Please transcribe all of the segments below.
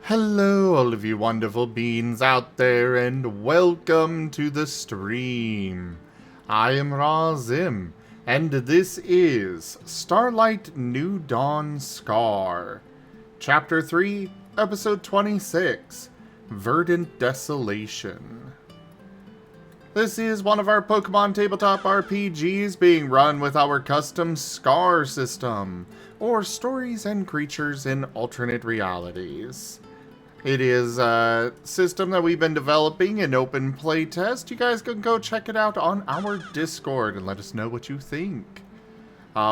Hello, all of you wonderful beings out there, and welcome to the stream. I am Razim, and this is Starlight New Dawn Scar, Chapter 3, Episode 26, Verdant Desolation. This is one of our Pokemon tabletop RPGs being run with our custom Scar system, or Stories and Creatures in Alternate Realities. It is a system that we've been developing in open playtest. You guys can go check it out on our Discord and let us know what you think.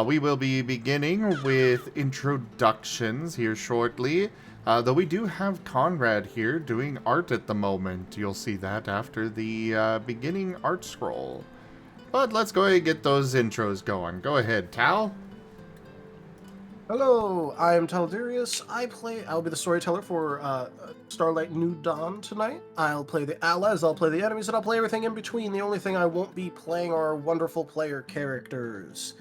We will be beginning with introductions here shortly, though we do have Conrad here doing art at the moment. You'll see that after the beginning art scroll. But let's go ahead and get those intros going. Go ahead, Tal. Hello, I am Talidarius. I'll be the storyteller for Starlight New Dawn tonight. I'll play the allies, I'll play the enemies, and I'll play everything in between. The only thing I won't be playing are wonderful player characters.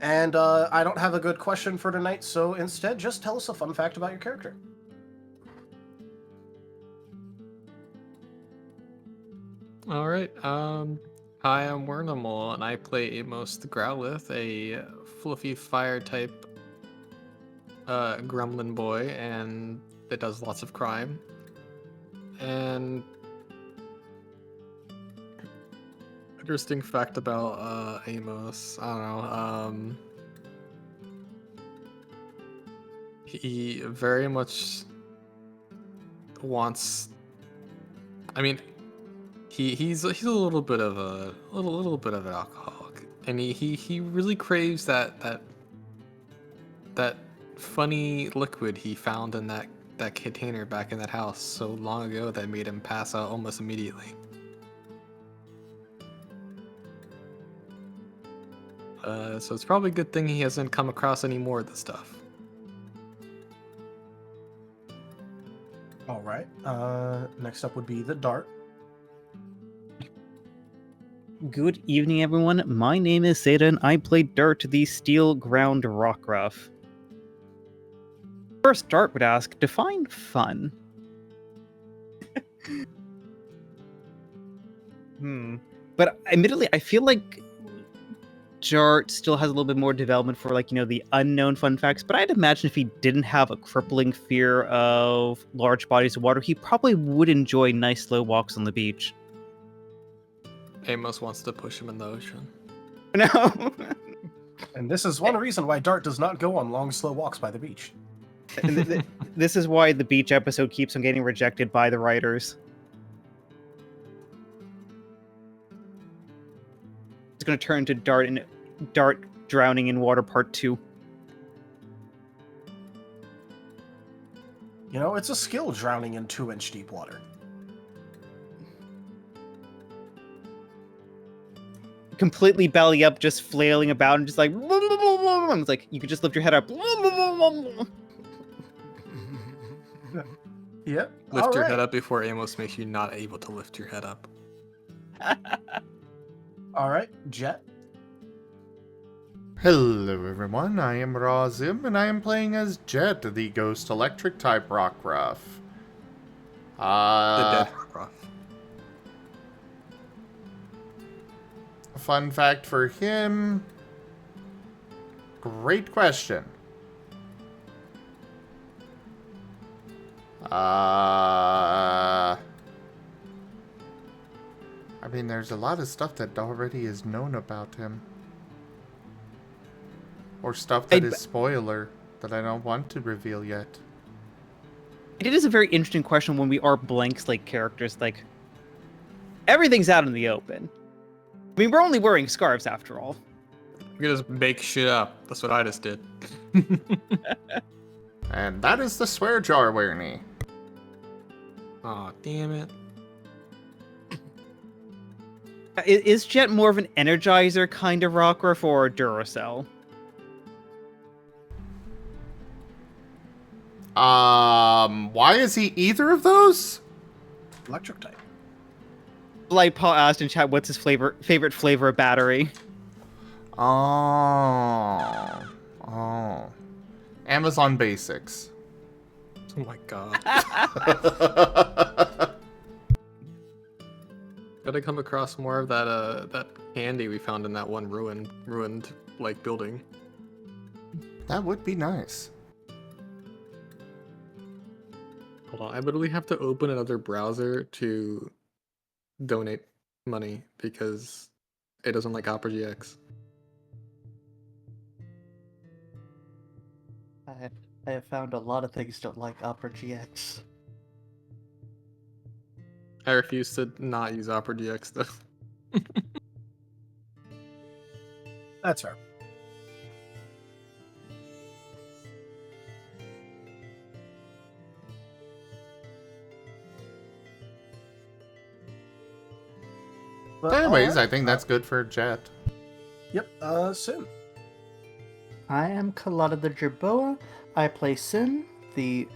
And I don't have a good question for tonight, so instead just tell us a fun fact about your character. Alright, hi, I'm Wernimal, and I play Amos the Growlithe, a fluffy fire type gremlin boy, and that does lots of crime. And interesting fact about Amos, I don't know, he very much wants, I mean, he's a little bit of an alcoholic, and he really craves that funny liquid he found in that container back in that house so long ago that made him pass out almost immediately. So it's probably a good thing he hasn't come across any more of this stuff. All right. Next up would be the Dart. Good evening, everyone. My name is Seda, and I play Dart, the steel ground rockruff. First, Dart would ask, define fun. But admittedly, I feel like Dart still has a little bit more development for, the unknown fun facts. But I'd imagine if he didn't have a crippling fear of large bodies of water, he probably would enjoy nice slow walks on the beach. Amos wants to push him in the ocean. No. And this is one reason why Dart does not go on long, slow walks by the beach. This is why the beach episode keeps on getting rejected by the writers. It's going to turn to Dart drowning in water part 2. You know, it's a skill drowning in 2-inch deep water. Completely belly up, just flailing about and just like... It's like, you could just lift your head up. Yep. Lift your head up before Amos makes you not able to lift your head up. All right, Jet. Hello, everyone. I am Razim, and I am playing as Jet, the Ghost Electric type rockruff. The dead rockruff. Fun fact for him. Great question. I mean, there's a lot of stuff that already is known about him. Or stuff that is spoiler that I don't want to reveal yet. It is a very interesting question when we are blank slate characters. Like, everything's out in the open. I mean, we're only wearing scarves after all. You can just make shit up. That's what I just did. And that is the swear jar, Wernie. Aw, damn it. Is Jet more of an Energizer kind of rockruff or a Duracell? Why is he either of those? Electric type. Like Paul asked in chat, what's his favorite flavor of battery? Oh. Amazon Basics. Oh my god. Gotta come across more of that candy we found in that one ruined like building. That would be nice. Hold on, I literally have to open another browser to donate money because it doesn't like Opera GX. I have found a lot of things don't like Opera GX. I refuse to not use Opera GX though. That's fair. But, Anyways, alright, I think that's good for Jet. Yep, Sim. I am Colada the Jerboa. I play Sin, the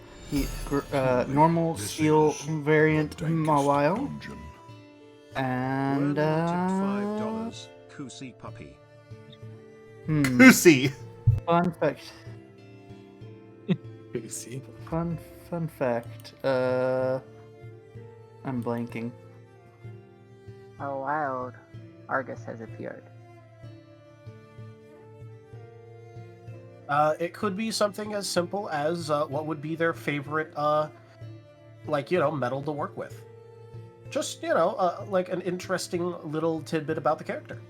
normal steel variant mawile. And $5. Kusi puppy. Pussy! Fun fact. Pussy. Fun fact. I'm blanking. A wild Argus has appeared. It could be something as simple as what would be their favorite, metal to work with. Just, like an interesting little tidbit about the character.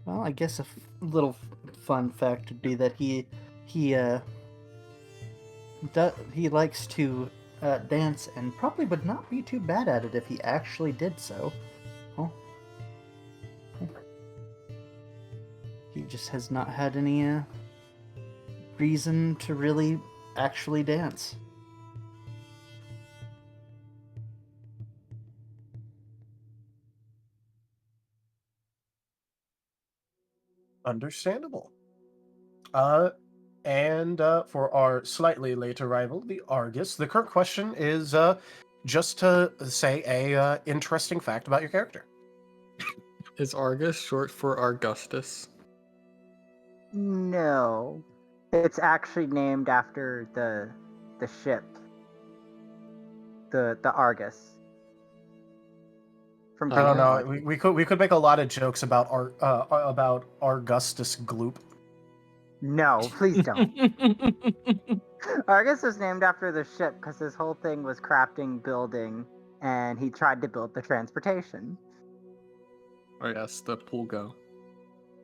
Well, I guess a little fun fact would be that he likes to dance and probably would not be too bad at it if he actually did so. Well, he just has not had any reason to really actually dance. Understandable. And for our slightly late arrival, the Argus, the current question is just to say a interesting fact about your character. Is Argus short for Argustus? No. It's actually named after the ship. The Argus. From I don't know. Genealogy. We could make a lot of jokes about Argustus Gloop. No, please don't. Argus was named after the ship because his whole thing was crafting, building, and he tried to build the transportation. Oh yes, the Pulgo.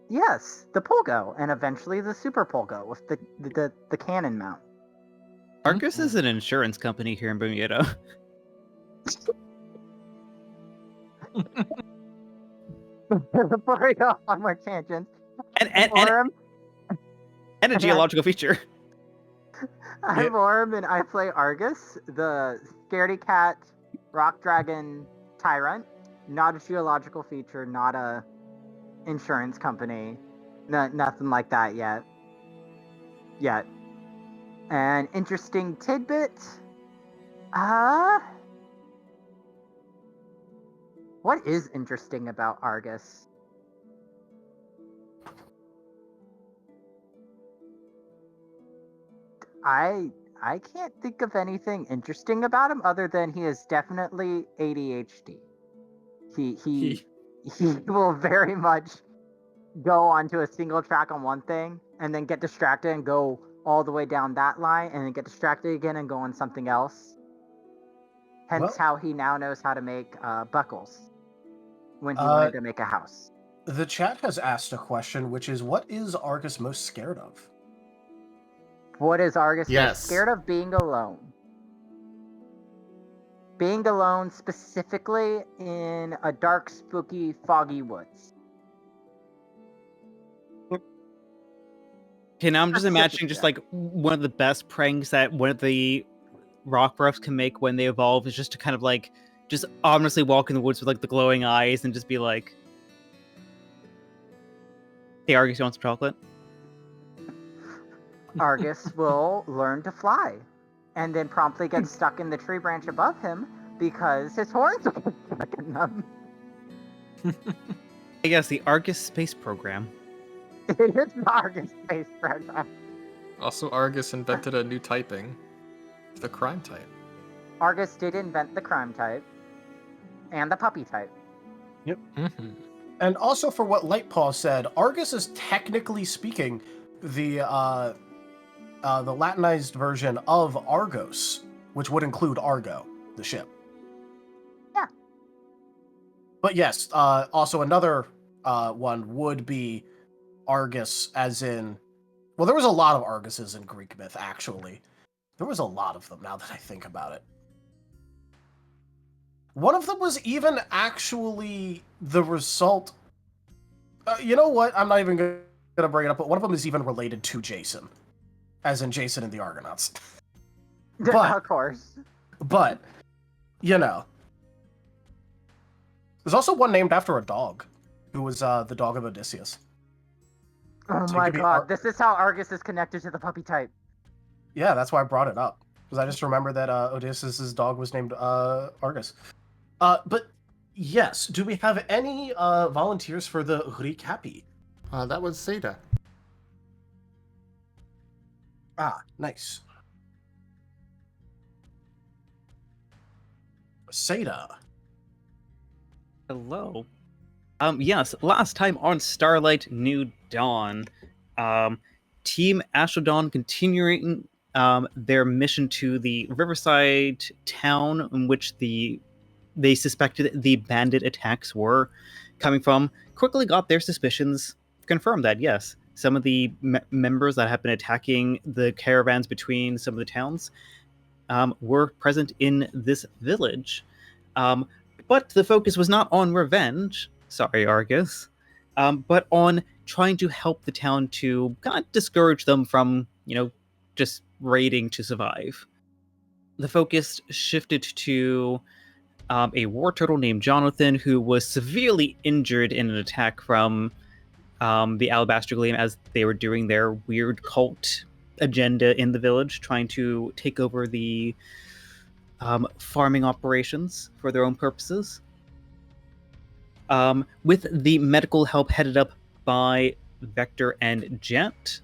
Yes, the Pulgo, and eventually the Super Pulgo with the cannon mount. Argus is an insurance company here in Bermuda. Before we go on more tangents, And Aurum, a geological feature. I'm Aurum, and I play Argus, the scaredy cat, rock dragon tyrunt. Not a geological feature, not a insurance company, nothing like that yet. An interesting tidbit. What is interesting about Argus? I can't think of anything interesting about him other than he is definitely ADHD. He will very much go onto a single track on one thing and then get distracted and go all the way down that line and then get distracted again and go on something else. Hence how he now knows how to make buckles when he wanted to make a house. The chat has asked a question, which is, what is Argus most scared of? What is Argus Yes. most scared of? Being alone. Being alone specifically in a dark, spooky, foggy woods. Okay, now I'm just imagining just like one of the best pranks that one of the rockruffs can make when they evolve is just to kind of like just ominously walk in the woods with like the glowing eyes and just be like, "Hey, Argus, you want some chocolate?" Argus will learn to fly. and then promptly gets stuck in the tree branch above him because his horns are stuck in them. Yes, the Argus space program. It is the Argus space program. Also, Argus invented a new typing, the crime type. Argus did invent the crime type and the puppy type. Mm-hmm. And also for what Lightpaw said, Argus is technically speaking the Latinized version of Argos, which would include Argo, the ship. Yeah. But yes, also another one would be Argus, as in... Well, there was a lot of Arguses in Greek myth, actually. There was a lot of them, now that I think about it. One of them was even actually the result... you know what? I'm not even going to bring it up, but one of them is even related to Jason. As in Jason and the Argonauts. But, of course. But, you know. There's also one named after a dog, who was the dog of Odysseus. Oh So it my could be god, this is how Argus is connected to the puppy type. Yeah, that's why I brought it up. Because I just remember that Odysseus' dog was named Argus. But, yes, do we have any volunteers for the Rikapi? That was Seda. Ah, nice. Seda. Hello. Yes, last time on Starlight New Dawn, Team Astral Dawn continuing their mission to the riverside town in which they suspected the bandit attacks were coming from, quickly got their suspicions confirmed that, yes, some of the members that have been attacking the caravans between some of the towns were present in this village. But the focus was not on revenge, sorry Argus, but on trying to help the town to kind of discourage them from, just raiding to survive. The focus shifted to a war turtle named Jonathan, who was severely injured in an attack from the Alabaster Gleam as they were doing their weird cult agenda in the village, trying to take over the farming operations for their own purposes. With the medical help headed up by Vector and Jet,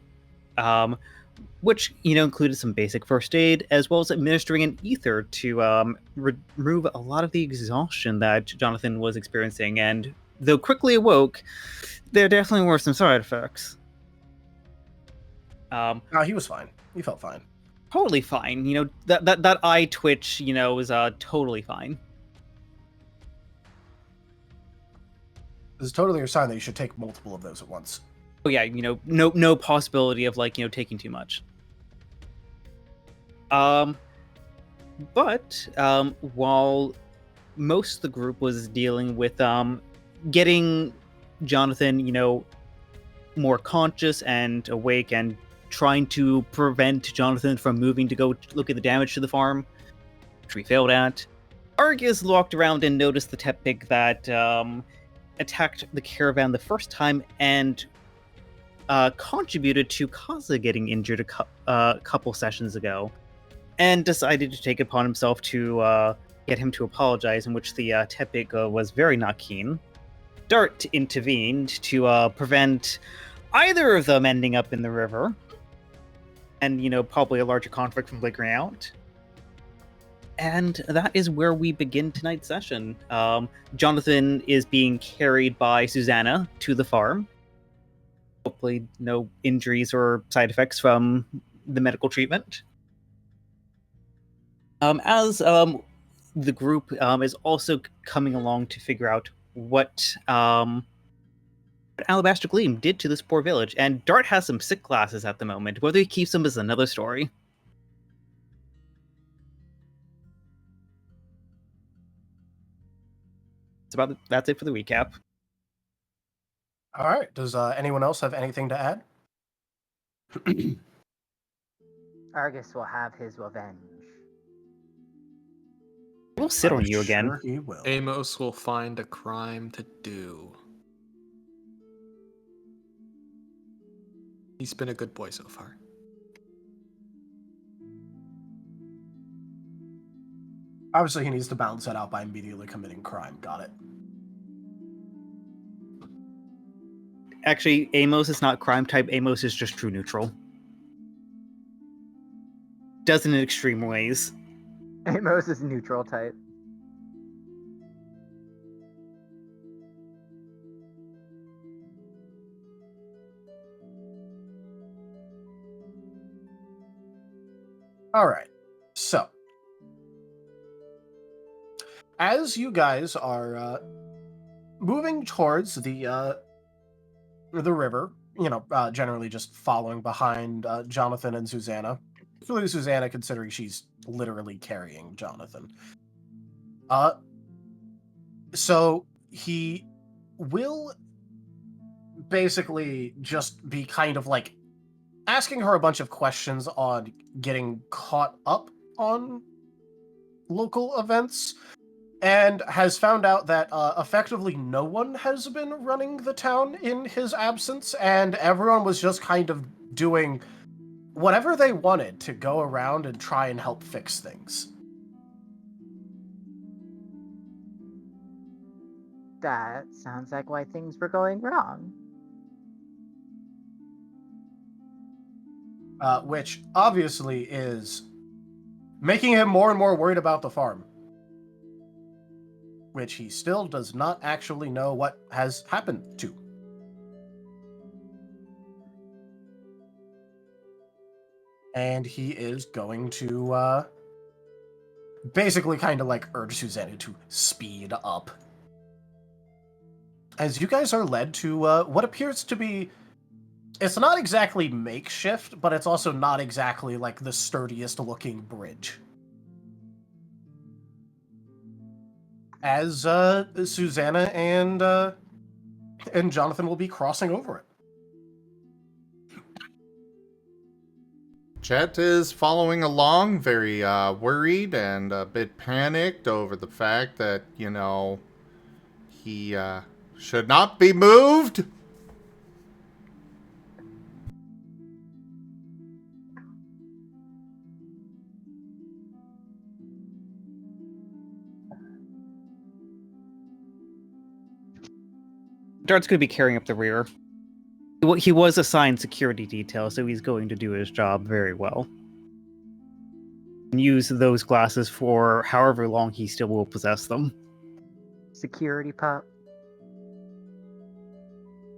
which included some basic first aid, as well as administering an ether to remove a lot of the exhaustion that Jonathan was experiencing. And though quickly awoke, there definitely were some side effects. No, he was fine. He felt fine. Totally fine. That eye twitch, was totally fine. This is totally a sign that you should take multiple of those at once. Oh yeah, no possibility of taking too much. But while most of the group was dealing with getting Jonathan, more conscious and awake and trying to prevent Jonathan from moving to go look at the damage to the farm, which we failed at, Argus walked around and noticed the tep-pig that attacked the caravan the first time and contributed to Kaza getting injured a couple sessions ago, and decided to take it upon himself to get him to apologize, in which the tep-pig was very not keen. Dart intervened to prevent either of them ending up in the river, and probably a larger conflict from breaking out. And that is where we begin tonight's session. Jonathan is being carried by Susanna to the farm. Hopefully no injuries or side effects from the medical treatment. As the group is also coming along to figure out what Alabaster Gleam did to this poor village. And Dart has some sick glasses at the moment. Whether he keeps them is another story. That's it for the recap. All right. Does anyone else have anything to add? Argus will have his revenge. We'll sit on I'm you again. Sure he will. Amos will find a crime to do. He's been a good boy so far. Obviously, he needs to balance that out by immediately committing crime. Got it. Actually, Amos is not crime type. Amos is just true neutral. Does it in extreme ways. Amos is neutral type. All right. So, as you guys are moving towards the river, generally just following behind Jonathan and Susanna. Particularly Susanna, considering she's literally carrying Jonathan. So he will basically just be kind of like asking her a bunch of questions on getting caught up on local events, and has found out that effectively no one has been running the town in his absence, and everyone was just kind of doing whatever they wanted to go around and try and help fix things. That sounds like why things were going wrong. Which obviously is making him more and more worried about the farm. Which he still does not actually know what has happened to. And he is going to basically kind of like urge Susanna to speed up. As you guys are led to what appears to be, it's not exactly makeshift, but it's also not exactly like the sturdiest looking bridge. As Susanna and Jonathan will be crossing over it. Chet is following along, very worried and a bit panicked over the fact that, he should not be moved. Dart's going to be carrying up the rear. He was assigned security detail, so he's going to do his job very well. And use those glasses for however long he still will possess them. Security pup.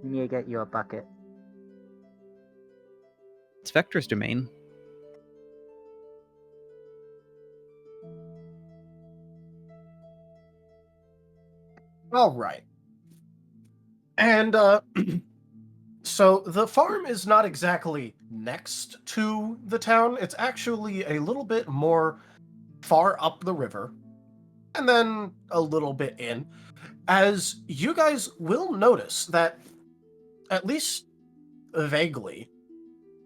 Need to get you a bucket. It's Vector's domain. All right. And so the farm is not exactly next to the town. It's actually a little bit more far up the river, and then a little bit in. As you guys will notice that, at least vaguely,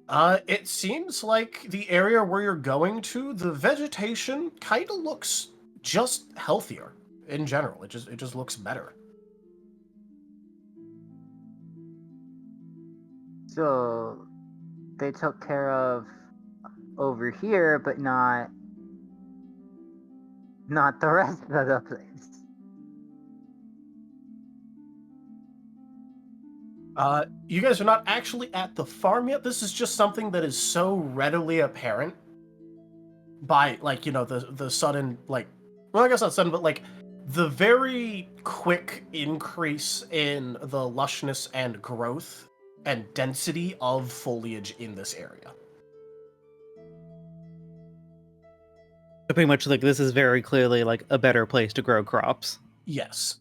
it seems like the area where you're going to, the vegetation kind of looks just healthier in general. It just looks better. So they took care of over here, but not the rest of the place. You guys are not actually at the farm yet. This is just something that is so readily apparent by, the sudden, well, I guess not sudden, but, the very quick increase in the lushness and growth and density of foliage in this area. So pretty much, this is very clearly, a better place to grow crops. Yes.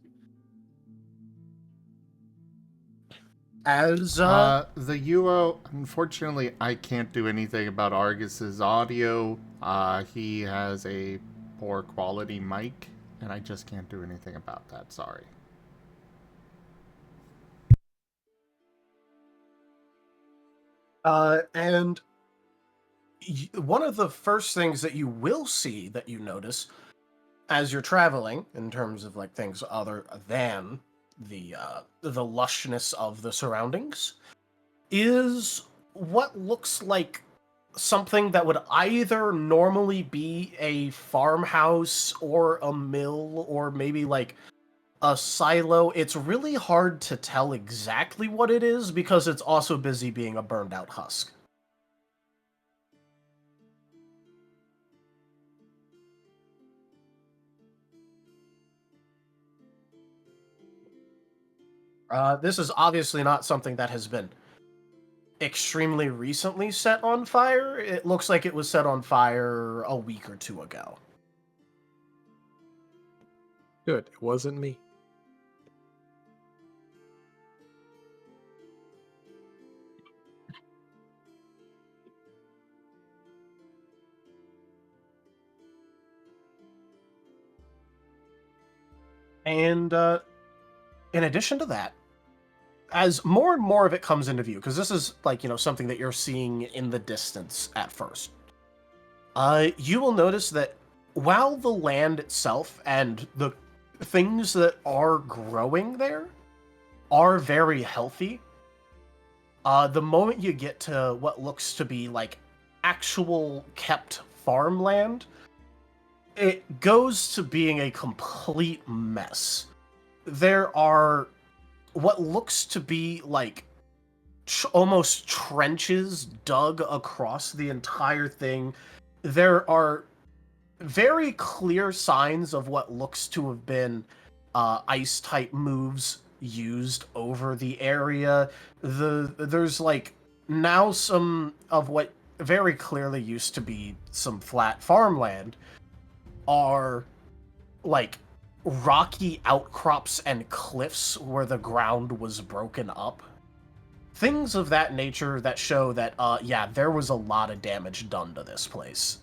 As, the UO, unfortunately, I can't do anything about Argus's audio. He has a poor quality mic, and I just can't do anything about that. Sorry. And one of the first things that you will see that you notice as you're traveling, in terms of things other than the lushness of the surroundings, is what looks like something that would either normally be a farmhouse or a mill or maybe like a silo. It's really hard to tell exactly what it is because it's also busy being a burned out husk. This is obviously not something that has been extremely recently set on fire. It looks like it was set on fire a week or two ago. Good. It wasn't me. And in addition to that, as more and more of it comes into view, because this is like, something that you're seeing in the distance at first, you will notice that while the land itself and the things that are growing there are very healthy, the moment you get to what looks to be like actual kept farmland, it goes to being a complete mess. There are what looks to be like almost trenches dug across the entire thing. There are very clear signs of what looks to have been ice type moves used over the area. There's like now some of what very clearly used to be some flat farmland are like rocky outcrops and cliffs where the ground was broken up. Things of that nature that show that, yeah, there was a lot of damage done to this place.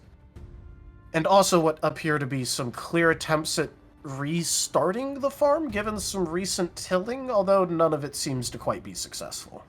And also what appear to be some clear attempts at restarting the farm, given some recent tilling, although none of it seems to quite be successful.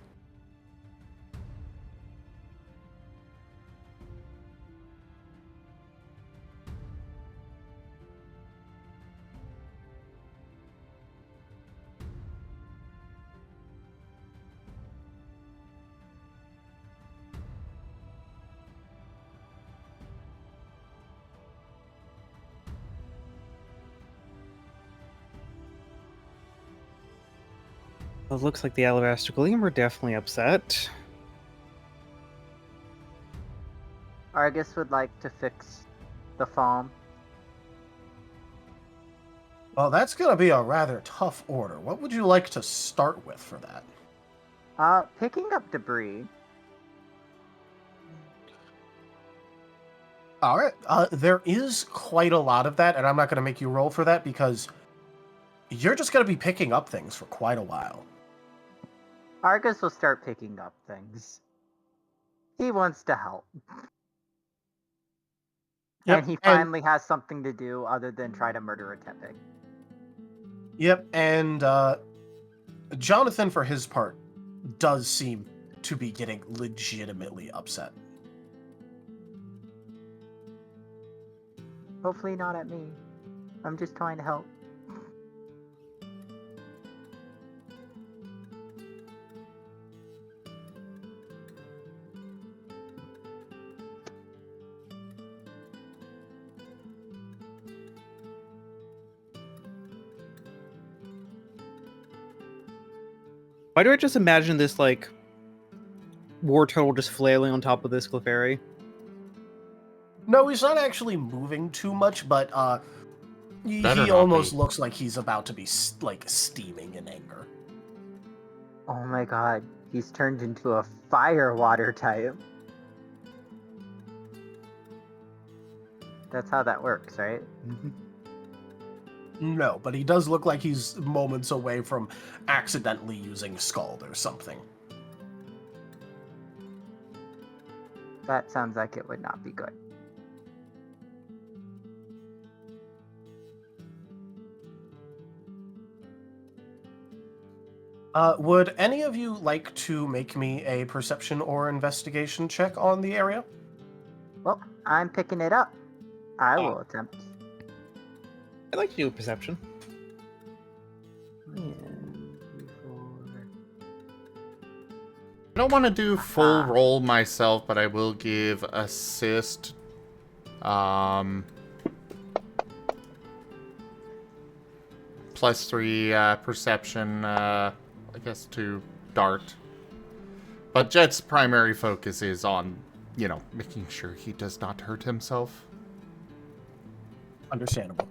Well, it looks like the Alabaster Gleam are definitely upset. Argus would like to fix the farm. Well, that's going to be a rather tough order. What would you like to start with for that? Picking up debris. All right. There is quite a lot of that, and I'm not going to make you roll for that because you're just going to be picking up things for quite a while. Argus will start picking up things. He wants to help. Yep, And he finally has something to do other than try to murder a tepig. Yep, and Jonathan, for his part, does seem to be getting legitimately upset. Hopefully not at me. I'm just trying to help. Why do I just imagine this, like, war turtle just flailing on top of this Clefairy? No, he's not actually moving too much, but he Better not almost be. looks like he's about to be, like, steaming in anger. Oh my god, he's turned into a fire water type. That's how that works, right? No, but he does look like he's moments away from accidentally using Scald or something. That sounds like it would not be good. Would any of you like to make me a perception or investigation check on the area? Well, I'm picking it up. I will attempt. I'd like to do a perception. I don't want to do full roll myself, but I will give assist. +3 perception, I guess, to Dart. But Jet's primary focus is on, making sure he does not hurt himself. Understandable.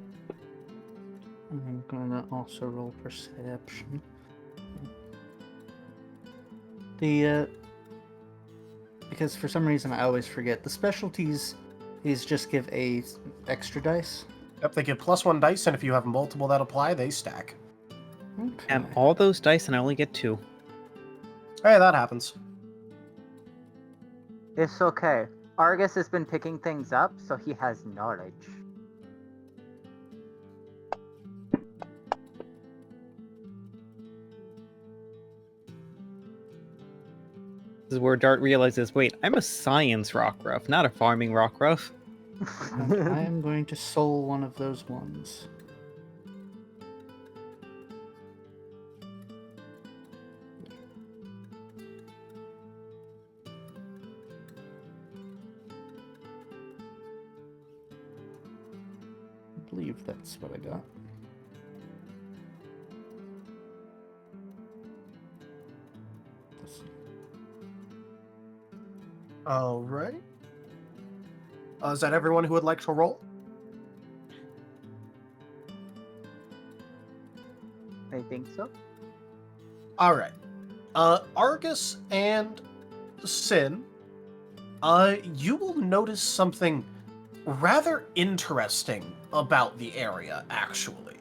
I'm gonna also roll perception. Because for some reason I always forget, the specialties is just give a extra dice. Yep, they get +1 dice, and if you have multiple that apply, they stack. Okay. And all those dice, and I only get 2. Hey, that happens. It's okay. Argus has been picking things up, so he has knowledge. This is where Dart realizes, wait, I'm a science rockruff, not a farming rockruff. I am going to soul one of those ones. I believe that's what I got. All right. Is that everyone who would like to roll? I think so. All right. Argus and Sin, you will notice something rather interesting about the area, actually.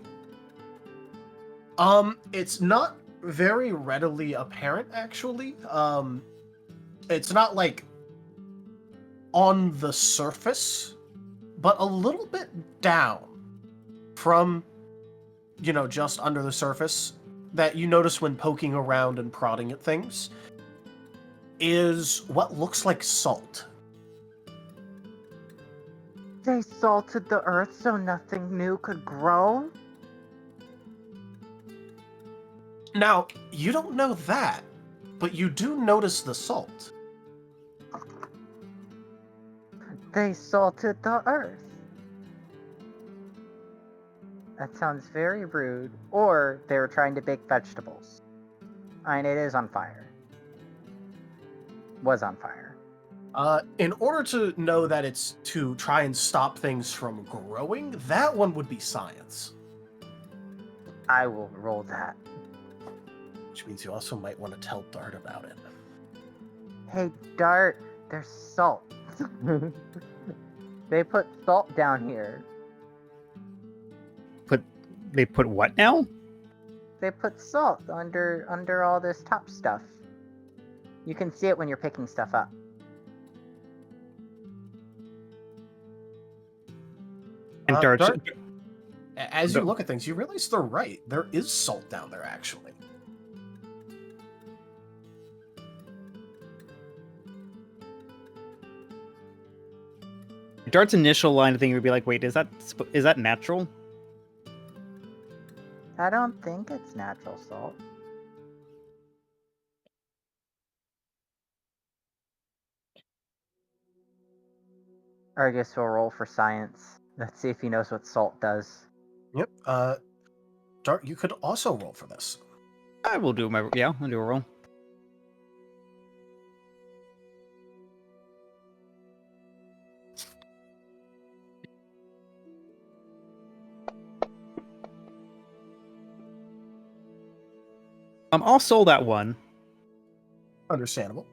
It's not very readily apparent, actually. It's not like on the surface, but a little bit down from, just under the surface, that you notice when poking around and prodding at things, is what looks like salt. They salted the earth so nothing new could grow? Now, you don't know that, but you do notice the salt. They salted the earth. That sounds very rude. Or they were trying to bake vegetables. And it is on fire. Was on fire. In order to know that it's to try and stop things from growing, that one would be science. I will roll that. Which means you also might want to tell Dart about it. Hey, Dart, there's salt. They put salt down here. They put what now? They put salt under all this top stuff. You can see it when you're picking stuff up. And Dart's... Dart, as you look at things, you realize they're right. There is salt down there, actually. Dart's initial line of thinking would be like, wait, is that natural? I don't think it's natural salt. Argus will roll for science. Let's see if he knows what salt does. Yep. Dart, you could also roll for this. I will do I'll do a roll. I'll soul that one. Understandable.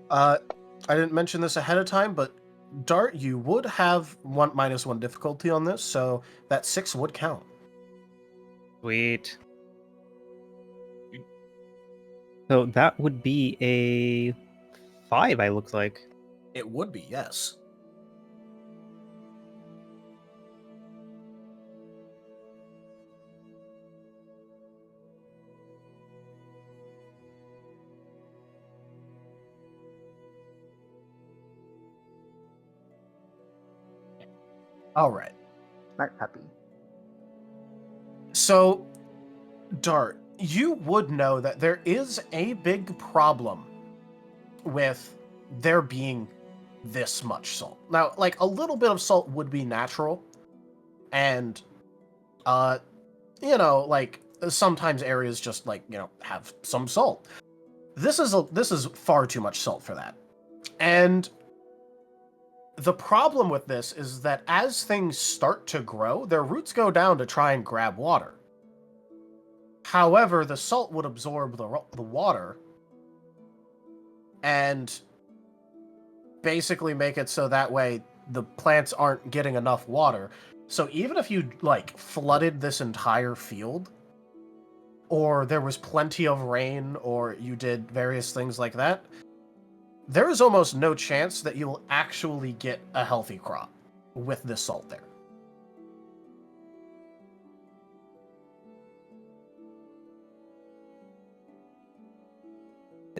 I didn't mention this ahead of time, but Dart, you would have -1 difficulty on this, so that 6 would count. Sweet. So that would be a 5, I look like. It would be, yes. All right. Smart puppy. So, Dart, you would know that there is a big problem with there being this much salt. Now, like, a little bit of salt would be natural, and, like, sometimes areas just, like, have some salt. This is far too much salt for that. And the problem with this is that as things start to grow, their roots go down to try and grab water. However, the salt would absorb the water and basically make it so that way the plants aren't getting enough water. So even if you, like, flooded this entire field, or there was plenty of rain, or you did various things like that, there is almost no chance that you will actually get a healthy crop with this salt there.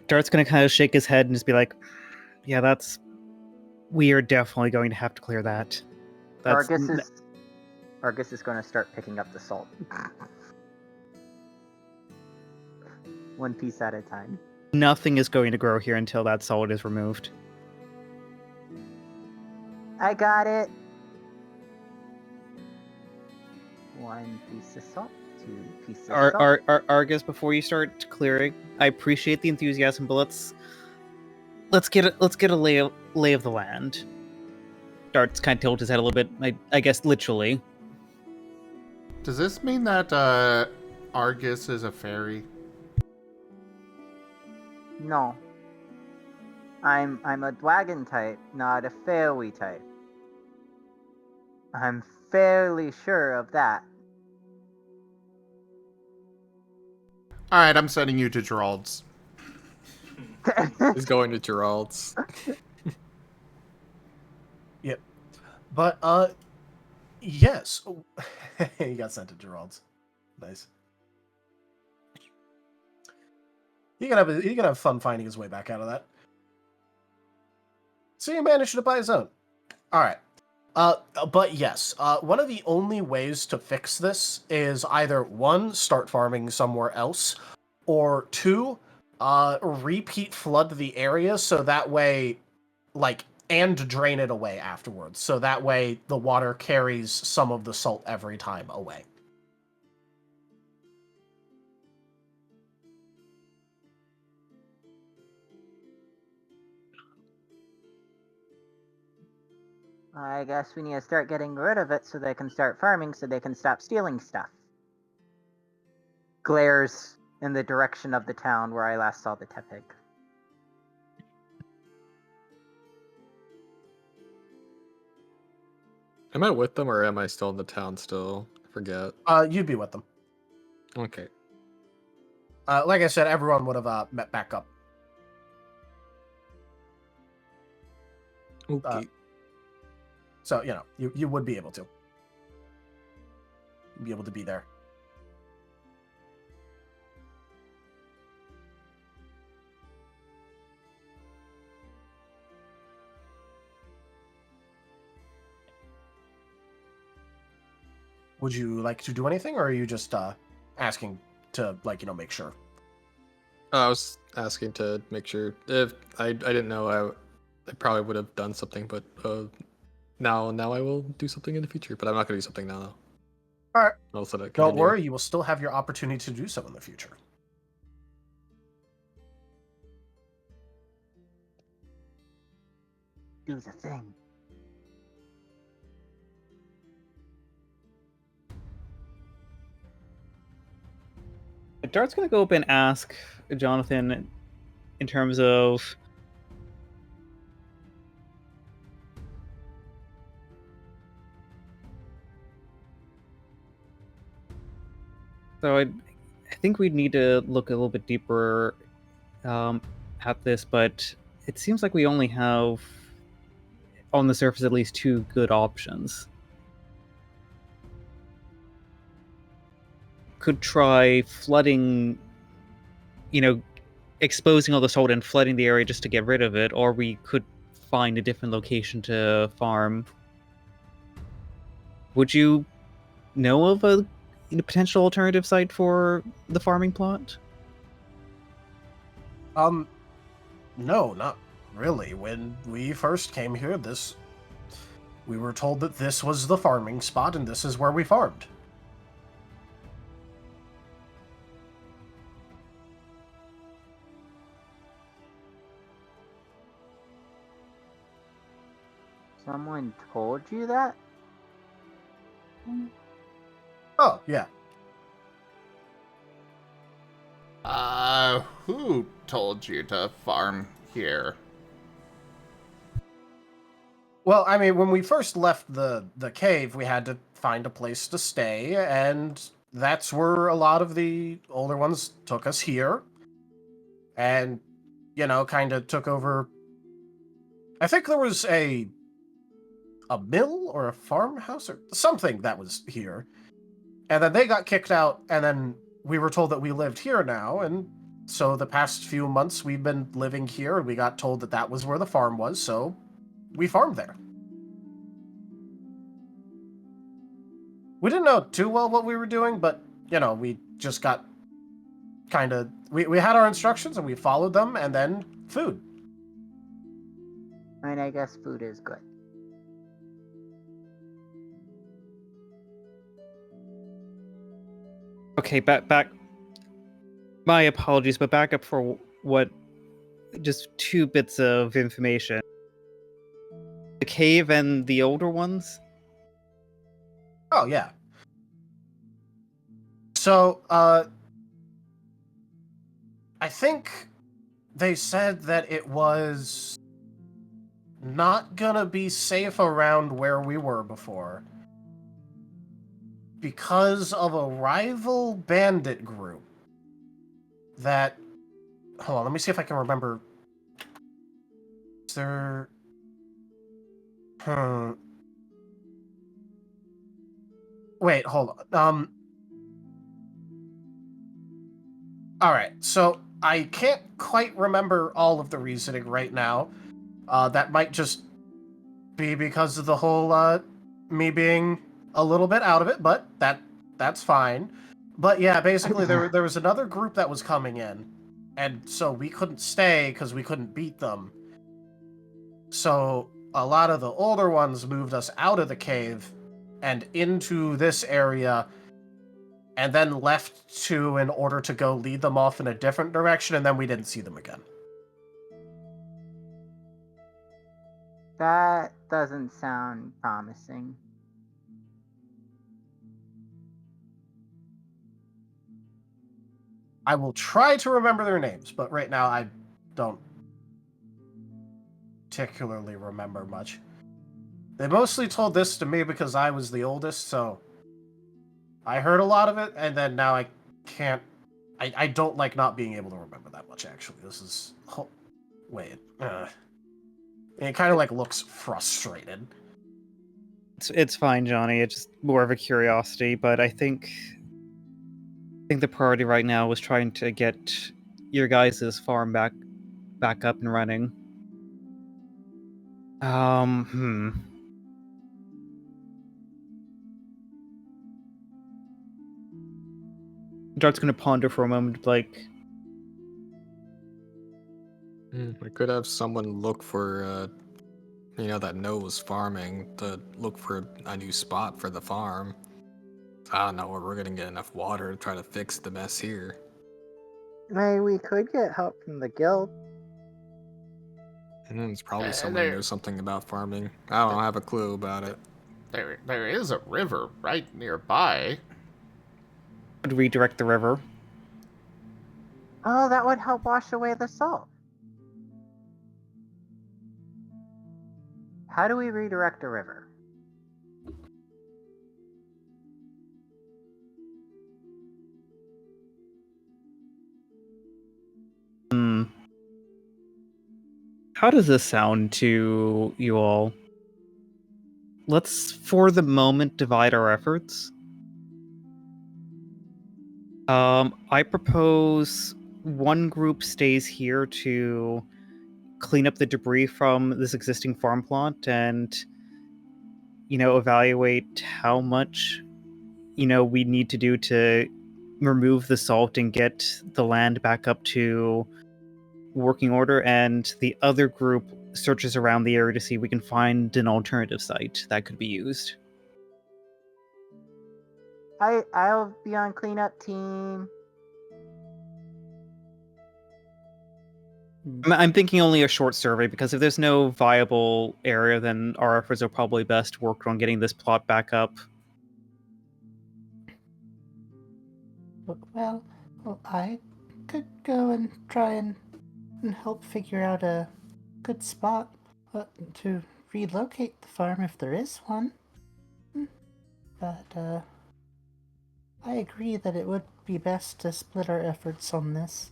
Dart's gonna kind of shake his head and just be like, "Yeah, we are definitely going to have to clear that." Argus is going to start picking up the salt. One piece at a time. Nothing is going to grow here until that salt is removed. I got it. One piece of salt, two pieces of salt. Argus, before you start clearing, I appreciate the enthusiasm, but let's get a lay of the land. Dart's kind of tilted his head a little bit, I guess literally. Does this mean that Argus is a fairy? No. I'm a dragon type, not a fairy type. I'm fairly sure of that. Alright, I'm sending you to Gerald's. He's going to Gerald's. Yep. But, yes. He got sent to Gerald's. Nice. He can have fun finding his way back out of that. So he managed to buy his own. Alright. But yes, one of the only ways to fix this is either, one, start farming somewhere else, or two, repeat flood the area so that way, like, and drain it away afterwards. So that way the water carries some of the salt every time away. I guess we need to start getting rid of it so they can start farming so they can stop stealing stuff. Glares in the direction of the town where I last saw the tepig. Am I with them or am I still in the town still? I forget. You'd be with them. Okay. Like I said, everyone would have met back up. Okay. So, you would be able to. Be able to be there. Would you like to do anything, or are you just asking to, make sure? I was asking to make sure. If I didn't know, I probably would have done something, but now I will do something in the future. But I'm not going to do something now, though. All right. Also, Don't worry, you will still have your opportunity to do so in the future. Do the thing. Dart's gonna go up and ask Jonathan in terms of so I think we'd need to look a little bit deeper at this, but it seems like we only have on the surface at least two good options. Could try flooding, exposing all the salt and flooding the area just to get rid of it, or we could find a different location to farm. Would you know of potential alternative site for the farming plot? No, not really. When we first came here, we were told that this was the farming spot and this is where we farmed. Someone told you that? Oh, yeah. Who told you to farm here? Well, I mean, when we first left the cave, we had to find a place to stay, and that's where a lot of the older ones took us here. And, kind of took over. I think there was a mill or a farmhouse or something that was here. And then they got kicked out, and then we were told that we lived here now, and so the past few months we've been living here, and we got told that that was where the farm was, so we farmed there. We didn't know too well what we were doing, but, we just got kind of... We had our instructions, and we followed them, and then food. I mean, I guess food is good. Okay, back. My apologies, but back up for what? Just 2 bits of information. The cave and the older ones? Oh, yeah. So, I think they said that it was not gonna be safe around where we were before because of a rival bandit group that... Hold on, let me see if I can remember. Is there... Wait, hold on. Alright, so I can't quite remember all of the reasoning right now. That might just be because of the whole, me being a little bit out of it, but that's fine. But yeah, basically there was another group that was coming in, and so we couldn't stay because we couldn't beat them. So a lot of the older ones moved us out of the cave and into this area, and then left in order to go lead them off in a different direction, and then we didn't see them again. That doesn't sound promising. I will try to remember their names, but right now I don't particularly remember much. They mostly told this to me because I was the oldest, so I heard a lot of it, and then now I can't... I don't like not being able to remember that much, actually. This is... Wait. It kind of, looks frustrated. It's fine, Johnny. It's just more of a curiosity, but I think the priority right now was trying to get your guys' farm back up and running. Dart's gonna ponder for a moment, We could have someone look for, that knows farming to look for a new spot for the farm. I don't know where we're gonna get enough water to try to fix the mess here. Maybe we could get help from the guild. It's probably someone who knows something about farming. I don't have a clue about it. There is a river right nearby. would redirect the river. Oh, that would help wash away the salt. How do we redirect a river? How does this sound to you all? Let's, for the moment, divide our efforts. I propose one group stays here to clean up the debris from this existing farm plot and, evaluate how much we need to do to remove the salt and get the land back up to working order, and the other group searches around the area to see if we can find an alternative site that could be used. I'll be on cleanup team. I'm thinking only a short survey, because if there's no viable area, then our efforts are probably best worked on getting this plot back up. Well, I could go and try and help figure out a good spot to relocate the farm if there is one. But I agree that it would be best to split our efforts on this.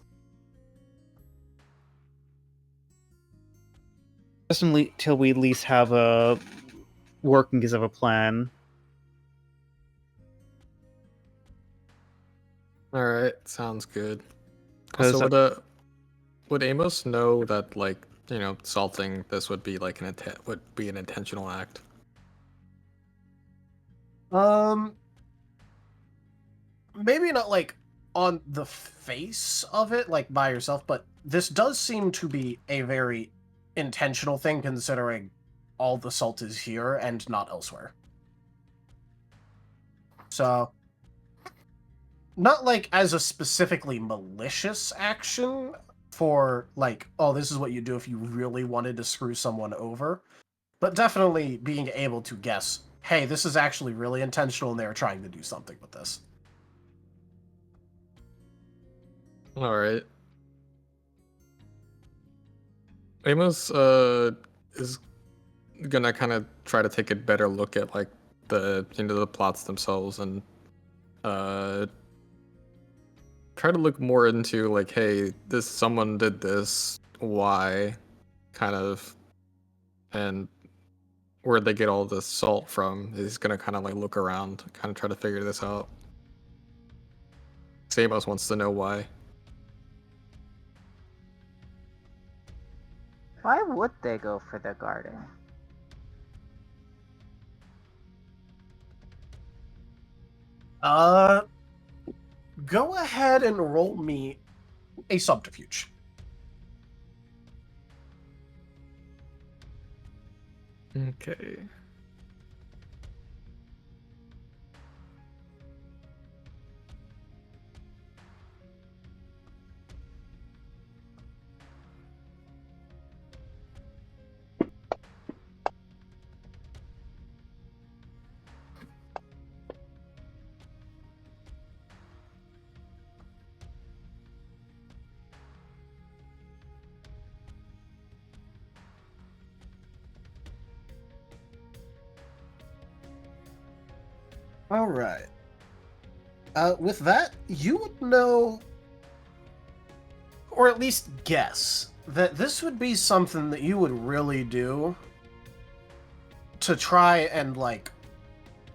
Just until we at least have a workings of a plan. All right, sounds good. 'Cause Also, would Amos know that, like, salting this would be like an intentional act? Maybe not like on the face of it, like by yourself, but this does seem to be a very intentional thing, considering all the salt is here and not elsewhere. So, not like as a specifically malicious action for like, oh, this is what you do if you really wanted to screw someone over, but definitely being able to guess, hey, this is actually really intentional and they're trying to do something with this. All right. Amos is gonna kind of try to take a better look at like the plots themselves, and try to look more into like, hey, someone did this, why, kind of, and where'd they get all this salt from. He's gonna kind of like look around, kind of try to figure this out. Amos wants to know why. Why would they go for the garden? Go ahead and roll me a subterfuge. Okay. All right. With that, you would know, or at least guess, that this would be something that you would really do to try and, like,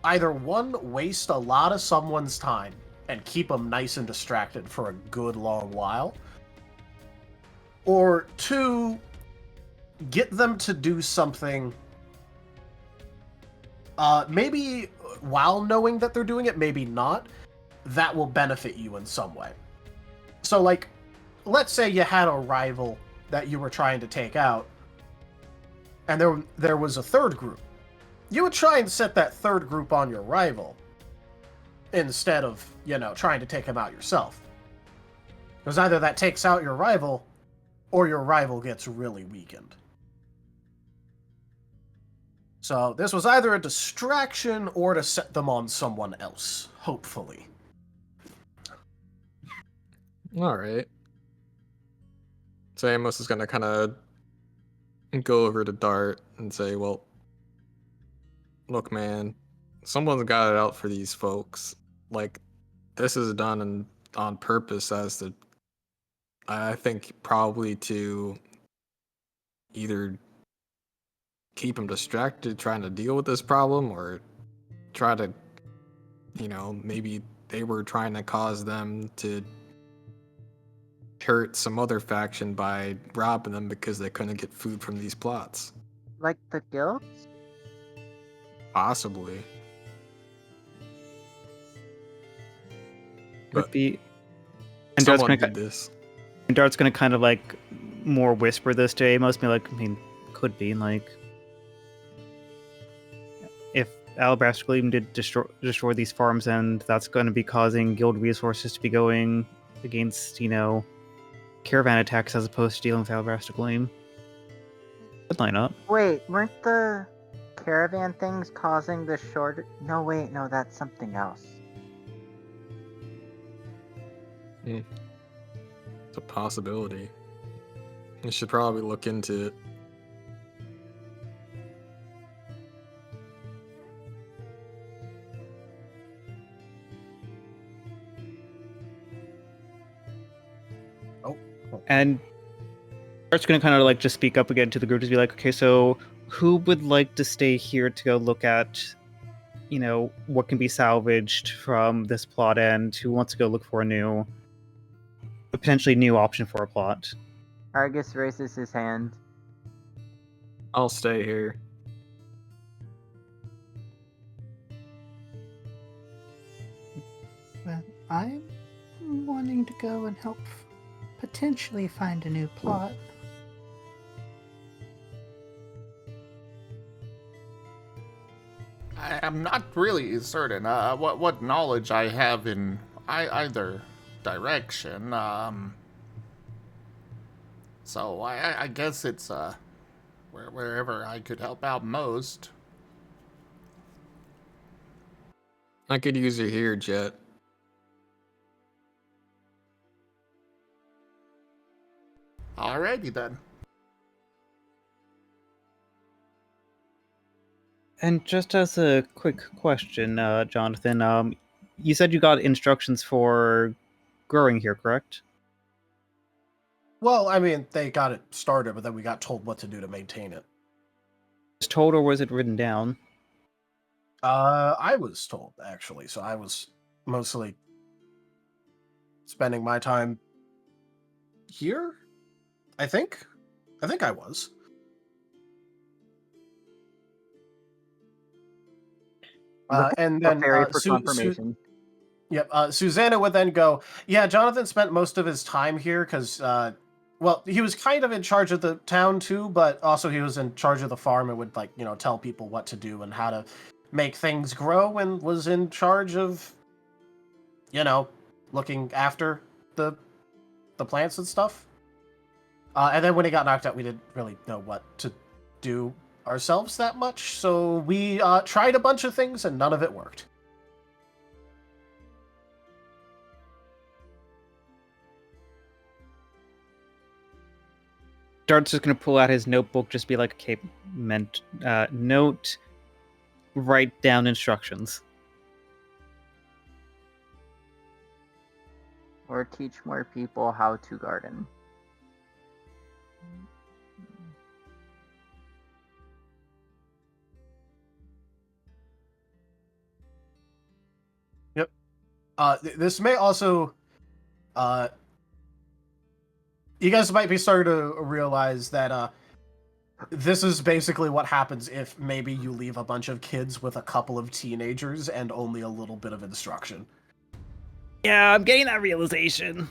either one, waste a lot of someone's time and keep them nice and distracted for a good long while, or two, get them to do something, maybe while knowing that they're doing it, maybe not, that will benefit you in some way. So, like, let's say you had a rival that you were trying to take out, and there was a third group. You would try and set that third group on your rival instead of, trying to take him out yourself. Because either that takes out your rival, or your rival gets really weakened. So this was either a distraction or to set them on someone else, hopefully. All right. So Amos is gonna kind of go over to Dart and say, well, look, man, someone's got it out for these folks. Like, this is done on purpose I think probably to either keep them distracted trying to deal with this problem, or try to, maybe they were trying to cause them to hurt some other faction by robbing them because they couldn't get food from these plots. Like the guilds? Possibly. But Could be. And Dart's someone gonna, did this. and Dart's gonna kind of like more whisper this to Amos, be like, I mean, could be like if Alabaster Gleam did destroy these farms, and that's going to be causing guild resources to be going against, caravan attacks as opposed to dealing with Alabaster Gleam. Could line up. Wait, weren't the caravan things causing the short? No, wait, no, that's something else. It's a possibility. You should probably look into it. And Dart's going to kind of like just speak up again to the group to be like, okay, so who would like to stay here to go look at, what can be salvaged from this plot end? Who wants to go look for a potentially new option for a plot? Argus raises his hand. I'll stay here. Well, I'm wanting to go and help potentially find a new plot. I am not really certain what knowledge I have in either direction. So I guess it's wherever I could help out most. I could use you here, Jet. Alrighty then. And just as a quick question, Jonathan, you said you got instructions for growing here, correct? Well, I mean, they got it started, but then we got told what to do to maintain it. Was told, or was it written down? I was told, actually, so I was mostly spending my time here, I think. I think I was. And then Fairy for confirmation. Yep. Susanna would then go, yeah, Jonathan spent most of his time here because, well, he was kind of in charge of the town too, but also he was in charge of the farm and would, like, tell people what to do and how to make things grow, and was in charge of, looking after the plants and stuff. And then when he got knocked out, we didn't really know what to do ourselves that much, so we tried a bunch of things and none of it worked. Dart's just gonna pull out his notebook, just be like, okay, note, write down instructions. Or teach more people how to garden. Yep. This may also, you guys might be starting to realize that this is basically what happens if maybe you leave a bunch of kids with a couple of teenagers and only a little bit of instruction. Yeah, I'm getting that realization.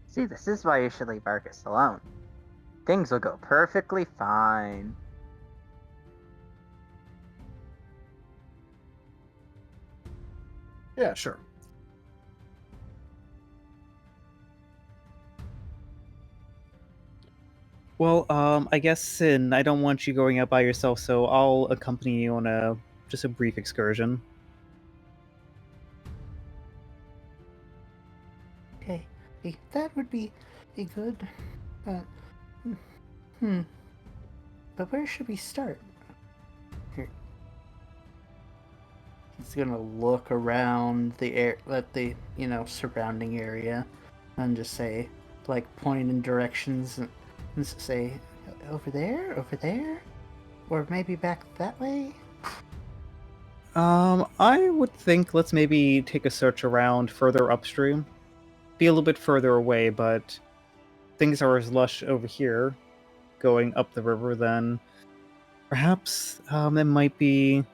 See, this is why you should leave Argus alone. Things will go perfectly fine. Yeah, sure. Well, I guess, and I don't want you going out by yourself, so I'll accompany you on just a brief excursion. Okay, that would be a good. But where should we start? Here. He's gonna look around the surrounding area, and just say, like, point in directions and say, over there, or maybe back that way. I would think let's maybe take a search around further upstream. Be a little bit further away, but things are as lush over here, going up the river, then perhaps there might be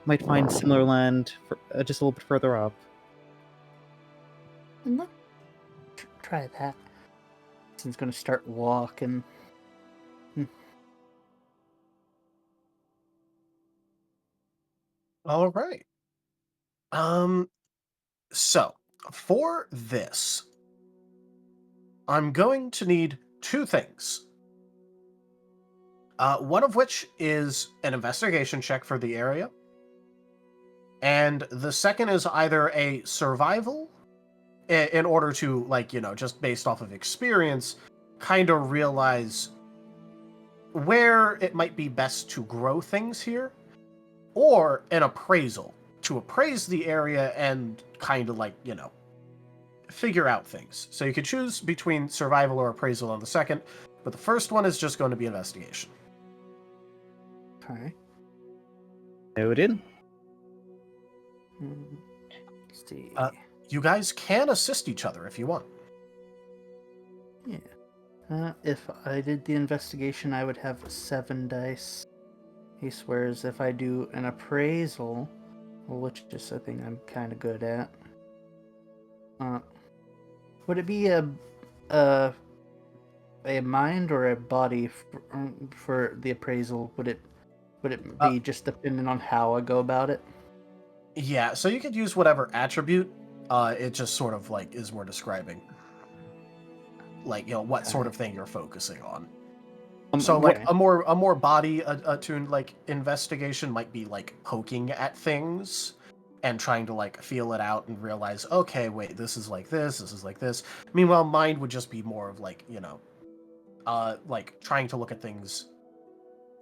might find similar land for, just a little bit further up. And look, try that. He's gonna start walking. All right. So for this, I'm going to need two things. One of which is an investigation check for the area, and the second is either a survival, in order to, like, just based off of experience, kind of realize where it might be best to grow things here, or an appraisal to appraise the area and kind of, like, figure out things. So you could choose between survival or appraisal on the second, but the first one is just going to be investigation. Okay. Noted. Let's see. You guys can assist each other if you want. Yeah. If I did the investigation, I would have 7 dice. He swears if I do an appraisal, which is a thing I'm kind of good at. Would it be a mind or a body for the appraisal? Would it be just dependent on how I go about it? Yeah, so you could use whatever attribute. It just sort of like is more describing, like, what sort of thing you're focusing on. So like a more body attuned like investigation might be like poking at things and trying to like feel it out and realize, okay, wait, this is like this is like this. Meanwhile, mind would just be more of like, like trying to look at things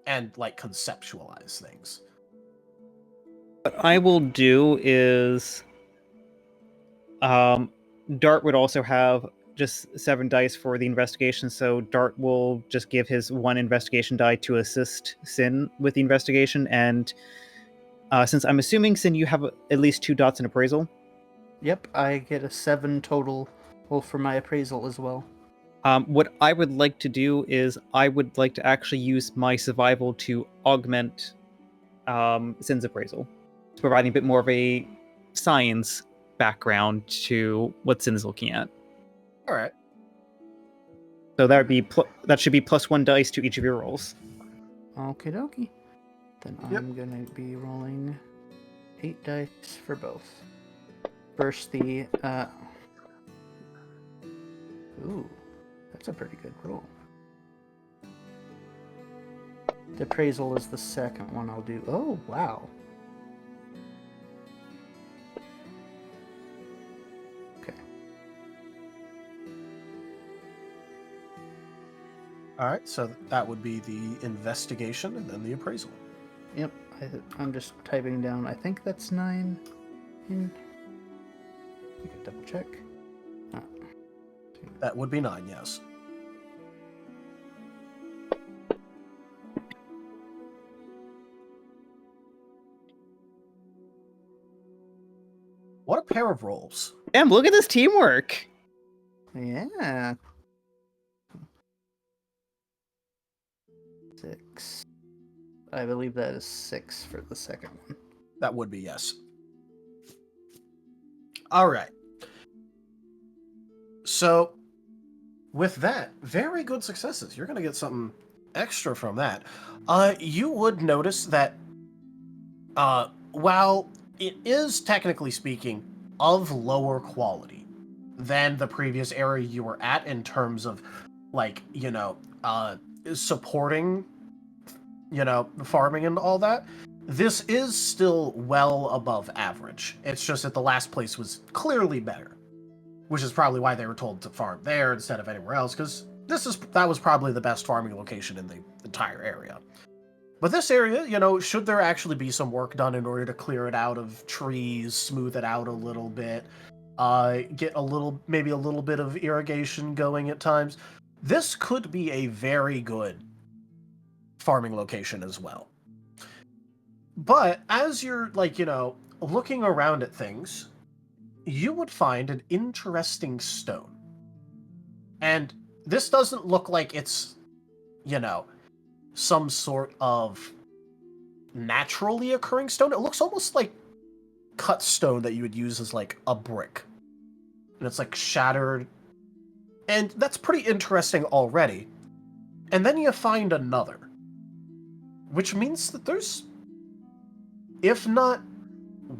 and like conceptualize things. What I will do is, Dart would also have just 7 dice for the investigation, so Dart will just give his 1 investigation die to assist Sin with the investigation, and since I'm assuming, Sin, you have at least 2 dots in appraisal. Yep, I get a 7 total for my appraisal as well. What I would like to do is I would like to actually use my survival to augment Sin's appraisal, providing a bit more of a science background to what Sin is looking at. All right. So that would be that should be +1 dice to each of your rolls. Okie dokie. Then Yep. I'm gonna be rolling 8 dice for both. First the ooh, that's a pretty good roll. The appraisal is the second one I'll do. Oh wow. Okay. All right, so that would be the investigation and then the appraisal. Yep, I'm just typing down. I think that's 9. You can double check. That would be 9, yes. What a pair of rolls. Damn, look at this teamwork! Yeah. 6. I believe that is 6 for the second one. That would be yes. All right. So, with that, very good successes. You're going to get something extra from that. You would notice that while it is, technically speaking, of lower quality than the previous area you were at in terms of, like, supporting, farming and all that, this is still well above average. It's just that the last place was clearly better, which is probably why they were told to farm there instead of anywhere else, because that was probably the best farming location in the entire area. But this area, should there actually be some work done in order to clear it out of trees, smooth it out a little bit, get maybe a little bit of irrigation going at times, this could be a very good farming location as well. But as you're, looking around at things, you would find an interesting stone. And this doesn't look like it's, some sort of naturally occurring stone. It looks almost like cut stone that you would use as like a brick. And it's like shattered. And that's pretty interesting already. And then you find another. Which means that there's, if not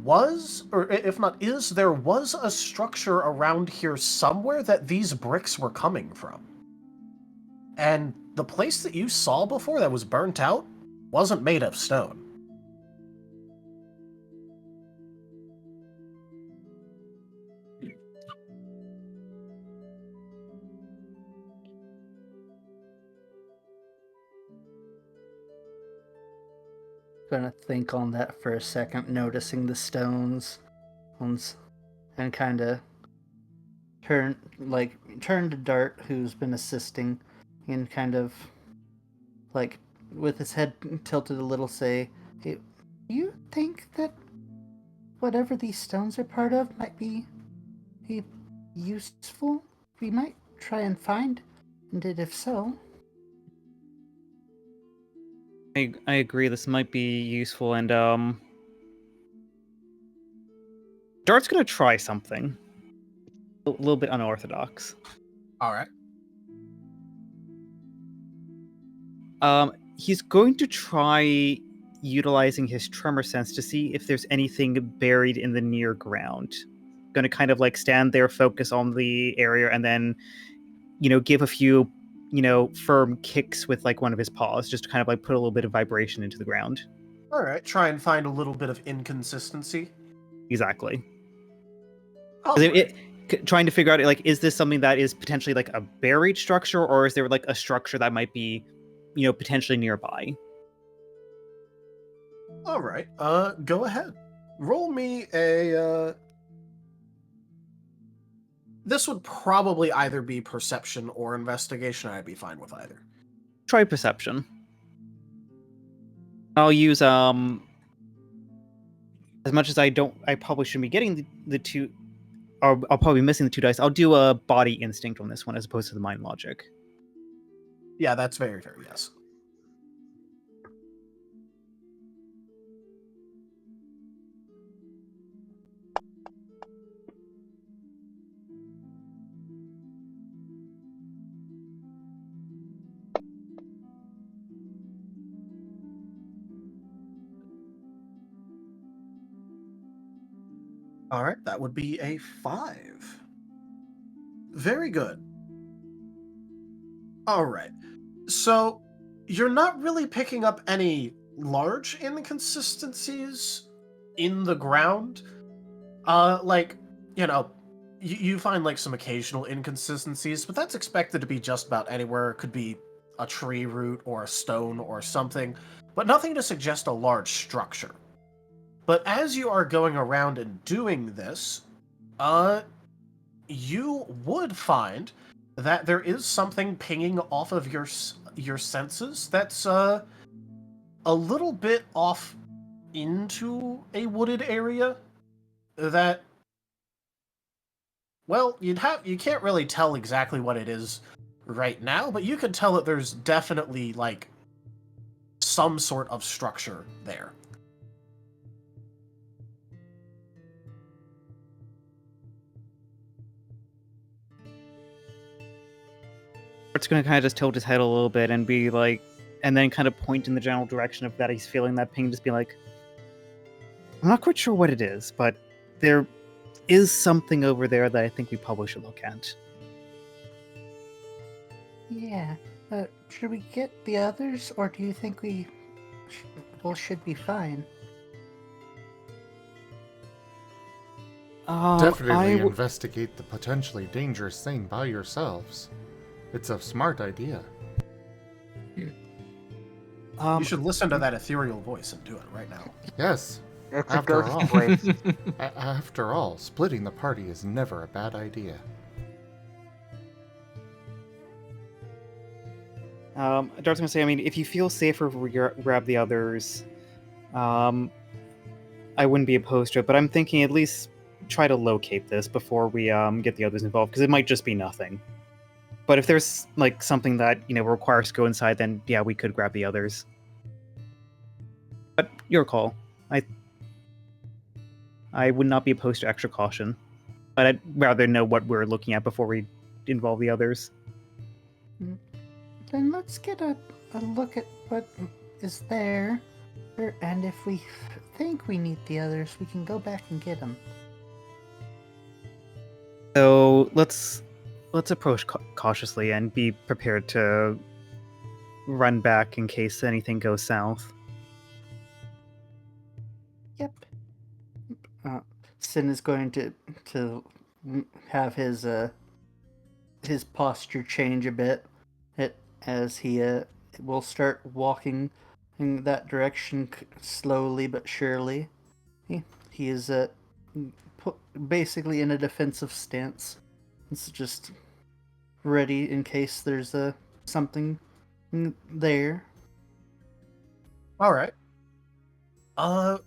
was, or if not is, there was a structure around here somewhere that these bricks were coming from. And the place that you saw before that was burnt out wasn't made of stone. Gonna think on that for a second, noticing the stones, and kind of turn to Dart, who's been assisting, and kind of like with his head tilted a little, say, "Hey, do you think that whatever these stones are part of might be useful? We might try and find it if so." I agree. This might be useful, and Dart's gonna try something a little bit unorthodox. All right. He's going to try utilizing his tremor sense to see if there's anything buried in the near ground. Going to kind of like stand there, focus on the area, and then, give a few, firm kicks with like one of his paws, just to kind of like put a little bit of vibration into the ground. All right, try and find a little bit of inconsistency. Exactly. Oh, Trying to figure out, like, is this something that is potentially like a buried structure, or is there like a structure that might be, potentially nearby? all right. Go ahead. Roll me a. This would probably either be perception or investigation. I'd be fine with either. Try perception. I'll use as much as I probably shouldn't be getting the two, or I'll probably be missing the 2 dice. I'll do a body instinct on this one as opposed to the mind logic. Yeah, that's very fair. Yes. All right, that would be a 5. Very good. All right. So you're not really picking up any large inconsistencies in the ground. You find like some occasional inconsistencies, but that's expected to be just about anywhere. It could be a tree root or a stone or something, but nothing to suggest a large structure. But as you are going around and doing this, you would find that there is something pinging off of your senses that's a little bit off into a wooded area that, well, you can't really tell exactly what it is right now, but you can tell that there's definitely like some sort of structure there. It's going to kind of just tilt his head a little bit and be like, and then kind of point in the general direction of that he's feeling that ping, just be like, I'm not quite sure what it is, but there is something over there that I think we probably should look at. Yeah. Should we get the others, or do you think we should be fine? Definitely investigate the potentially dangerous thing by yourselves. It's a smart idea. You should listen to that ethereal voice and do it right now. Yes. It's a After ghost all. voice. After all, splitting the party is never a bad idea. Dart's gonna say, I mean, if you feel safer if we grab the others, I wouldn't be opposed to it, but I'm thinking at least try to locate this before we get the others involved, because it might just be nothing. But if there's like something that requires to go inside, then yeah, we could grab the others. But Your call. I would not be opposed to extra caution, but I'd rather know what we're looking at before we involve the others. Then let's get a look at what is there. And if we think we need the others, we can go back and get them. So let's approach cautiously and be prepared to run back in case anything goes south. Yep. Sin is going to have his posture change a bit, as he will start walking in that direction slowly but surely. He is basically in a defensive stance. It's just ready in case there's something there. All right.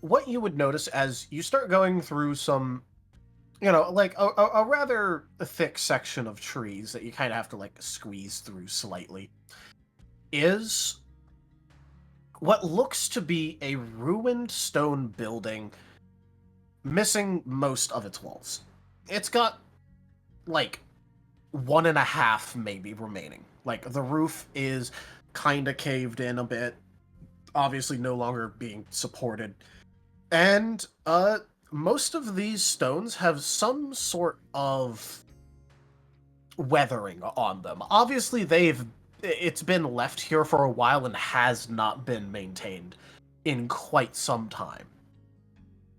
What you would notice as you start going through some, like a rather thick section of trees that you kind of have to like squeeze through slightly, is what looks to be a ruined stone building missing most of its walls. It's got like 1.5 maybe remaining. Like the roof is kind of caved in a bit, obviously no longer being supported. And most of these stones have some sort of weathering on them. Obviously it's been left here for a while and has not been maintained in quite some time.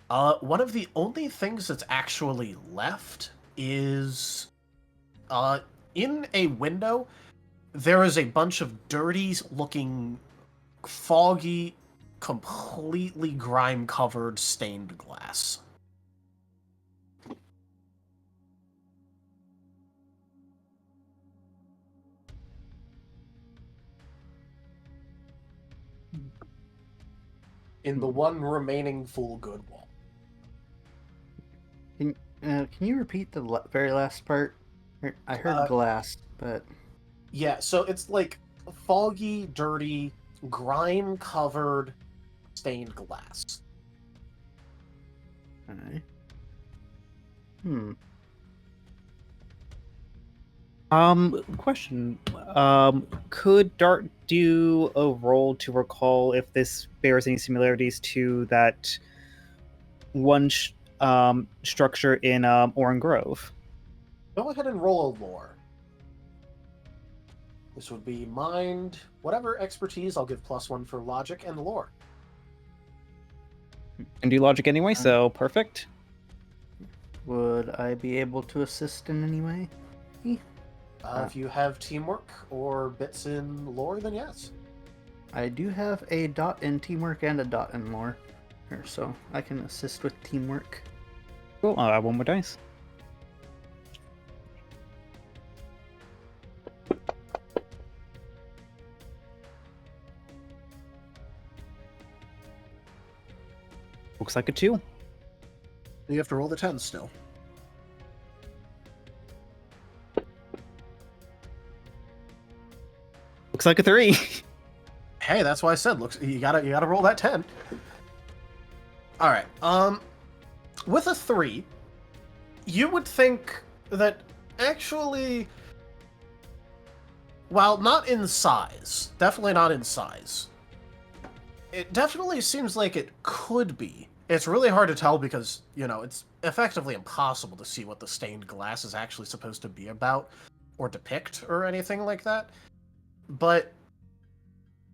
One of the only things that's actually left is in a window there is a bunch of dirty looking, foggy, completely grime covered stained glass. In the one remaining full good wall. Can you repeat the very last part? I heard glass, but... Yeah, so it's like foggy, dirty, grime-covered, stained glass. Alright. Question. Could Dart do a roll to recall if this bears any similarities to that one structure in Aurum Grove? Go ahead and roll a lore. This would be mind, whatever expertise, I'll give +1 for logic and lore. And do logic anyway, so perfect. Would I be able to assist in any way? If you have teamwork or bits in lore, then yes. I do have a dot in teamwork and a dot in lore, so I can assist with teamwork. Cool, I'll add one more dice. Looks like a 2. You have to roll the 10 still. Looks like a 3. Hey, that's why I said, you gotta roll that 10. All right. With a 3, you would think that actually, while not in size, definitely not in size, it definitely seems like it could be. It's really hard to tell because, it's effectively impossible to see what the stained glass is actually supposed to be about or depict or anything like that. But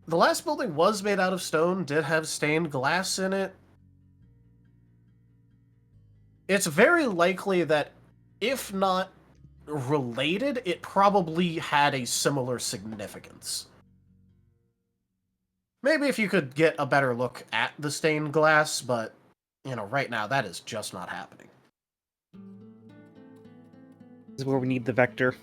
the last building was made out of stone, did have stained glass in it. It's very likely that, if not related, it probably had a similar significance. Maybe if you could get a better look at the stained glass, but, right now that is just not happening. This is where we need the vector.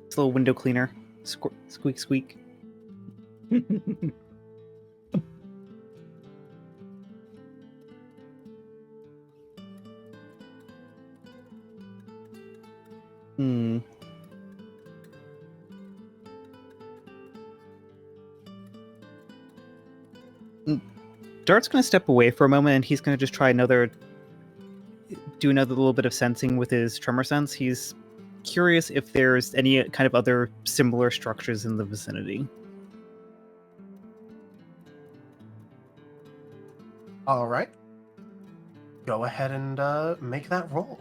This little window cleaner. Squeak, squeak. Dart's going to step away for a moment, and he's going to just try do another little bit of sensing with his tremor sense. He's curious if there's any kind of other similar structures in the vicinity. All right. Go ahead and make that roll.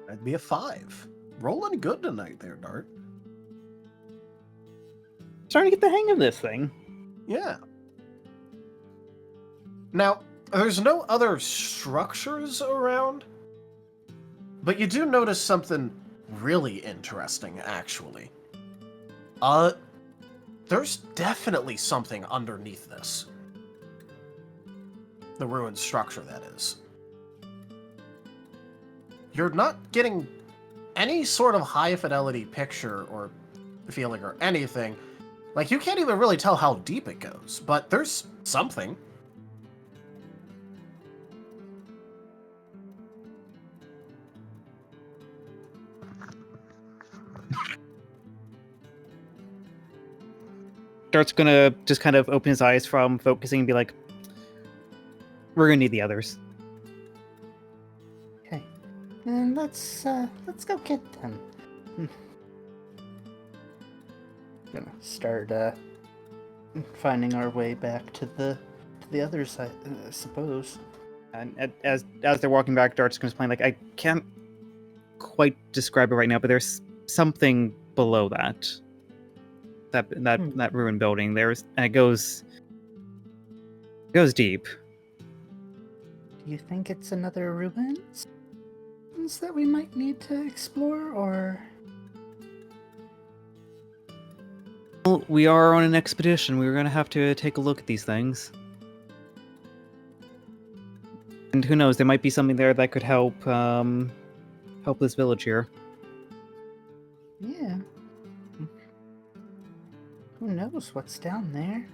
That'd be a 5. Rolling good tonight there, Dart. Starting to get the hang of this thing. Yeah. Now, there's no other structures around, but you do notice something really interesting, actually. There's definitely something underneath this. The ruined structure, that is. You're not getting any sort of high-fidelity picture or feeling or anything. Like, you can't even really tell how deep it goes, but there's something. Dart's gonna just kind of open his eyes from focusing and be like, we're gonna need the others. Okay. And let's go get them. Gonna start finding our way back to the other side, I suppose. And as they're walking back, Dart's gonna explain, like, I can't quite describe it right now, but there's something below that ruined building. And it goes deep. Do you think it's another ruins that we might need to explore, or? Well, we are on an expedition. We're gonna have to take a look at these things. And who knows, there might be something there that could help this village here. Yeah. Who knows what's down there?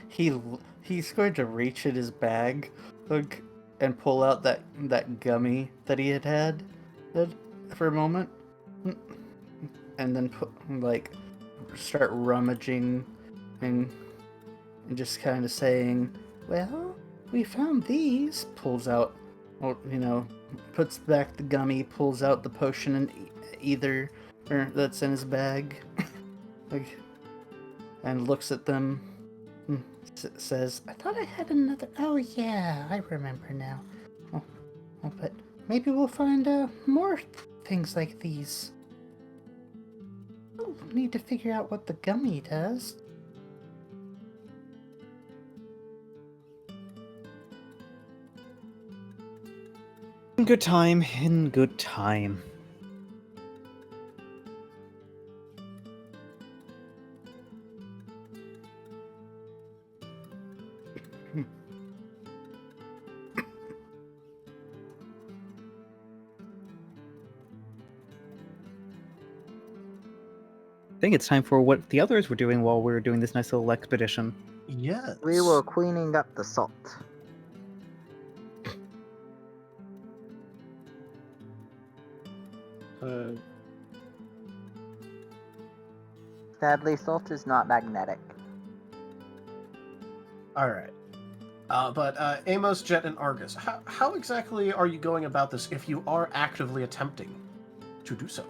He's going to reach in his bag, look, and pull out that gummy that he had for a moment, and then start rummaging and just kind of saying, "Well, we found these." Pulls out, puts back the gummy, pulls out the potion and either that's in his bag, and looks at them. Says, "I thought I had another." Oh yeah, I remember now. Oh, but maybe we'll find more things like these. We'll need to figure out what the gummy does. In good time. In good time. I think it's time for what the others were doing while we were doing this nice little expedition. Yes. We were cleaning up the salt. Sadly, salt is not magnetic. All right. But Amos, Jet, and Argus, how exactly are you going about this if you are actively attempting to do so?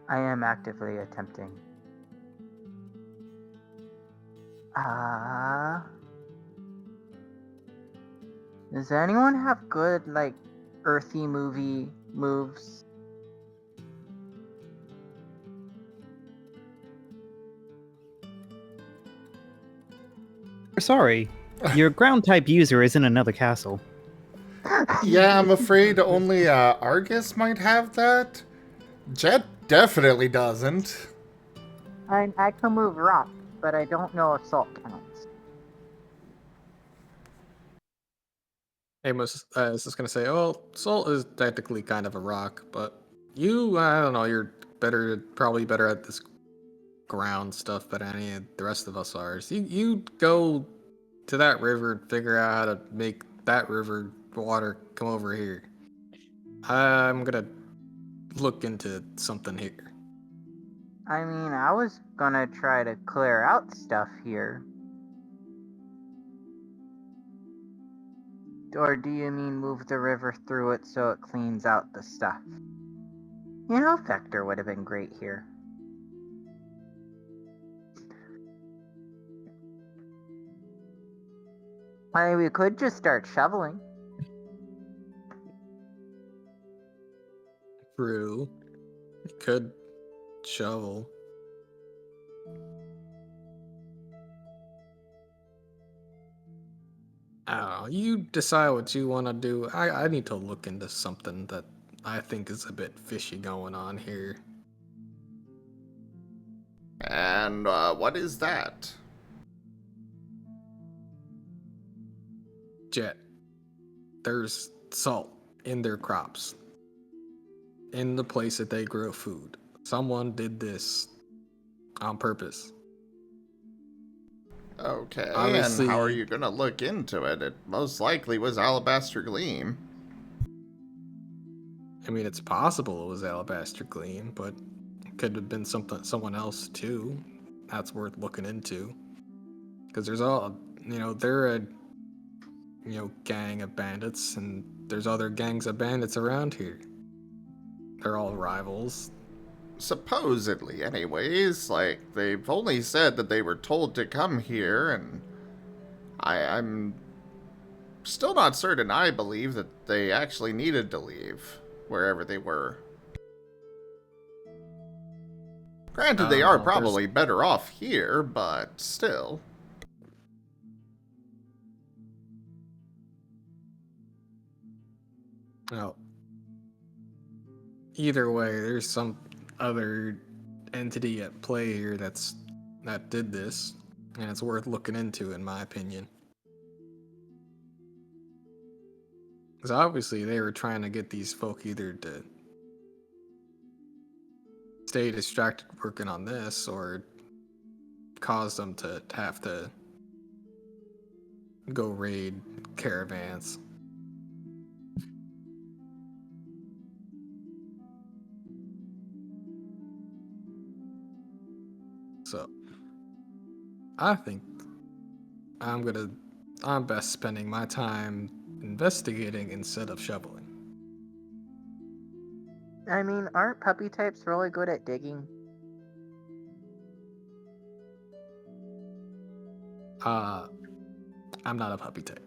I am actively attempting. Does anyone have good, earthy movie moves? Sorry, your ground type user is in another castle. Yeah, I'm afraid only Argus might have that. Jet definitely doesn't. I can move rock, but I don't know if salt counts. Amos is just gonna say, "Oh, salt is technically kind of a rock, but you, I don't know, you're probably better at this ground stuff than any of the rest of us are. So you go to that river and figure out how to make that river water come over here. I'm gonna look into something here. I mean, I was gonna try to clear out stuff here. Or do you mean move the river through it so it cleans out the stuff? You know, Vector would have been great here. I mean, we could just start shoveling. True. You could shovel. I don't know. You decide what you want to do. I need to look into something that I think is a bit fishy going on here. And what is that? Jet, there's salt in their crops, in the place that they grow food. Someone did this on purpose. Okay, Obviously- and how are you gonna look into it? It most likely was Alabaster Gleam. I mean, it's possible it was Alabaster Gleam, but it could have been someone else too. That's worth looking into. Because there's they're a gang of bandits, and there's other gangs of bandits around here. They're all rivals. Supposedly, anyways. Like, they've only said that they were told to come here, and I'm still not certain I believe that they actually needed to leave wherever they were. Granted, they are probably better off here, but still. Well, either way, there's some other entity at play here that did this, and it's worth looking into, in my opinion. Because obviously they were trying to get these folk either to stay distracted working on this, or cause them to have to go raid caravans. So, I think I'm best spending my time investigating instead of shoveling. I mean, aren't puppy types really good at digging? I'm not a puppy type.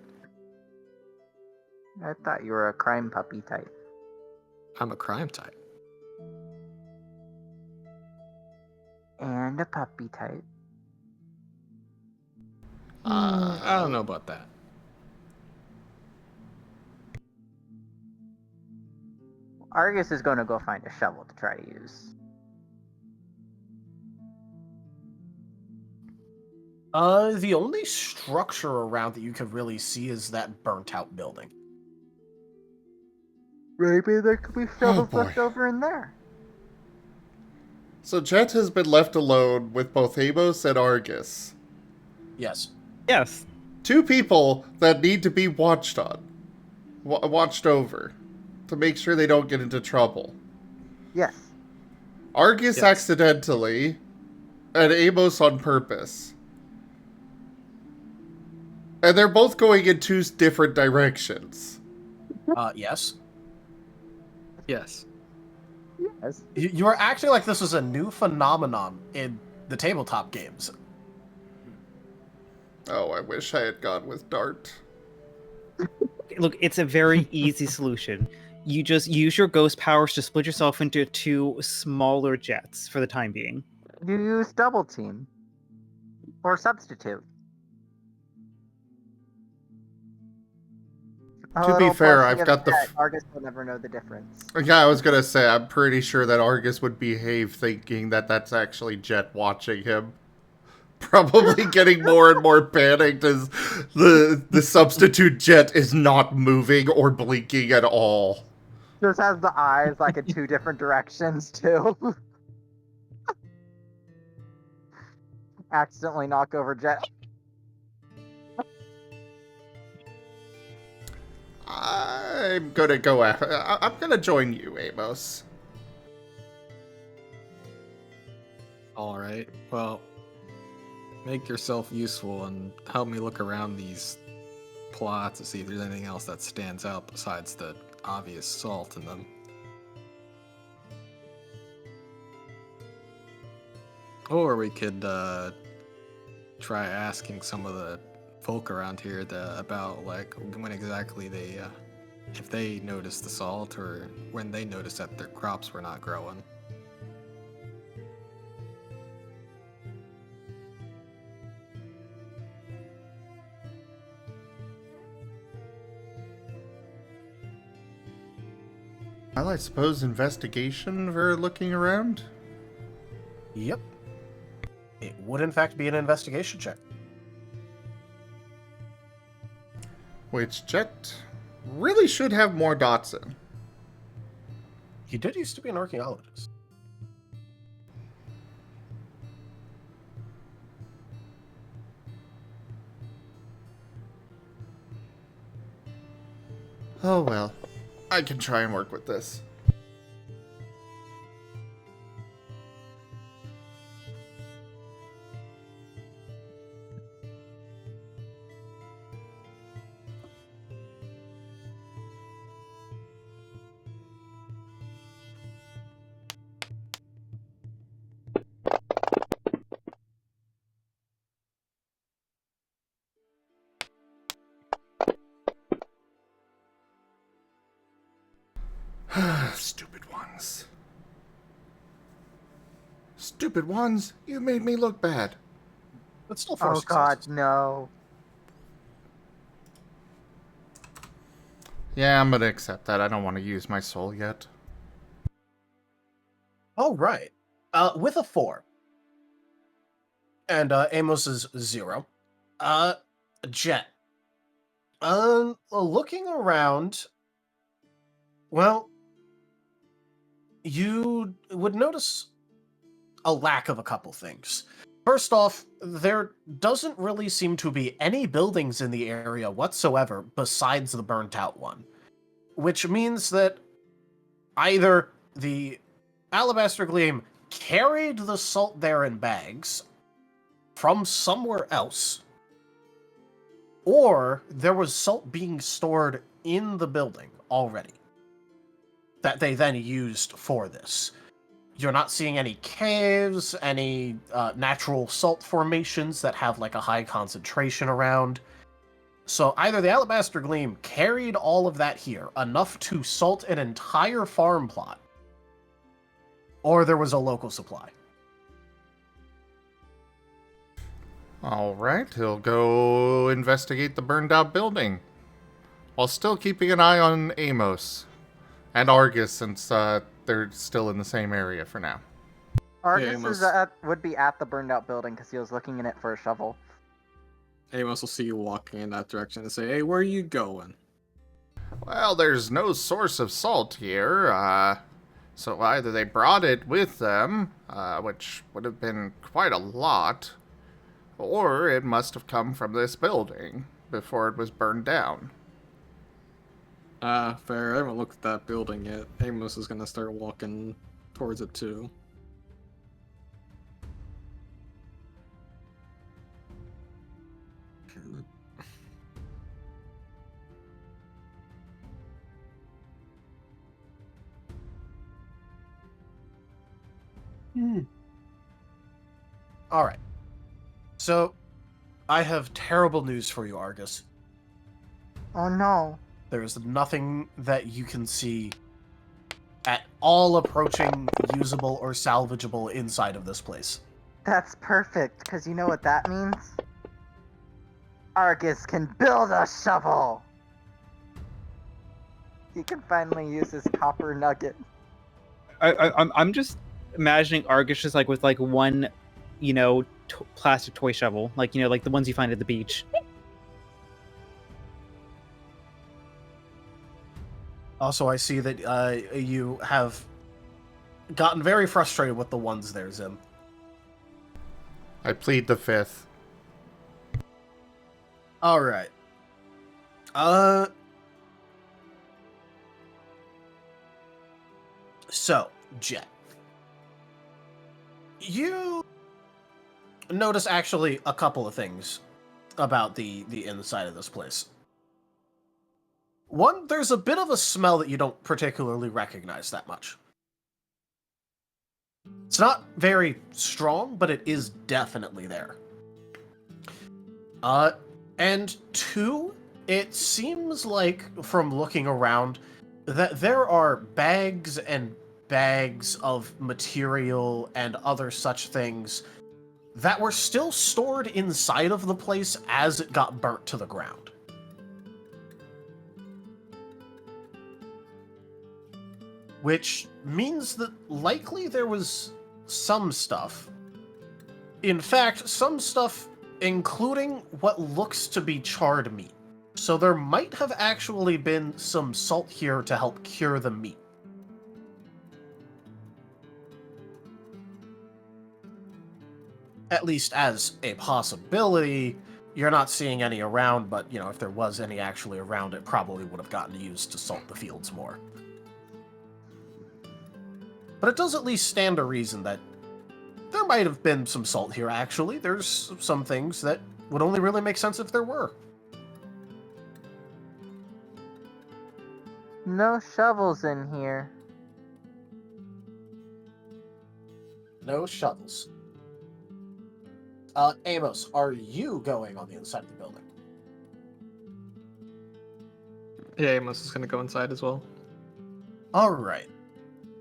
I thought you were a crime puppy type. I'm a crime type. And a puppy type. I don't know about that. Argus is going to go find a shovel to try to use. The only structure around that you could really see is that burnt out building. Maybe there could be shovels boy. left over in there. So Jet has been left alone with both Amos and Argus. Yes. Yes. Two people that need to be watched over, to make sure they don't get into trouble. Yes. Argus Yes. accidentally, and Amos on purpose. And they're both going in two different directions. Yes. Yes. Yes. You are acting like this was a new phenomenon in the tabletop games. Oh, I wish I had gone with Dart. Look, it's a very easy solution. You just use your ghost powers to split yourself into two smaller jets for the time being. You use double team. Or substitute. To be fair, blessing I've of got the Jet, Argus will never know the difference. Yeah, I was gonna say, I'm pretty sure that Argus would behave thinking that that's actually Jet watching him. Probably getting more and more panicked as the substitute Jet is not moving or blinking at all. Just has the eyes like in two different directions too. accidentally knock over Jet. I'm gonna I'm gonna join you, Amos. Alright, well, make yourself useful and help me look around these plots to see if there's anything else that stands out besides the obvious salt in them. Or we could try asking some of the folk around here about like when exactly they, if they noticed the salt or when they noticed that their crops were not growing. Well, I suppose investigation for looking around? Yep. It would, in fact, be an investigation check. Which Jet really should have more dots in. He did used to be an archaeologist. Oh well. I can try and work with this. Stupid ones. Stupid ones, you made me look bad. But still 4 Oh god, successes. no. Yeah, I'm gonna accept that. I don't want to use my soul yet. All right. With a 4. And Amos is 0. Jet. Looking around, well, you would notice a lack of a couple things. First off, there doesn't really seem to be any buildings in the area whatsoever besides the burnt out one, which means that either the Alabaster Gleam carried the salt there in bags from somewhere else, or there was salt being stored in the building already that they then used for this. You're not seeing any caves, any natural salt formations that have like a high concentration around. So either the Alabaster Gleam carried all of that here, enough to salt an entire farm plot, or there was a local supply. Alright, he'll go investigate the burned out building. While still keeping an eye on Amos. And Argus, since they're still in the same area for now. Argus Amos. would be at the burned out building because he was looking in it for a shovel. Amos will see you walking in that direction and say, "Hey, where are you going?" Well, there's no source of salt here, so either they brought it with them, which would have been quite a lot, or it must have come from this building before it was burned down. Fair. I haven't looked at that building yet. Amos is gonna start walking towards it too. All right. So, I have terrible news for you, Argus. Oh no. There is nothing that you can see at all approaching usable or salvageable inside of this place. That's perfect, because you know what that means? Argus can build a shovel! He can finally use his copper nugget. I'm just imagining Argus just like with like one, plastic toy shovel, like the ones you find at the beach. Also, I see that you have gotten very frustrated with the ones there, Zim. I plead the fifth. All right. So, Jet, you notice actually a couple of things about the inside of this place. One, there's a bit of a smell that you don't particularly recognize that much. It's not very strong, but it is definitely there. And two, it seems like, from looking around, that there are bags and bags of material and other such things that were still stored inside of the place as it got burnt to the ground. Which means that likely there was some stuff. In fact, some stuff including what looks to be charred meat. So there might have actually been some salt here to help cure the meat. At least as a possibility. You're not seeing any around, but, you know, if there was any actually around, it probably would have gotten used to salt the fields more. But it does at least stand to reason that there might have been some salt here, actually. There's some things that would only really make sense if there were. No shovels in here. No shovels. Amos, are you going on the inside of the building? Yeah, Amos is gonna go inside as well. Alright.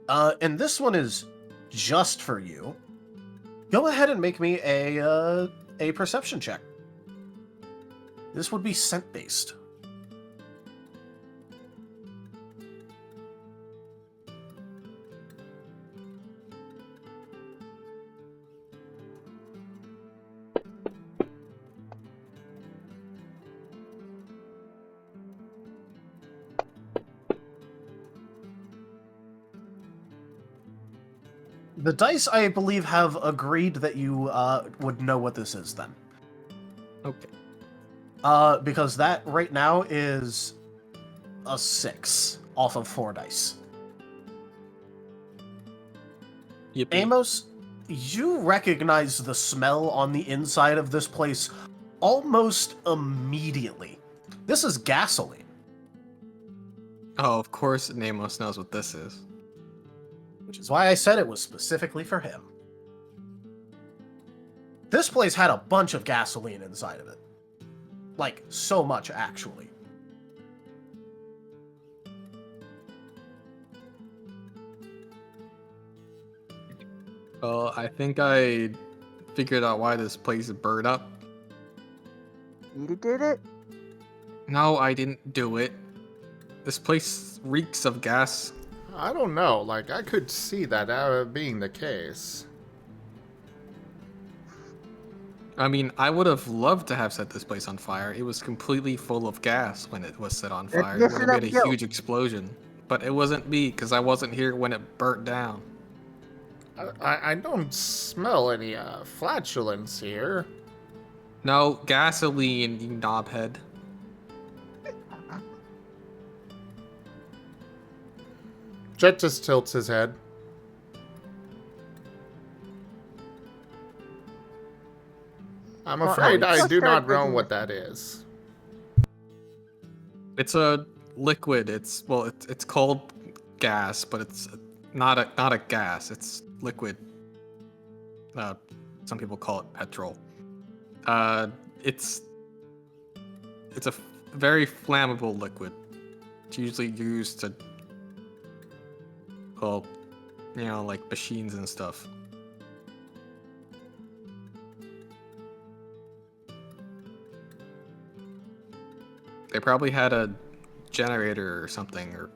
And this one is just for you. Go ahead and make me a perception check. This would be scent-based. The dice, I believe, have agreed that you would know what this is then. Okay. Because that right now is a 6 off of 4 dice. Yippee. Amos, you recognize the smell on the inside of this place almost immediately. This is gasoline. Oh, of course Amos knows what this is. Which is why I said it was specifically for him. This place had a bunch of gasoline inside of it. Like, so much, actually. Well, I think I figured out why this place is burned up. You did it? No, I didn't do it. This place reeks of gas. I don't know, like, I could see that being the case. I mean, I would have loved to have set this place on fire. It was completely full of gas when it was set on fire. It would have made a huge explosion. But it wasn't me, because I wasn't here when it burnt down. I don't smell any flatulence here. No, gasoline, you knobhead. Jet just tilts his head. I'm afraid I do not know what that is. It's a liquid. It's called gas, but it's not a gas. It's liquid. Some people call it petrol. It's a very flammable liquid. It's usually used to, well, you know, like machines and stuff. They probably had a generator or something, or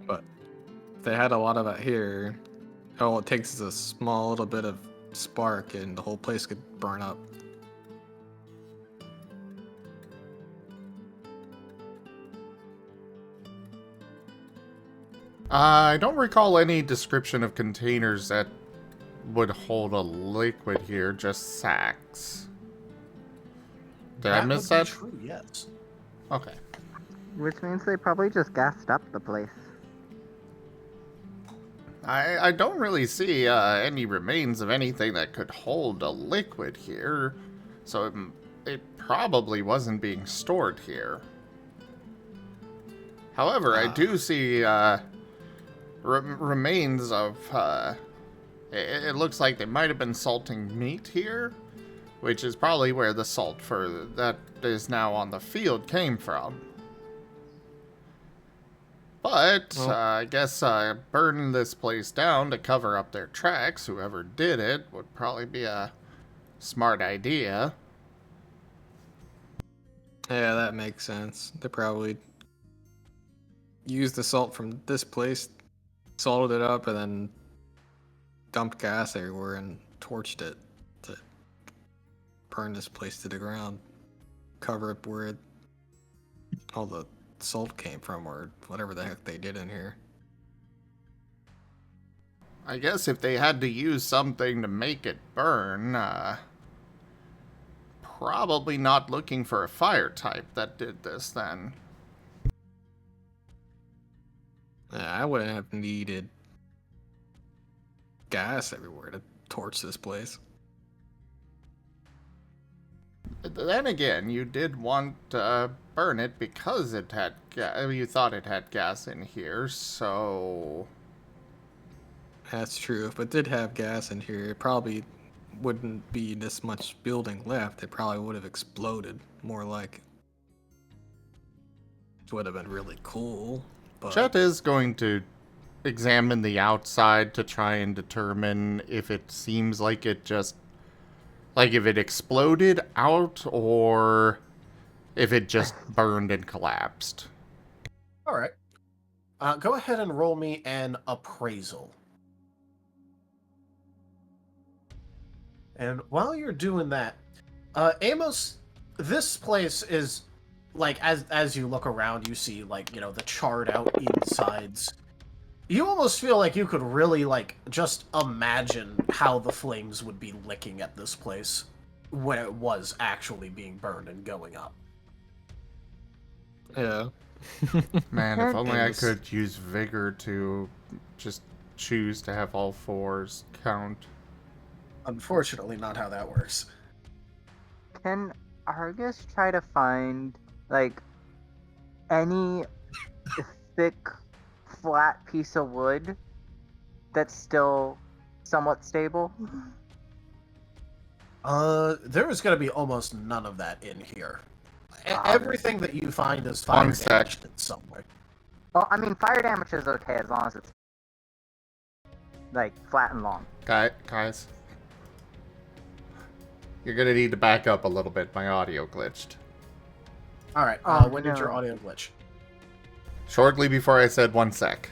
but if they had a lot of it here, all it takes is a small little bit of spark and the whole place could burn up. I don't recall any description of containers that would hold a liquid here, just sacks. Did I miss would that? be true, yes. Okay. Which means they probably just gassed up the place. I don't really see any remains of anything that could hold a liquid here, so it probably wasn't being stored here. However, I do see remains of, it looks like they might have been salting meat here, which is probably where the salt for that is now on the field came from. But I guess burning this place down to cover up their tracks, whoever did it, would probably be a smart idea. Yeah, that makes sense. They probably used the salt from this place, salted it up, and then dumped gas everywhere and torched it to burn this place to the ground. Cover up where all the salt came from, or whatever the heck they did in here. I guess if they had to use something to make it burn, probably not looking for a fire type that did this then. Yeah, I wouldn't have needed gas everywhere to torch this place. Then again, you did want to burn it because it had you thought it had gas in here, so... That's true. If it did have gas in here, it probably wouldn't be this much building left. It probably would have exploded, more like. It would have been really cool, but... Chet is going to examine the outside to try and determine if it seems like it just... Like, if it exploded out, or if it just burned and collapsed. Alright. Go ahead and roll me an appraisal. And while you're doing that, Amos, this place is, like, as you look around, you see, like, you know, the charred out insides. You almost feel like you could really, like, just imagine how the flames would be licking at this place when it was actually being burned and going up. Yeah. Man, if only I Amos. could use vigor to just choose to have all fours count. Unfortunately, not how that works. Can Argus try to find, like, any thick, flat piece of wood that's still somewhat stable? There is going to be almost none of that in here. Ah, Everything that you find is One fire sec. damaged in some way. Well, I mean, fire damage is okay as long as it's, like, flat and long. Guys. You're gonna need to back up a little bit. My audio glitched. Alright, Oh, when did your no. audio glitch? Shortly before I said 1 sec.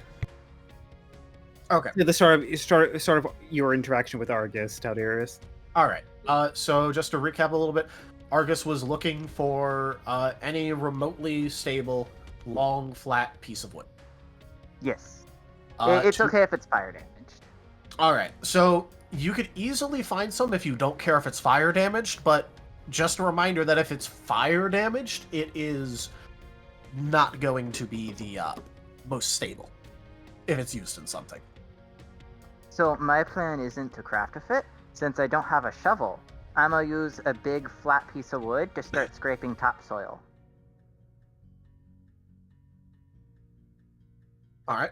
Okay. Yeah, the start of your interaction with Argus, Taldarius. Alright, so just to recap a little bit, Argus was looking for any remotely stable, long, flat piece of wood. Yes. It's To- okay if it's fire damaged. Alright, so you could easily find some if you don't care if it's fire damaged, but just a reminder that if it's fire damaged, it is not going to be the most stable if it's used in something. So my plan isn't to craft a fit. Since I don't have a shovel, I'm gonna use a big flat piece of wood to start scraping topsoil. Alright.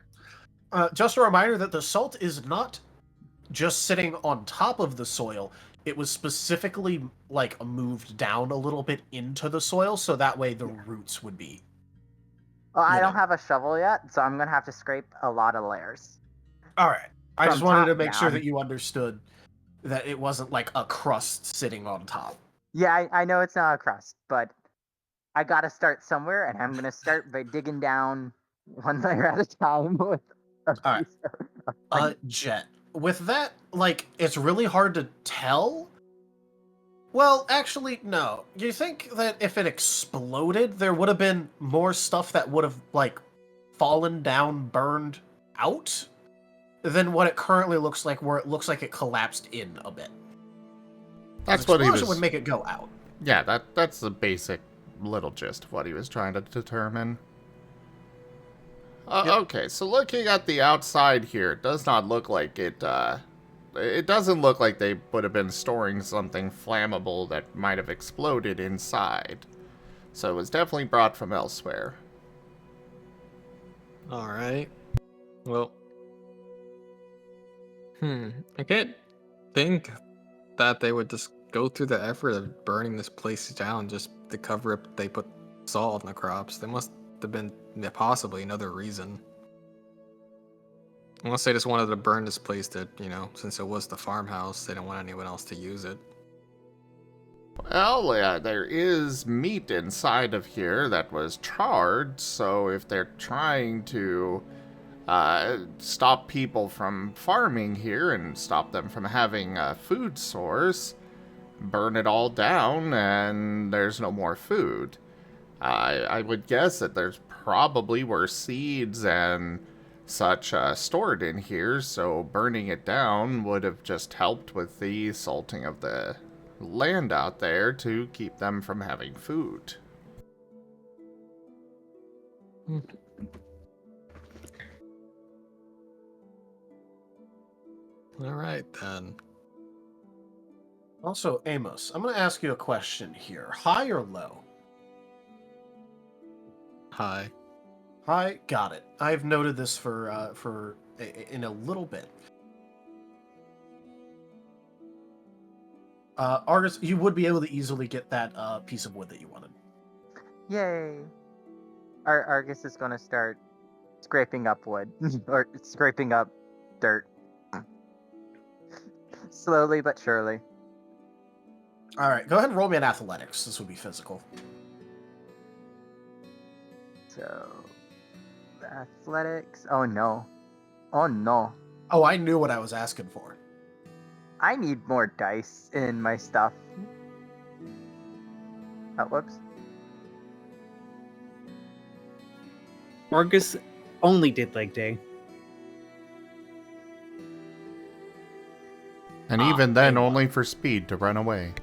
Just a reminder that the salt is not just sitting on top of the soil. It was specifically, like, moved down a little bit into the soil, so that way the roots would be. Well, I You don't know. have a shovel yet, so I'm gonna have to scrape a lot of layers. Alright. I From just wanted to top make sure down. that you understood that it wasn't like a crust sitting on top. Yeah, I know it's not a crust, but I gotta start somewhere, and I'm gonna start by digging down one layer at a time with a Alright. piece of Jet. With that, like, it's really hard to tell. Well, actually, no. You think that if it exploded, there would have been more stuff that would have, like, fallen down, burned out than what it currently looks like, where it looks like it collapsed in a bit. That's what he Explosion was. would make it go out. Yeah, that's the basic little gist of what he was trying to determine. Yep. Okay, so looking at the outside here, it does not look like it. It doesn't look like they would have been storing something flammable that might have exploded inside. So it was definitely brought from elsewhere. All right. Well, I can't think that they would just go through the effort of burning this place down just to cover up they put salt in the crops. There must have been possibly another reason. Unless they just wanted to burn this place to, since it was the farmhouse, they don't want anyone else to use it. Well, yeah, there is meat inside of here that was charred, so if they're trying to stop people from farming here and stop them from having a food source, burn it all down and there's no more food. I would guess that there's probably were seeds and such stored in here, so burning it down would have just helped with the salting of the land out there to keep them from having food. All right, then. Also, Amos, I'm going to ask you a question here. High or low? Hi. High, got it. I've noted this for in a little bit. Argus, you would be able to easily get that piece of wood that you wanted. Yay! Argus is going to start scraping up wood or scraping up dirt. Slowly but surely. All right, go ahead and roll me an athletics. This would be physical. So, athletics. Oh no. Oh no. Oh, I knew what I was asking for. I need more dice in my stuff. Oh, whoops. Argus only did leg day. And even then, only for speed to run away.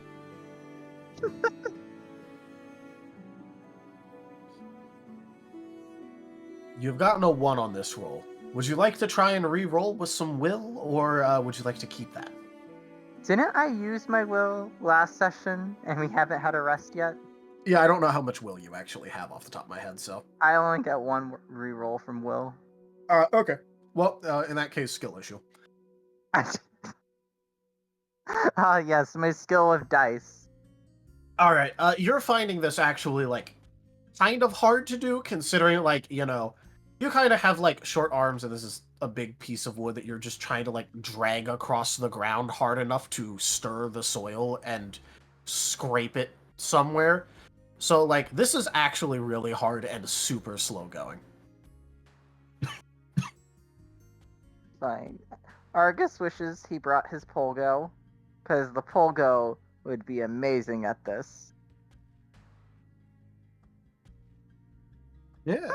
You've gotten a 1 on this roll. Would you like to try and re-roll with some will, or would you like to keep that? Didn't I use my will last session and we haven't had a rest yet? Yeah, I don't know how much will you actually have off the top of my head, so. I only get one re-roll from will. Okay. Well, in that case, skill issue. Ah, yes, my skill with dice. All right, you're finding this actually, kind of hard to do, considering, you kind of have, short arms, and this is a big piece of wood that you're just trying to, drag across the ground hard enough to stir the soil and scrape it somewhere. So, this is actually really hard and super slow going. Fine. Argus wishes he brought his Polgo, because the Polgo would be amazing at this. Yeah.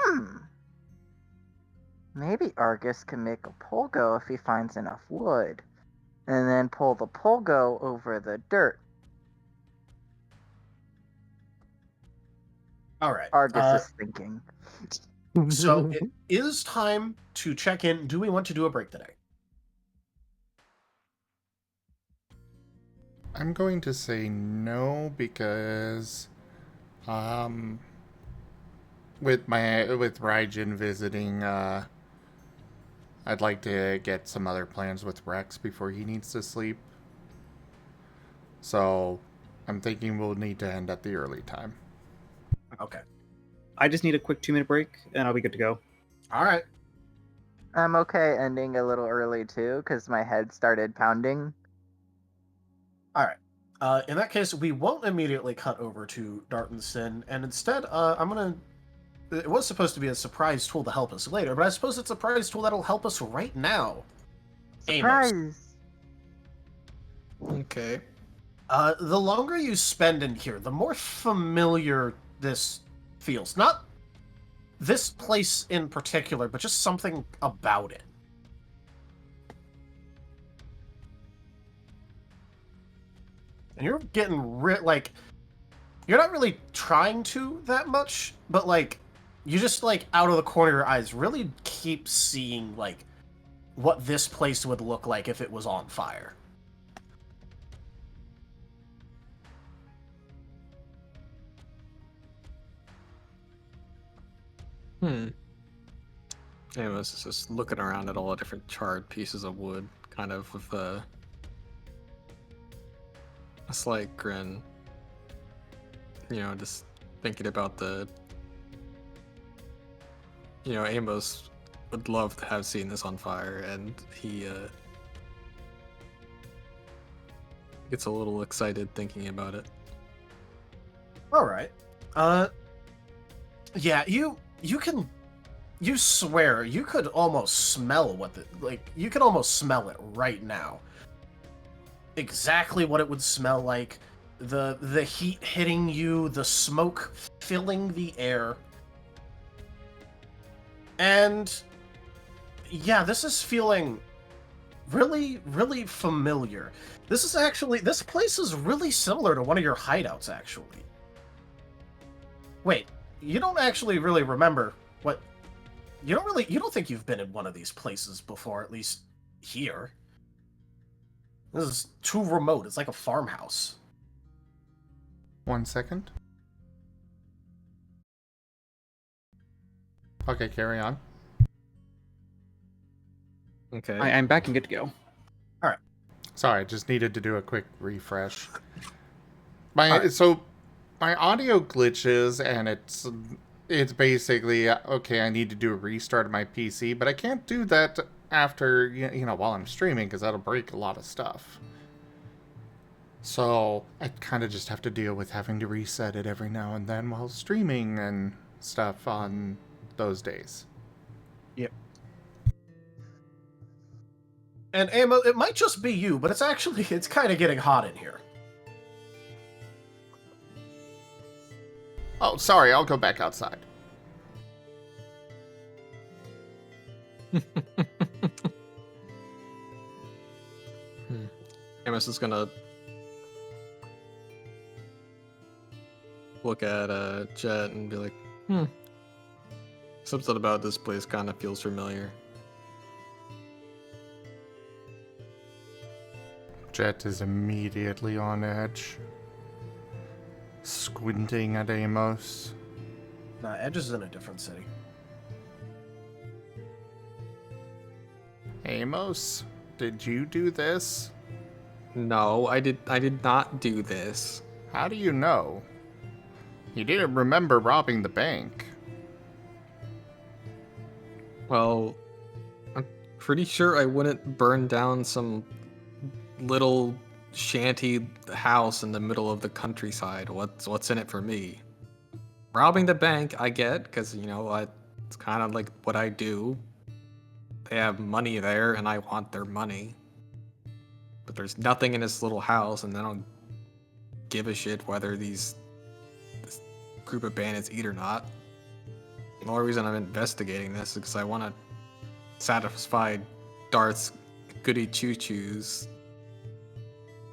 Maybe Argus can make a Polgo if he finds enough wood, and then pull the Polgo over the dirt. All right. Argus is thinking. So it is time to check in. Do we want to do a break today? I'm going to say no because, with Raijin visiting, I'd like to get some other plans with Rex before he needs to sleep. So, I'm thinking we'll need to end at the early time. Okay. I just need a quick 2-minute break, and I'll be good to go. All right. I'm okay ending a little early too, because my head started pounding. All right. In that case, we won't immediately cut over to Darton's Sin, and instead, I'm going to... It was supposed to be a surprise tool to help us later, but I suppose it's a surprise tool that'll help us right now. Surprise! Amos. Okay. The longer you spend in here, the more familiar this feels. Not this place in particular, but just something about it. and you're getting like you're not really trying to that much, but like you just like out of the corner of your eyes really keep seeing like what this place would look like if it was on fire. Amos is just looking around at all the different charred pieces of wood, kind of with a slight grin. You know, just thinking about the... You know, Amos would love to have seen this on fire, and he gets a little excited thinking about it. All right. Yeah, you swear you could almost smell you could almost smell it right now. Exactly what it would smell like. The heat hitting you, the smoke filling the air. And yeah, this is feeling really, really familiar. This place is really similar to one of your hideouts, actually. Wait, you don't actually really remember what... You don't think you've been in one of these places before, at least here. This is too remote. It's like a farmhouse. 1 second. Okay, carry on. Okay. I'm back and good to go. Sorry, I just needed to do a quick refresh. Alright. So my audio glitches, and it's basically okay. I need to do a restart of my PC, but I can't do that after while I'm streaming because that'll break a lot of stuff. So I kind of just have to deal with having to reset it every now and then while streaming and stuff on those days. Yep. And Amos, it might just be you, but it's kind of getting hot in here. Oh, sorry, I'll go back outside. Amos is gonna look at Jet and be like, something about this place kind of feels familiar. Jet is immediately on edge, squinting at Amos. Nah, Edge is in a different city. Amos, did you do this? No, I did not do this. How do you know? You didn't remember robbing the bank. Well, I'm pretty sure I wouldn't burn down some little shanty house in the middle of the countryside. What's in it for me? Robbing the bank, I get, because it's kind of like what I do. They have money there, and I want their money. But there's nothing in this little house, and I don't give a shit whether this group of bandits eat or not. The only reason I'm investigating this is because I want to satisfy Darth's goody choo-choos,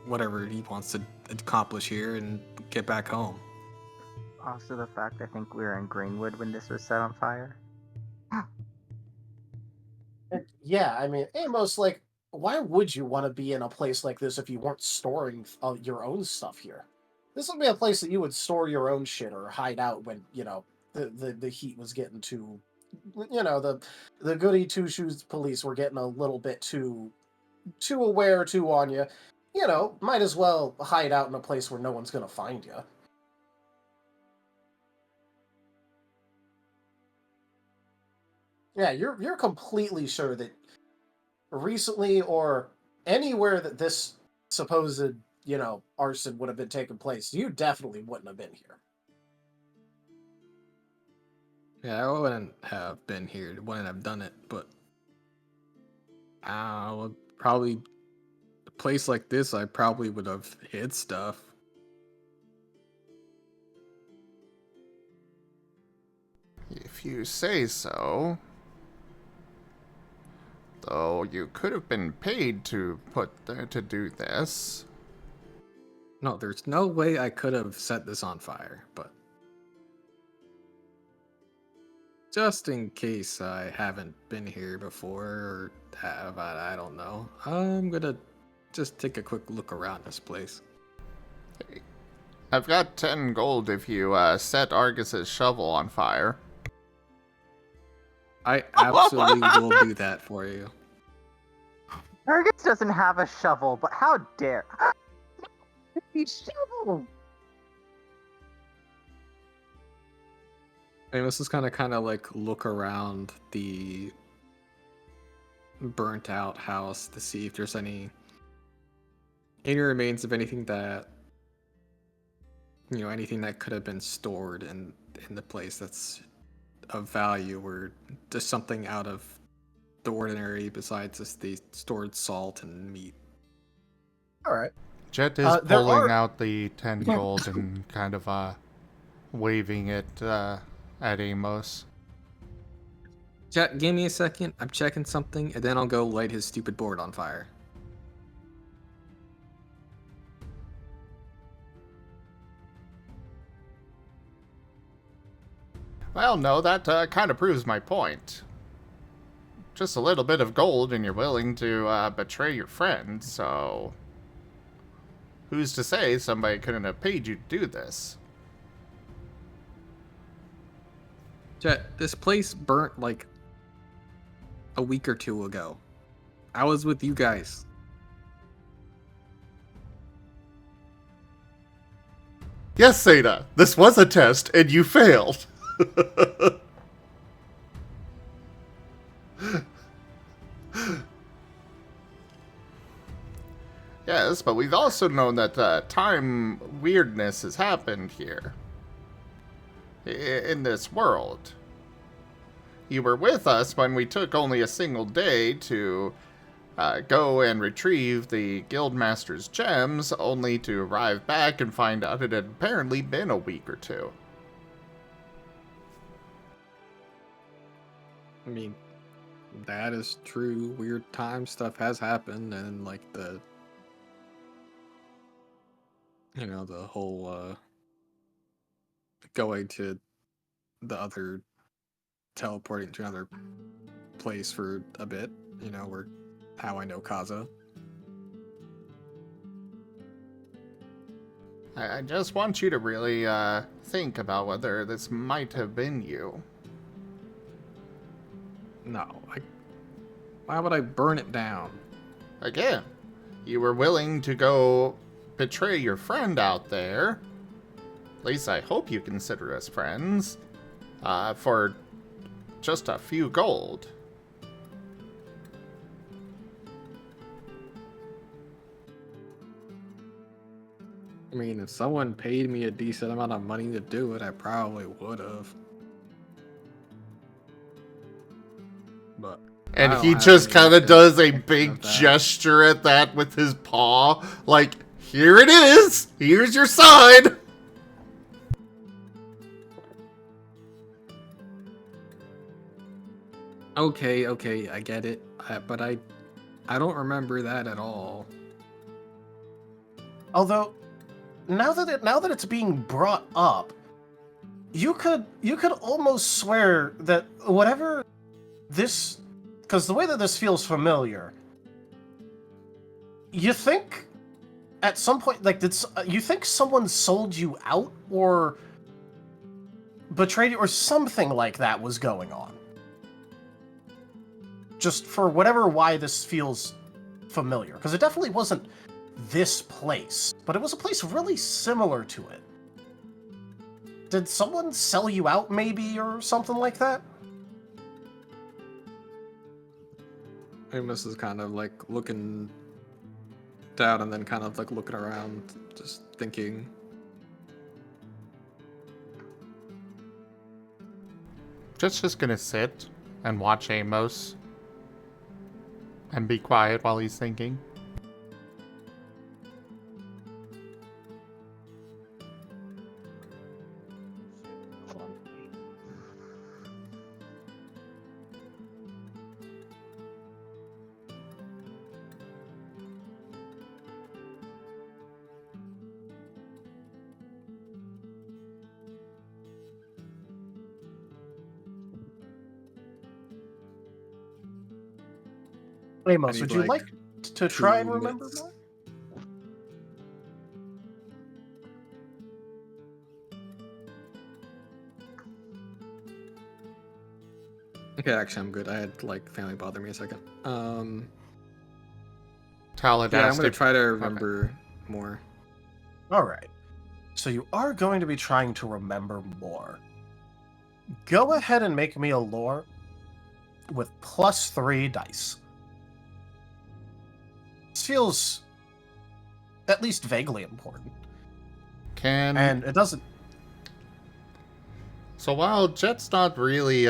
whatever he wants to accomplish here, and get back home. Also, the fact I think we were in Greenwood when this was set on fire. Yeah, I mean, Amos, like, why would you want to be in a place like this if you weren't storing your own stuff here? This would be a place that you would store your own shit or hide out when, the heat was getting too, the goody two-shoes police were getting a little bit too aware, too on you. Might as well hide out in a place where no one's going to find you. Yeah, you're completely sure that recently or anywhere that this supposed, arson would have been taking place, you definitely wouldn't have been here. Yeah, I wouldn't have been here, wouldn't have done it, but probably a place like this, I probably would have hid stuff. If you say so. Though you could have been paid to do this. No, there's no way I could have set this on fire, but just in case I haven't been here before or have, I don't know. I'm gonna just take a quick look around this place. I've got 10 gold if you set Argus's shovel on fire. I absolutely will do that for you. Argus doesn't have a shovel, but how dare... He shovel! Amos is kind of like look around the burnt out house to see if there's any remains of anything that anything that could have been stored in the place that's of value, or just something out of the ordinary besides just the stored salt and meat. All right. Jet is pulling out the 10 gold and kind of waving it at Amos. Jet, give me a second. I'm checking something, and then I'll go light his stupid board on fire. Well, no, that kind of proves my point. Just a little bit of gold and you're willing to betray your friend, so... Who's to say somebody couldn't have paid you to do this? Jet, this place burnt like a week or two ago. I was with you guys. Yes, Seda, this was a test and you failed. Yes, but we've also known that time weirdness has happened here. In this world. You were with us when we took only a single day to go and retrieve the Guildmaster's gems, only to arrive back and find out it had apparently been a week or two. I mean, that is true. Weird time stuff has happened, and like the whole going to the other, teleporting to another place for a bit, where how I know Kaza. I just want you to really think about whether this might have been you. No, why would I burn it down? Again, you were willing to go betray your friend out there. At least I hope you consider us friends. For just a few gold. I mean, if someone paid me a decent amount of money to do it, I probably would have. But And he just kind of does a big gesture at that with his paw. Like, here it is! Here's your side! Okay, I get it. But I don't remember that at all. Although, now that it's being brought up, you could almost swear that whatever this, because the way that this feels familiar, you think at some point, like, you think someone sold you out or betrayed you or something like that was going on. Just for why this feels familiar. Because it definitely wasn't this place, but it was a place really similar to it. Did someone sell you out, maybe, or something like that? Amos is kind of like looking down and then kind of like looking around, just thinking. Just gonna sit and watch Amos. And be quiet while he's thinking. Amos, need, would you like, like to try and 2 remember minutes. more? Okay, actually, I'm good. I had like family bother me a second. Talad Yeah, I'm asked gonna if- try to remember more. All right. So you are going to be trying to remember more. Go ahead and make me a lore with +3 dice. This feels at least vaguely important. Can And it doesn't... So while Jet's not really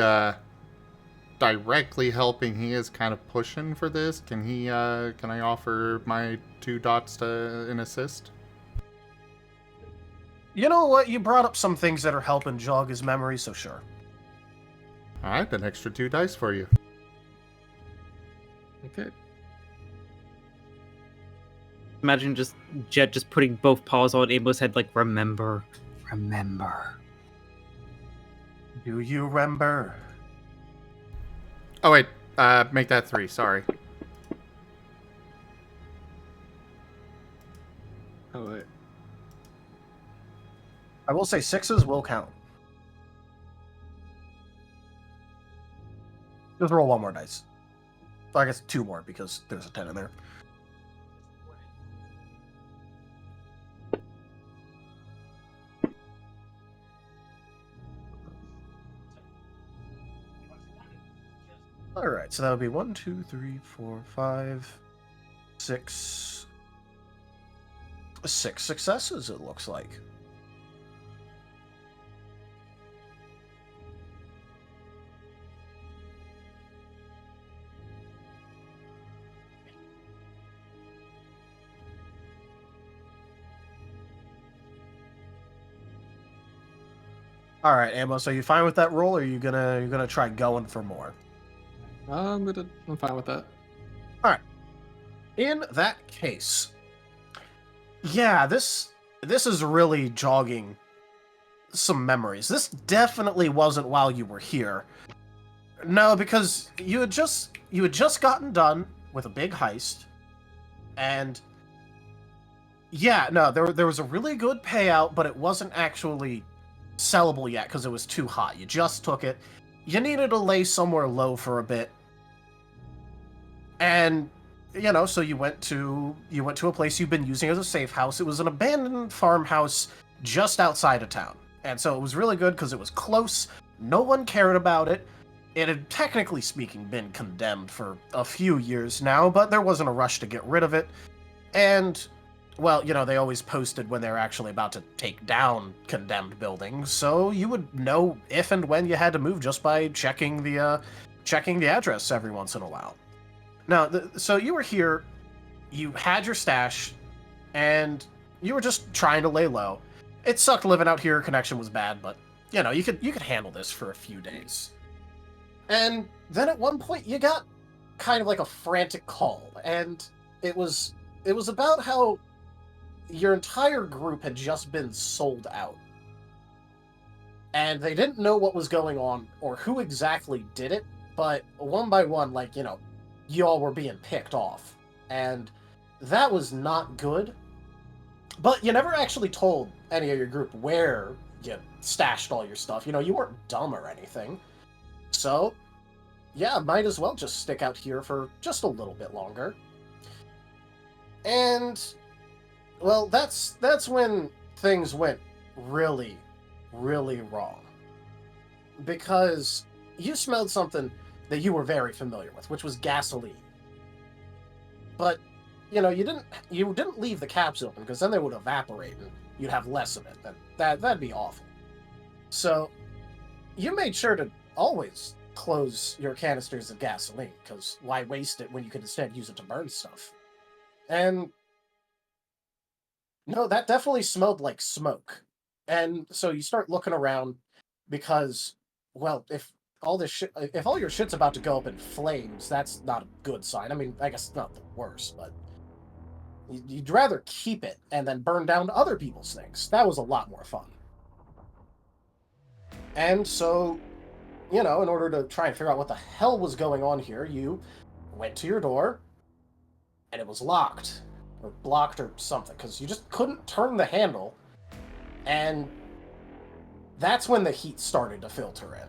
directly helping, he is kind of pushing for this. Can I offer my 2 dots to an assist? You know what? You brought up some things that are helping jog his memory, so sure. Alright, an extra 2 dice for you. Okay. Imagine just Jet just putting both paws on Amos' head, like, remember. Do you remember? Oh wait, make that 3, sorry. Oh wait. I will say 6s will count. Just roll 1 more dice. Well, I guess 2 more because there's a 10 in there. All right, so that would be 1, 2, 3, 4, 5, 6. 6 successes, it looks like. All right, Amos, are you fine with that roll, or are you gonna try going for more? I'm fine with that. All right. In that case, yeah, this is really jogging some memories. This definitely wasn't while you were here. No, because you had just gotten done with a big heist, and yeah, no, there was a really good payout, but it wasn't actually sellable yet because it was too hot. You just took it. You needed to lay somewhere low for a bit. And so you went to a place you've been using as a safe house. It was an abandoned farmhouse just outside of town. And so it was really good because it was close. No one cared about it. It had, technically speaking, been condemned for a few years now, but there wasn't a rush to get rid of it. And well, they always posted when they're actually about to take down condemned buildings, so you would know if and when you had to move just by checking the address every once in a while. Now, so you were here, you had your stash, and you were just trying to lay low. It sucked living out here, connection was bad, but you could handle this for a few days. And then at one point you got kind of like a frantic call, and it was about how your entire group had just been sold out. And they didn't know what was going on or who exactly did it, but one by one, you all were being picked off. And that was not good. But you never actually told any of your group where you stashed all your stuff. You weren't dumb or anything. So, yeah, might as well just stick out here for just a little bit longer. And well, that's when things went really, really wrong. Because you smelled something that you were very familiar with, which was gasoline. But, you didn't leave the caps open, because then they would evaporate and you'd have less of it. That'd be awful. So, you made sure to always close your canisters of gasoline, because why waste it when you could instead use it to burn stuff? And no, that definitely smelled like smoke. And so you start looking around because, well, if all your shit's about to go up in flames, that's not a good sign. I mean, I guess it's not the worst, but you'd rather keep it and then burn down other people's things. That was a lot more fun. And so, in order to try and figure out what the hell was going on here, you went to your door, and it was locked, or blocked, or something, because you just couldn't turn the handle, and that's when the heat started to filter in.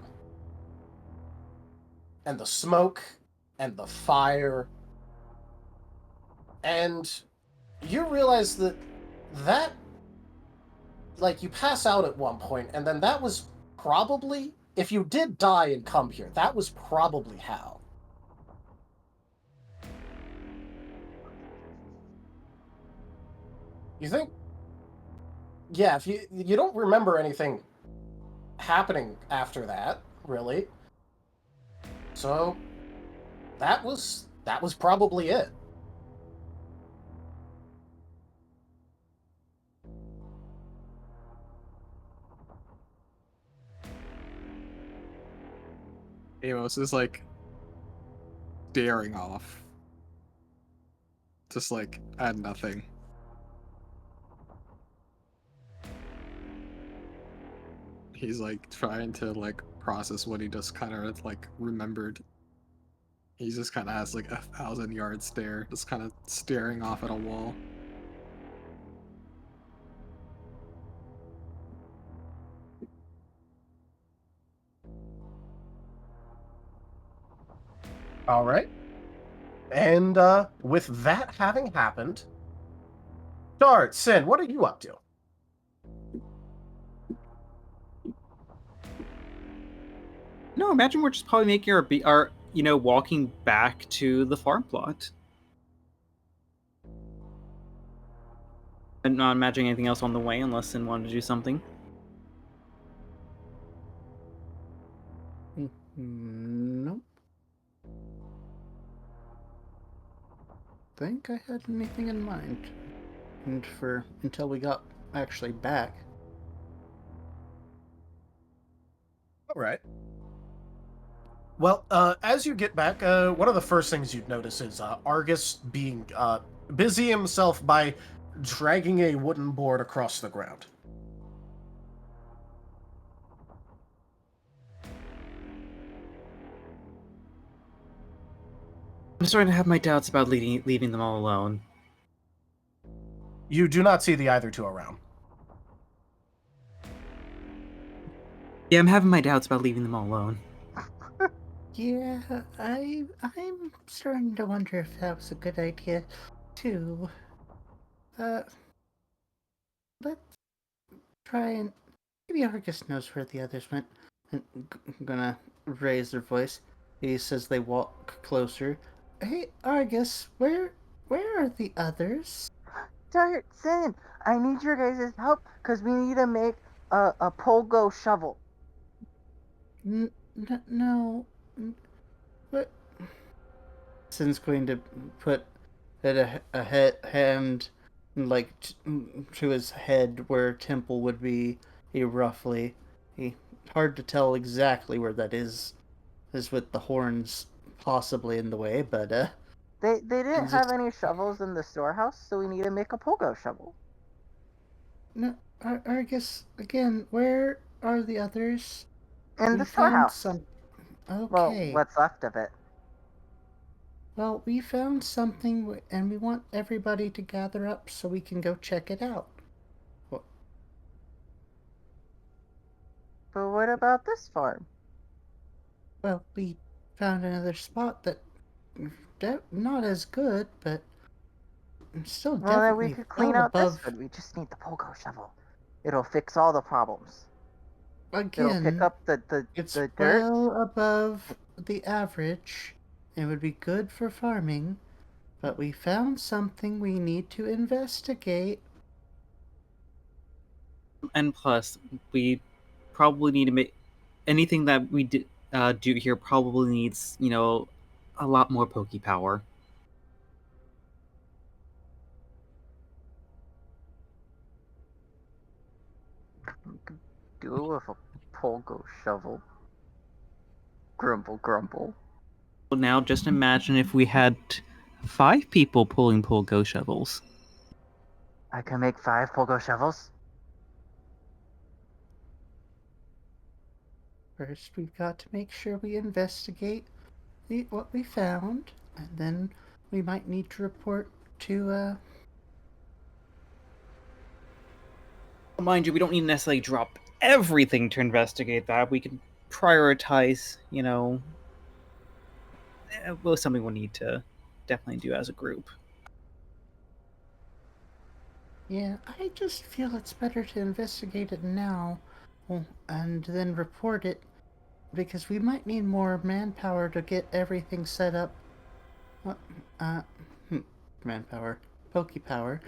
And the smoke, and the fire, and you realize that, like, you pass out at one point, and then that was probably, if you did die and come here, that was probably how. You think? Yeah, if you don't remember anything happening after that, really. So that was probably it. Amos is like staring off. Just like at nothing. He's like trying to like process what he just kind of like remembered. He just kind of has like a 1,000-yard stare, just kind of staring off at a wall. All right. And with that having happened, Dart, Sin, what are you up to? No, imagine we're just probably making our walking back to the farm plot. I'm not imagining anything else on the way unless Sin wanted to do something. Nope. Think I had anything in mind. And until we got actually back. All right. Well, as you get back, one of the first things you'd notice is Argus being busy himself by dragging a wooden board across the ground. I'm starting to have my doubts about leaving them all alone. You do not see the either two around. Yeah, I'm having my doubts about leaving them all alone. Yeah, I'm starting to wonder if that was a good idea, too. Let's try and... Maybe Argus knows where the others went. I'm gonna raise their voice. He says they walk closer. Hey, Argus, where are the others? Dart, Sin, I need your guys' help because we need to make a pogo shovel. No. What? Sin's going to put a hand like to his head where Temple would be. Roughly, hard to tell exactly where that is with the horns possibly in the way, but They didn't just- have any shovels in the storehouse, so we need to make a pogo shovel. No, I guess again. Where are the others? In We the found storehouse. some. Well, Okay. what's left of it. Well, we found something, and we want everybody to gather up so we can go check it out. But what about this farm? Well, we found another spot that not as good, but still Well, then we definitely could clean well out this above. one. We just need the pogo shovel. It'll fix all the problems. It'll pick Again, up the it's dirt. well above the average. It would be good for farming, but we found something we need to investigate. And plus, we probably need to make anything that we do here probably needs, a lot more pokey power. We could do it with a pogo shovel. Grumble, grumble. Now, just imagine if we had 5 people pulling pogo shovels. I can make 5 pogo shovels. First, we've got to make sure we investigate what we found. and then we might need to report to, Mind you, we don't need to necessarily drop everything to investigate that. We can prioritize, well, something we'll need to definitely do as a group. Yeah, I just feel it's better to investigate it now, and then report it, because we might need more manpower to get everything set up. Uh, manpower, pokepower,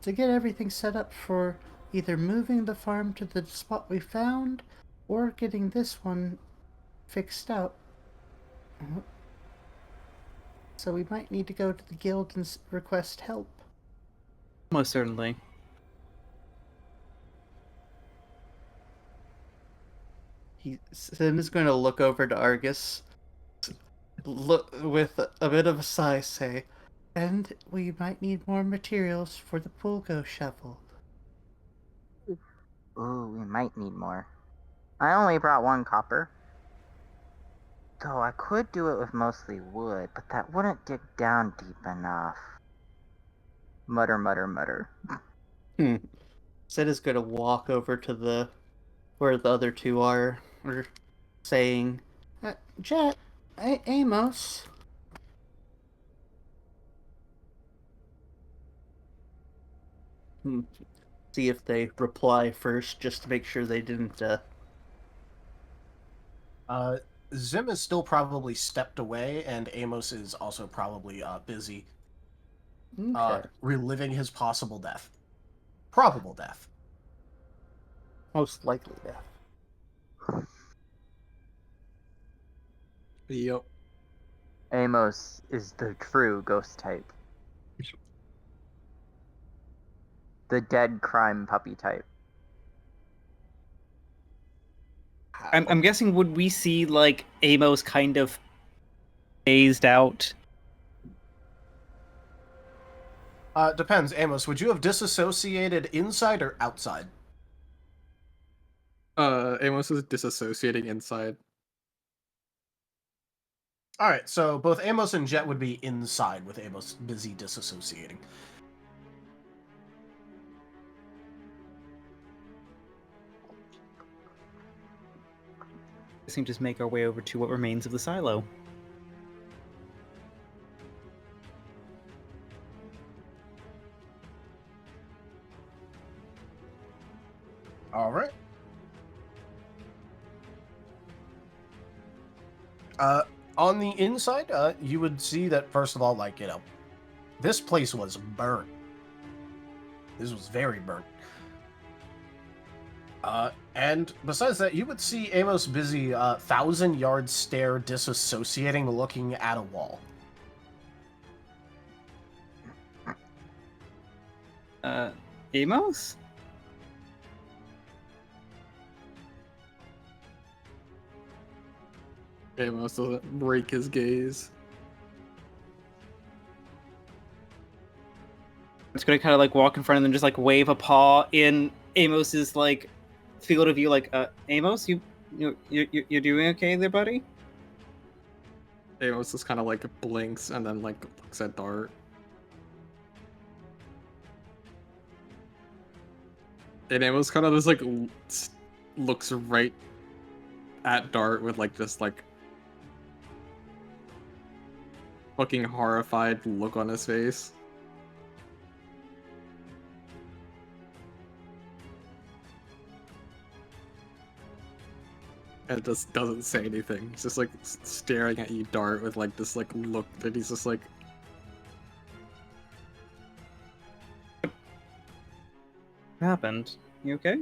to get everything set up for either moving the farm to the spot we found, or getting this one fixed out. So we might need to go to the guild and request help. Most certainly. Sin is going to look over to Argus, look with a bit of a sigh, say, and we might need more materials for the pulgo shovel. Ooh, we might need more. I only brought 1 copper. Though I could do it with mostly wood, but that wouldn't dig down deep enough. Mutter, mutter, mutter. Sid is going to walk over to where the other two are, saying, Jet, Amos. See if they reply first, just to make sure they didn't, Zim is still probably stepped away, and Amos is also probably busy reliving his possible death. Probable death. Most likely death. Yep. Amos is the true ghost type. The dead crime puppy type. I'm guessing, would we see, like, Amos kind of phased out? Depends, Amos. Would you have disassociated inside or outside? Amos is disassociating inside. Alright, so both Amos and Jet would be inside, with Amos busy disassociating. I think just make our way over to what remains of the silo. Alright. On the inside, you would see that, first of all, this place was burnt. This was very burnt. And besides that, you would see Amos busy 1,000-yard stare disassociating, looking at a wall. Amos? Amos doesn't break his gaze. I'm just gonna kind of, like, walk in front of them, just, like, wave a paw in Amos's, like, field of view, like, Amos, you're doing okay there, buddy? Amos just kind of, like, blinks and then, like, looks at Dart. And Amos kind of just, like, looks right at Dart with, like, this, like, fucking horrified look on his face. And just doesn't say anything. He's just, like, staring at you, Dart, with, like, this, like, look that he's just, like... What happened? You okay?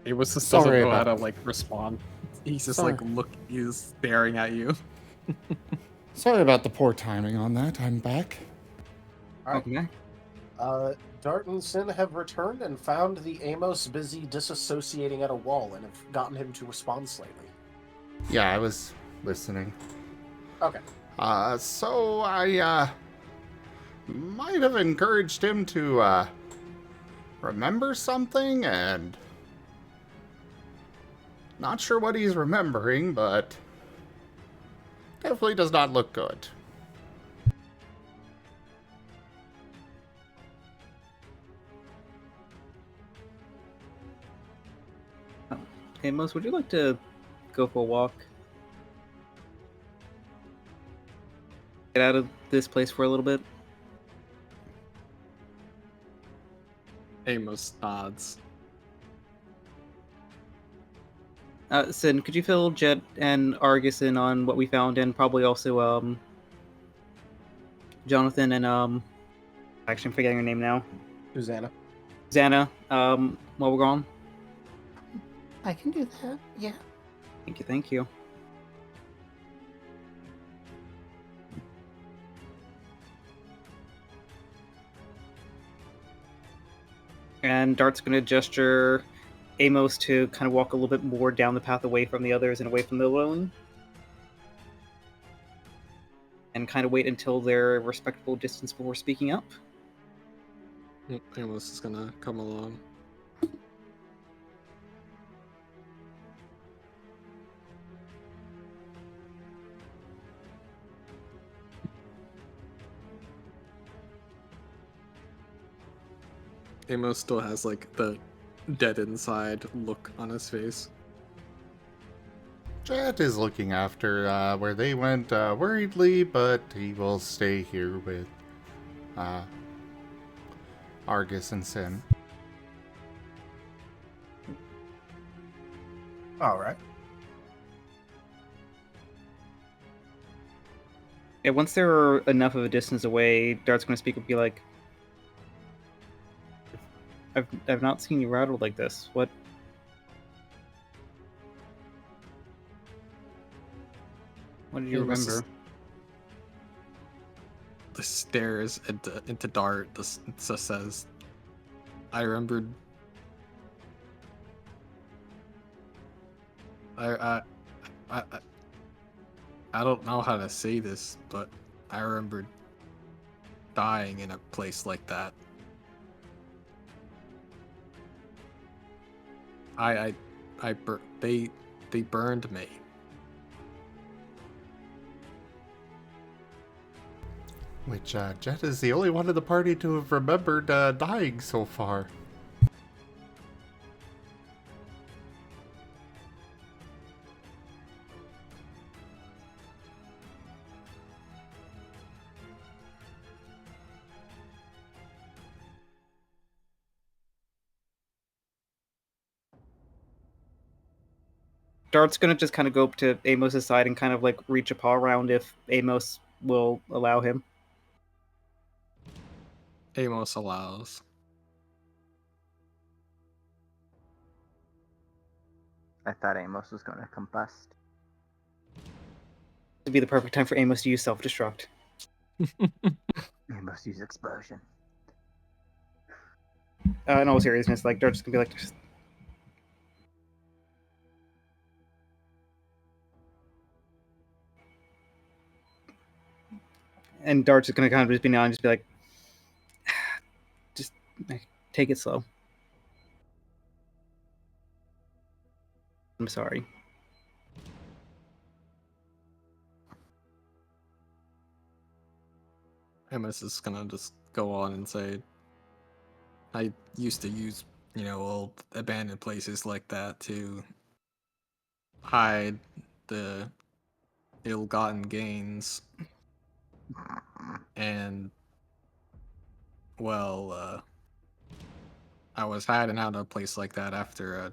Amos just doesn't Sorry know how about- to, like, respond. He's just, Sorry. like, he's staring at you. Sorry about the poor timing on that. I'm back. Alright. Okay. Dart and Sin have returned and found the Amos busy disassociating at a wall and have gotten him to respond slightly. Yeah, I was listening. Okay. So I might have encouraged him to remembers something, and not sure what he's remembering, but definitely does not look good. Amos, would you like to go for a walk? Get out of this place for a little bit? Amos nods. Sin, could you fill Jet and Argus in on what we found, and probably also Jonathan and actually I'm forgetting her name now. Susanna. Xana, while we're gone? I can do that. Yeah. Thank you, thank you. And Dart's gonna gesture Amos to kind of walk a little bit more down the path away from the others and away from the lone. And kind of wait until they're a respectable distance before speaking up. Amos is gonna come along. Amos still has like the dead inside look on his face. Jet is looking after where they went worriedly, but he will stay here with Argus and Sin. All right. Yeah, once they're enough of a distance away, Dart's going to speak and be like, I've not seen you rattled like this. What? What did you Amos remember? The stares into Dart. This just says, "I remembered. I don't know how to say this, but I remembered dying in a place like that. They burned me." Which Jet is the only one in the party to have remembered dying so far. Dart's going to just kind of go up to Amos's side and kind of like reach a paw around if Amos will allow him. Amos allows. I thought Amos was going to combust. It'd be the perfect time for Amos to use self-destruct. Amos use explosion. In all seriousness, like Dart's going to be like, just... And Dart's just going to kind of just be now and just be like, just take it slow. I'm sorry. Amos is gonna just go on and say, "I used to use, old abandoned places like that to hide the ill-gotten gains. And, well, I was hiding out in a place like that after a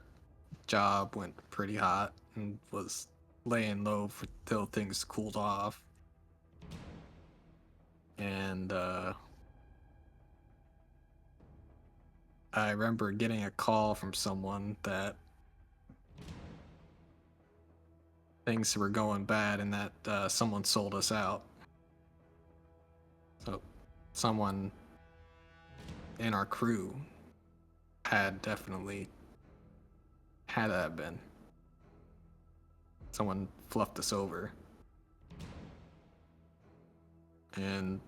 job went pretty hot and was laying low till things cooled off. And, I remember getting a call from someone that things were going bad and that someone sold us out. So someone in our crew had definitely had to have been. Someone fluffed us over. And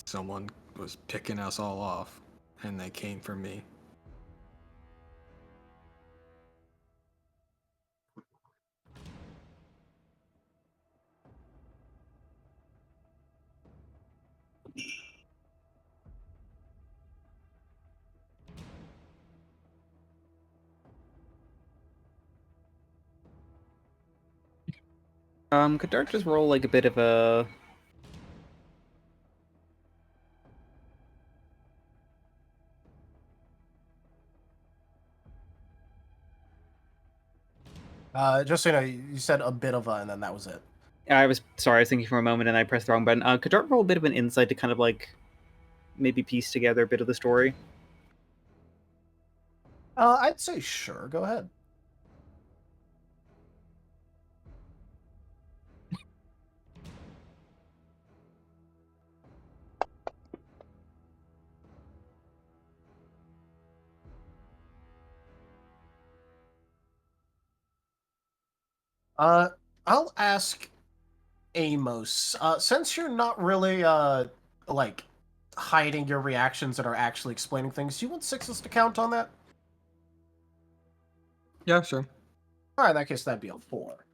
someone was picking us all off, and they came for me. Could Dart just roll like a bit of a... Just so you know, you said a bit of a, and then that was it. I was sorry, I was thinking for a moment and I pressed the wrong button. Could Dart roll a bit of an insight to kind of like maybe piece together a bit of the story? I'd say sure. Go ahead. I'll ask Amos. Since you're not really like hiding your reactions and are actually explaining things, do you want sixes to count on that? Yeah, sure. All right, in that case, that'd be a 4.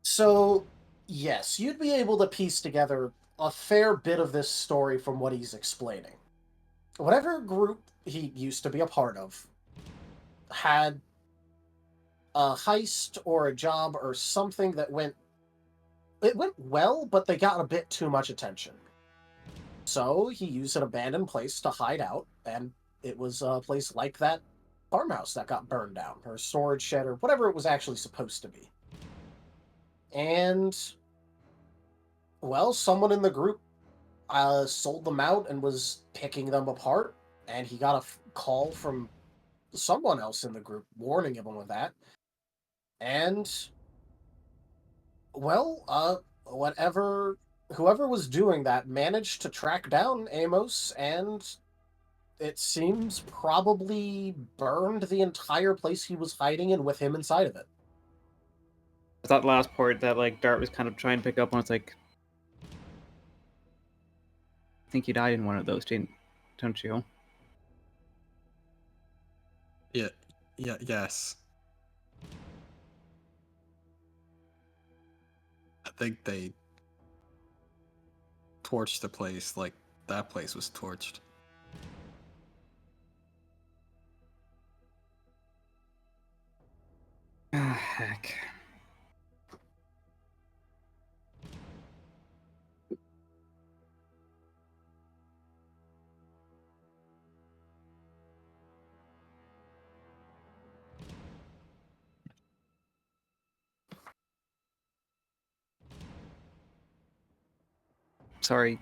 So, yes, you'd be able to piece together a fair bit of this story from what he's explaining. Whatever group he used to be a part of had a heist or a job or something that went well, but they got a bit too much attention. So he used an abandoned place to hide out, and it was a place like that farmhouse that got burned down, or storage shed, or whatever it was actually supposed to be. And, well, someone in the group sold them out and was picking them apart, and he got a call from someone else in the group warning him of that. And, well, whoever was doing that managed to track down Amos, and it seems probably burned the entire place he was hiding in with him inside of it. That last part that like Dart was kind of trying to pick up on, it's like, I think you died in one of those, don't you? Yeah, yes. I think they torched the place like that place was torched. Ah, heck. Sorry.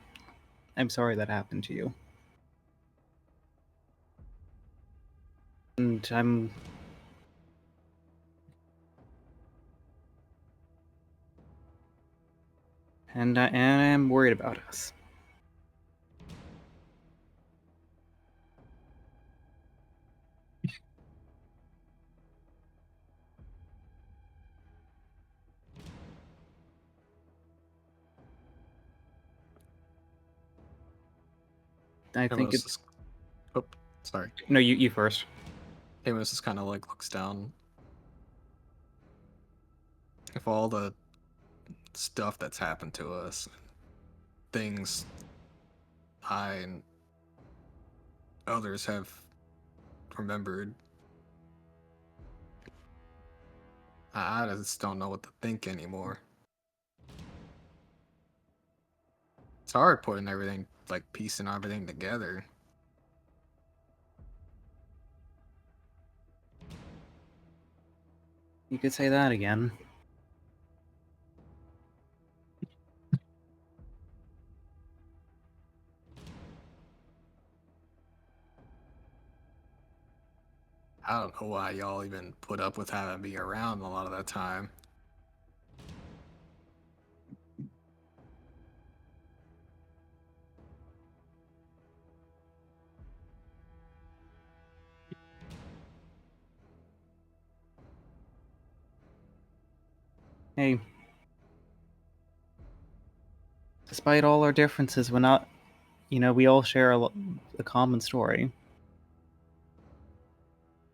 I'm sorry that happened to you. And I'm am worried about us. I think Amos it's... is, oh, sorry. No, you first. Amos just kind of like looks down. If all the stuff that's happened to us, things I and others have remembered, I just don't know what to think anymore. It's hard putting everything, like piecing everything together. You could say that again. I don't know why y'all even put up with having me around a lot of that time. Hey, despite all our differences, we're not, we all share a common story.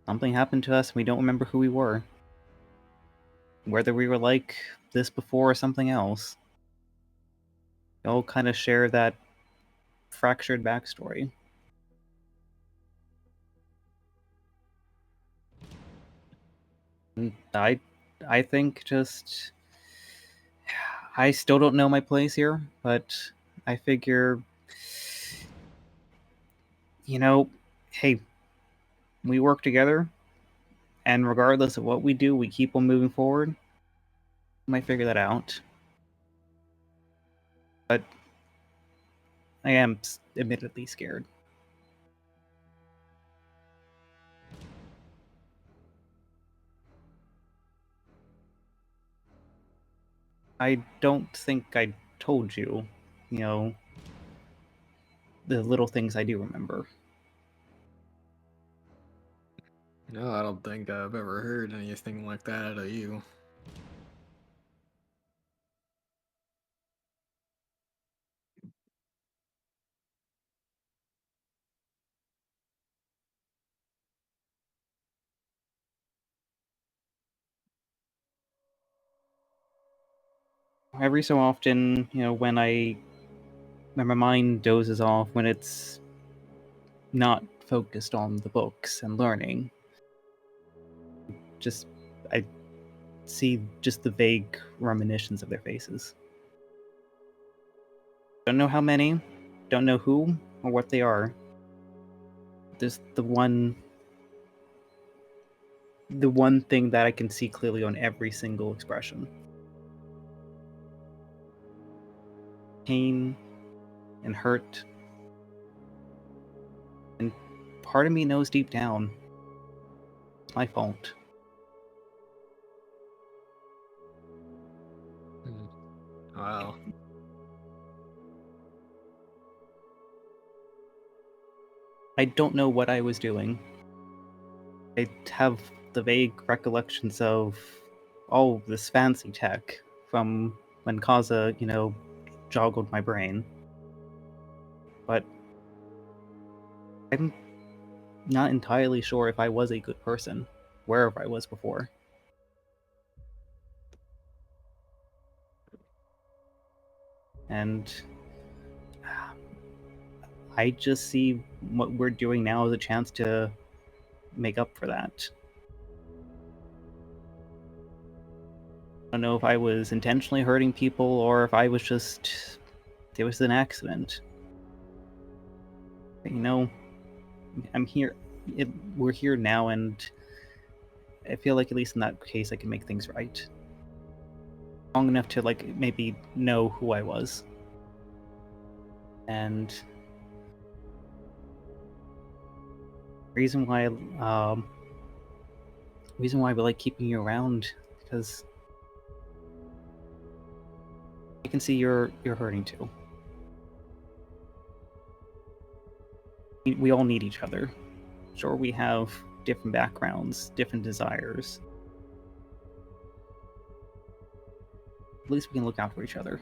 Something happened to us and we don't remember who we were. Whether we were like this before or something else. We all kind of share that fractured backstory. I think just I still don't know my place here, but I figure, hey, we work together, and regardless of what we do, we keep on moving forward. I might figure that out. But I am admittedly scared. I don't think I told you, the little things I do remember. No, I don't think I've ever heard anything like that out of you. Every so often, when my mind dozes off, when it's not focused on the books and learning, I see just the vague reminiscence of their faces. Don't know how many, don't know who or what they are. There's the one thing that I can see clearly on every single expression. Pain and hurt. And part of me knows deep down it's my fault. Wow. I don't know what I was doing. I have the vague recollections of all this fancy tech from when Kaza, joggled my brain. But I'm not entirely sure if I was a good person, wherever I was before. And I just see what we're doing now as a chance to make up for that. I don't know if I was intentionally hurting people or if I was just... it was an accident. But, I'm here. We're here now, and I feel like at least in that case I can make things right. Long enough to maybe know who I was. And reason why we like keeping you around, because I can see you're hurting too. We all need each other. Sure, we have different backgrounds, different desires. At least we can look out for each other.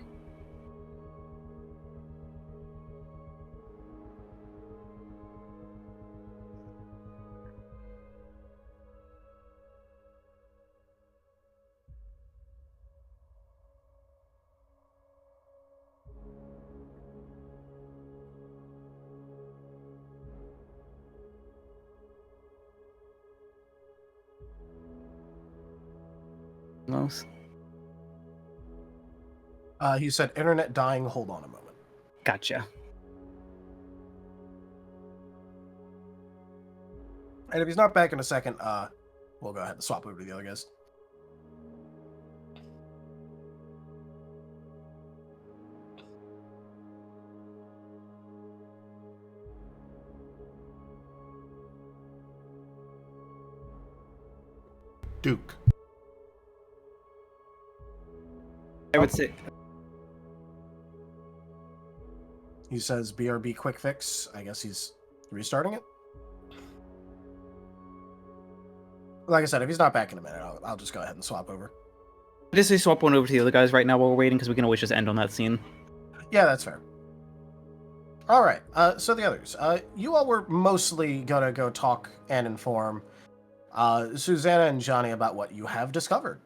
Most. He said, internet dying, hold on a moment. Gotcha. And if he's not back in a second, we'll go ahead and swap over to the other guys. Duke. I would say He says BRB quick fix. I guess he's restarting it. Like I said, if he's not back in a minute, I'll just go ahead and swap over. I just say swap one over to the other guys right now while we're waiting, because we can always just end on that scene. Yeah, that's fair. All right. So the others, you all were mostly gonna go talk and inform Susanna and Johnny about what you have discovered.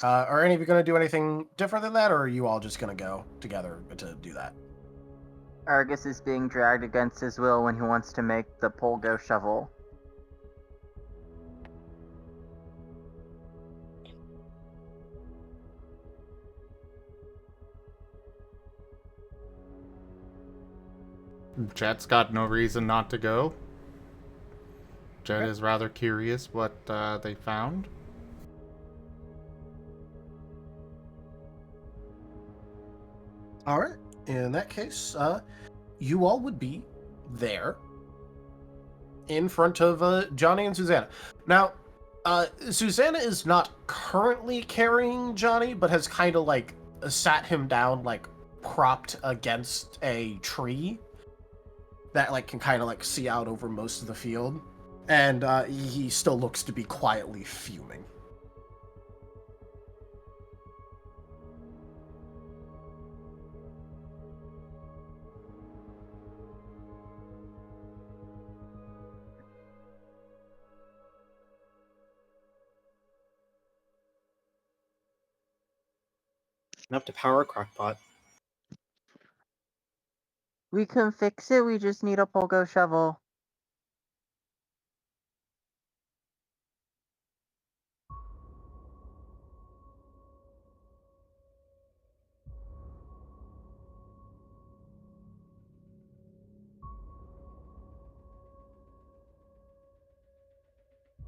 Are any of you going to do anything different than that, or are you all just going to go together to do that? Argus is being dragged against his will when he wants to make the pole go shovel. Jet's got no reason not to go. Jet Okay. is rather curious what they found. All right. In that case, you all would be there in front of Johnny and Susanna. Now, Susanna is not currently carrying Johnny, but has kind of like sat him down, like propped against a tree that like can kind of like see out over most of the field, and he still looks to be quietly fuming. Enough to power a crockpot. We can fix it. We just need a pogo shovel.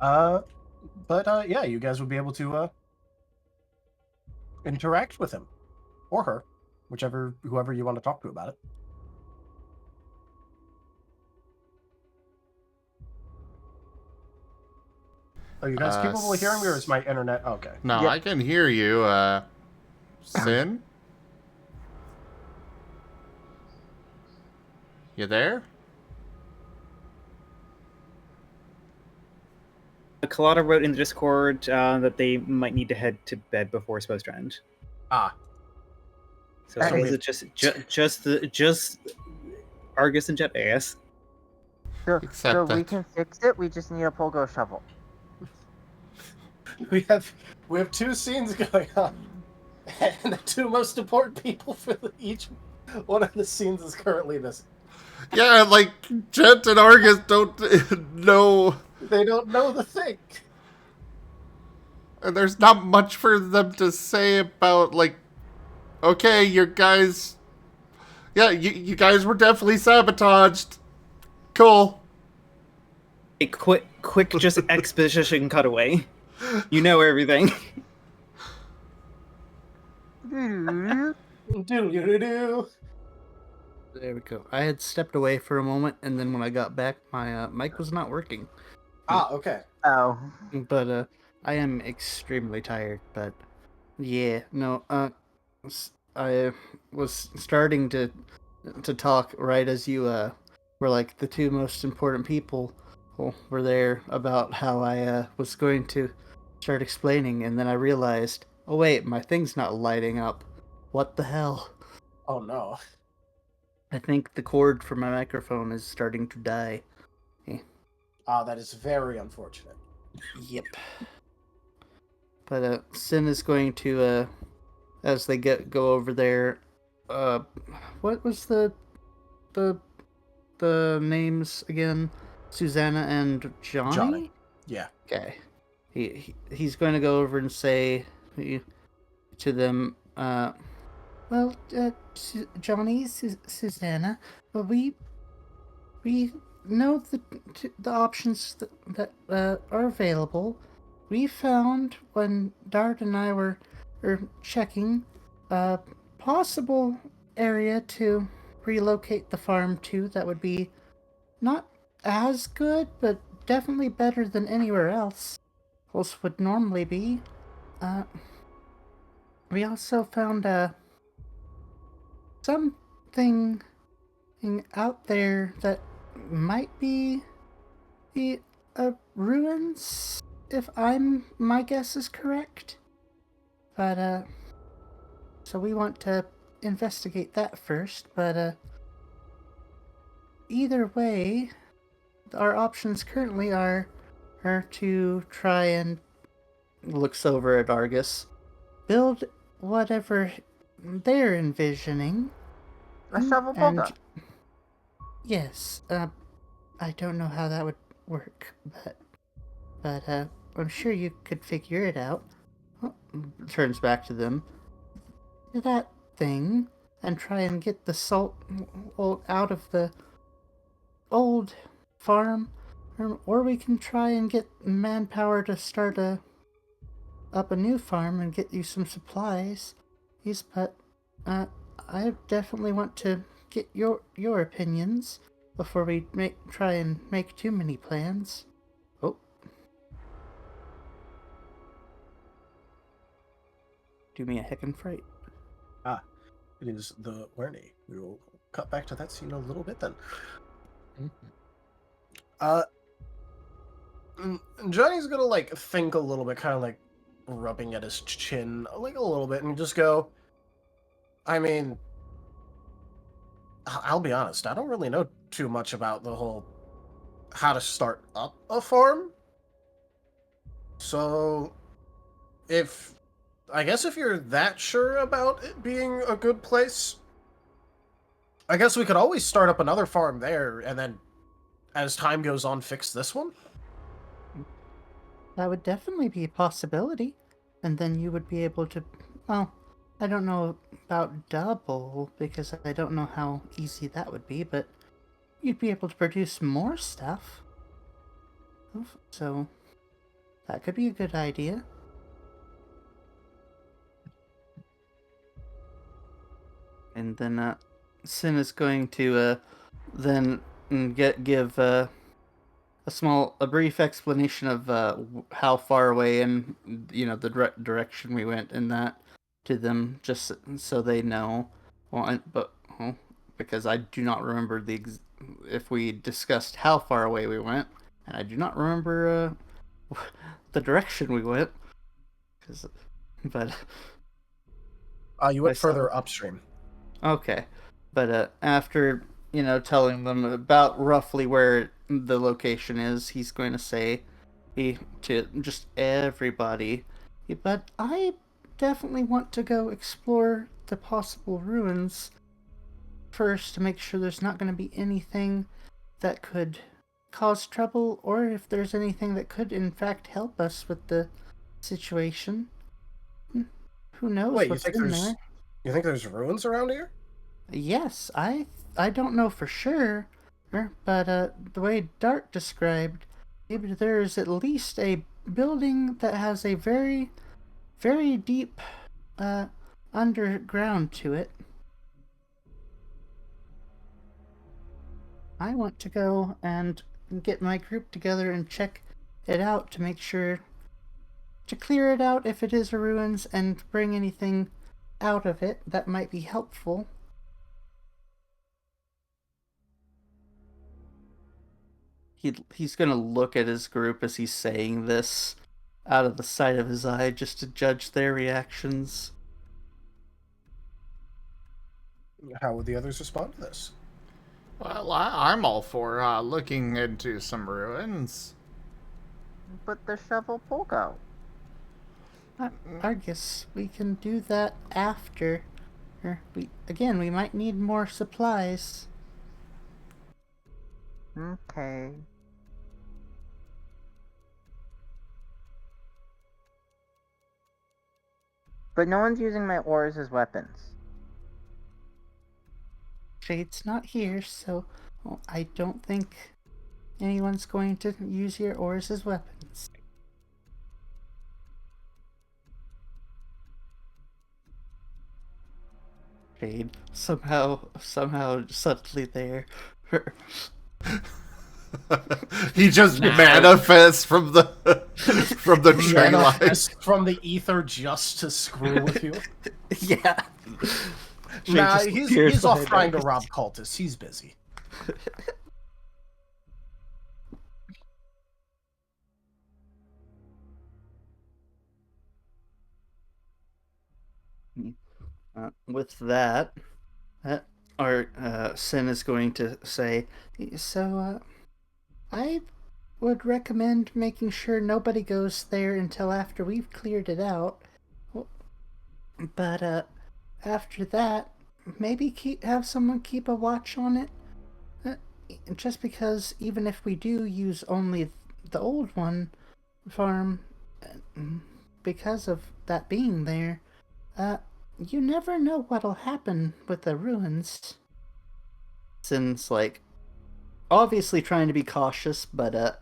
But yeah, you guys would be able to interact with him or her, whoever you want to talk to about it. Are you guys capable of hearing me, or is my internet okay? No, Yep. I can hear you. Sin? You there? Colada wrote in the Discord that they might need to head to bed before supposed to end. Ah, So Hey. is it just Argus and Jet, I guess? So Except we that- can fix it. We just need a pogo shovel. we have two scenes going on, and the two most important people for each one of the scenes is currently missing. Yeah, like, Jet and Argus don't know. They don't know the thing. And there's not much for them to say about, like, okay, your guys... Yeah, you guys were definitely sabotaged. Cool. A quick, just exposition cutaway. You know everything. Do. There we go. I had stepped away for a moment, and then when I got back, my mic was not working. Ah, okay. Oh. But I am extremely tired. But yeah, no. I was starting to talk right as you were like the two most important people were there about how I was going to start explaining, and then I realized, oh wait, my thing's not lighting up. What the hell? Oh no. I think the cord for my microphone is starting to die. Ah, that is very unfortunate. Yep. But Sin is going to as they go over there. What was the names again? Susanna and Johnny. Johnny. Yeah. Okay. He's going to go over and say to them, well, Johnny, Susanna, well, we know the options that are available. We found when Dart and I were checking a possible area to relocate the farm to that would be not as good, but definitely better than anywhere else would normally be. We also found something out there that might be the ruins, if my guess is correct. But so we want to investigate that first. But either way, our options currently are to try and looks over at Argus, build whatever they're envisioning. A shovel And pogo. yes, I don't know how that would work, but I'm sure you could figure it out. Oh, turns back to them. That thing, and try and get the salt out of the old farm, or we can try and get manpower to start up a new farm and get you some supplies. But I definitely want to get your opinions before we try and make too many plans. Oh. Do me a heckin' fright. It is the Werny. We will cut back to that scene a little bit then. Johnny's gonna like think a little bit, kind of like rubbing at his chin like a little bit, and just go, I mean, I'll be honest, I don't really know too much about the whole how to start up a farm. So I guess if you're that sure about it being a good place, I guess we could always start up another farm there, and then as time goes on, fix this one. That would definitely be a possibility. And then you would be able to, well, I don't know about double, because I don't know how easy that would be, but you'd be able to produce more stuff. So, that could be a good idea. And then, Sin is going to, then give, a brief explanation of how far away and the direction we went in that to them, just so they know. Because I do not remember if we discussed how far away we went, and I do not remember the direction we went. But you went further upstream. Okay, but after telling them about roughly where the location is, he's going to say to just everybody, but I definitely want to go explore the possible ruins first to make sure there's not going to be anything that could cause trouble, or if there's anything that could in fact help us with the situation. Who knows? Wait, what's in there? You think there's ruins around here? Yes, I don't know for sure, but the way Dart described, maybe there's at least a building that has a very, very deep underground to it. I want to go and get my group together and check it out to make sure to clear it out if it is a ruins and bring anything out of it that might be helpful. He's gonna look at his group as he's saying this out of the side of his eye just to judge their reactions. How would the others respond to this? Well, I'm all for looking into some ruins. But the shovel polka. I guess we can do that after. We might need more supplies. Okay. But no one's using my ores as weapons. Shade's not here, so I don't think anyone's going to use your ores as weapons. Shade somehow subtly there. He just manifests from the tree line. From the ether just to screw with you. Yeah. Nah, he's off trying to rob cultists. He's busy. With that, Sin is going to say, so, I would recommend making sure nobody goes there until after we've cleared it out. But, after that, maybe have someone keep a watch on it. Just because even if we do use only the old one farm, because of that being there, you never know what'll happen with the ruins. Sin's like obviously trying to be cautious, but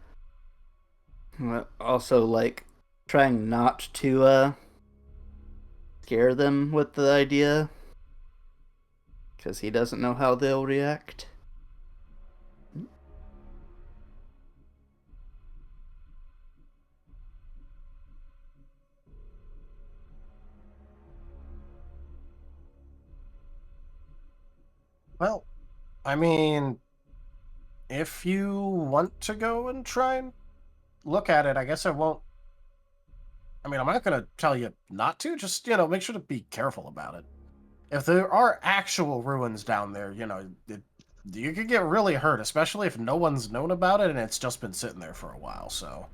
also like trying not to scare them with the idea, because he doesn't know how they'll react. Well, I mean, if you want to go and try and look at it, I guess I won't. I mean, I'm not going to tell you not to. Just, make sure to be careful about it. If there are actual ruins down there, you could get really hurt, especially if no one's known about it and it's just been sitting there for a while, so.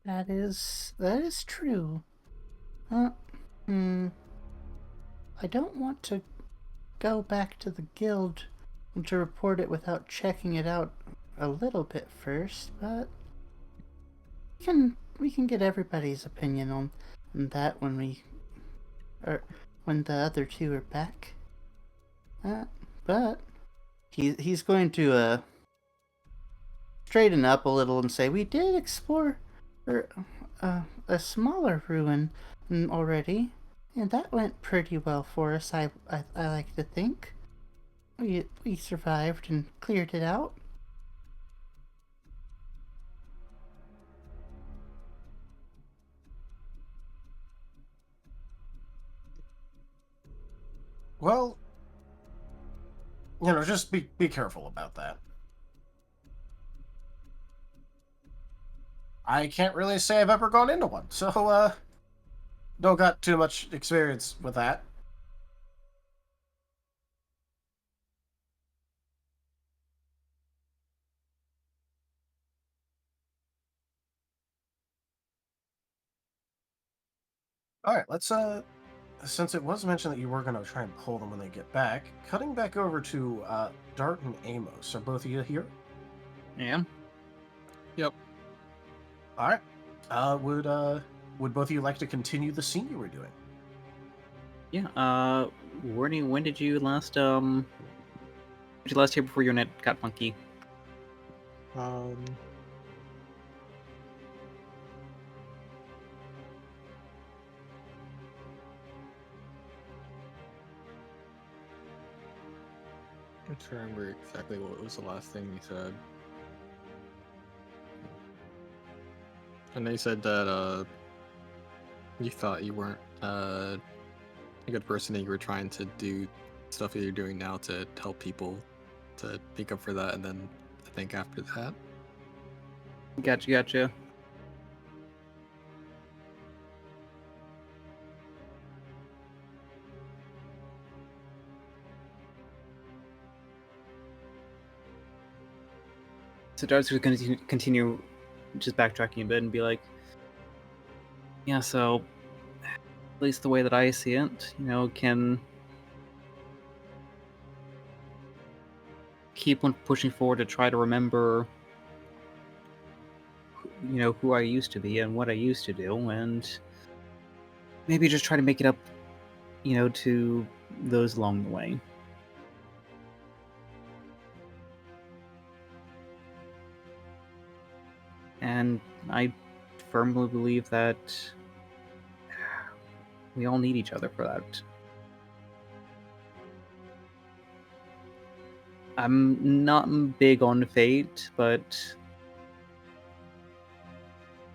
That is true. I don't want to go back to the guild to report it without checking it out a little bit first, but we can get everybody's opinion on that when the other two are back. But he's going to straighten up a little and say, we did explore a smaller ruin already, and that went pretty well for us. I like to think we survived and cleared it out. Well, just be careful about that. I can't really say I've ever gone into one, so, don't got too much experience with that. Alright, let's, since it was mentioned that you were going to try and pull them when they get back, cutting back over to, Dart and Amos. Are both of you here? Yeah. Yep. Alright. Would both of you like to continue the scene you were doing? Yeah. When did you last hear before your net got funky? I'm trying to remember exactly what was the last thing you said. And they said that you thought you weren't a good person, and you were trying to do stuff that you're doing now to help people to make up for that, and then I think after that. Gotcha. So Dart's going to continue just backtracking a bit and be like, yeah, so at least the way that I see it, can keep on pushing forward to try to remember, who I used to be and what I used to do, and maybe just try to make it up, to those along the way. And I firmly believe that we all need each other for that. I'm not big on fate, but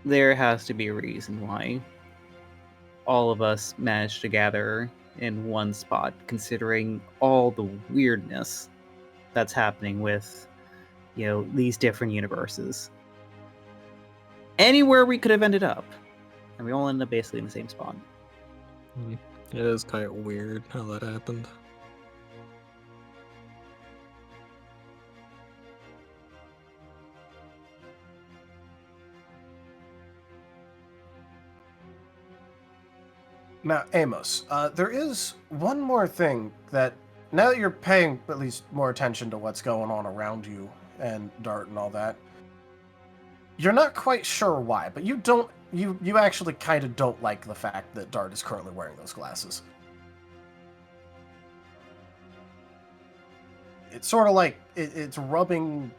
there has to be a reason why all of us managed to gather in one spot, considering all the weirdness that's happening with, these different universes. Anywhere we could have ended up, and we all ended up basically in the same spot. It is kind of weird how that happened. Now, Amos, there is one more thing that, now that you're paying at least more attention to what's going on around you and Dart and all that, you're not quite sure why, but you actually kind of don't like the fact that Dart is currently wearing those glasses. it's sort of like it's rubbing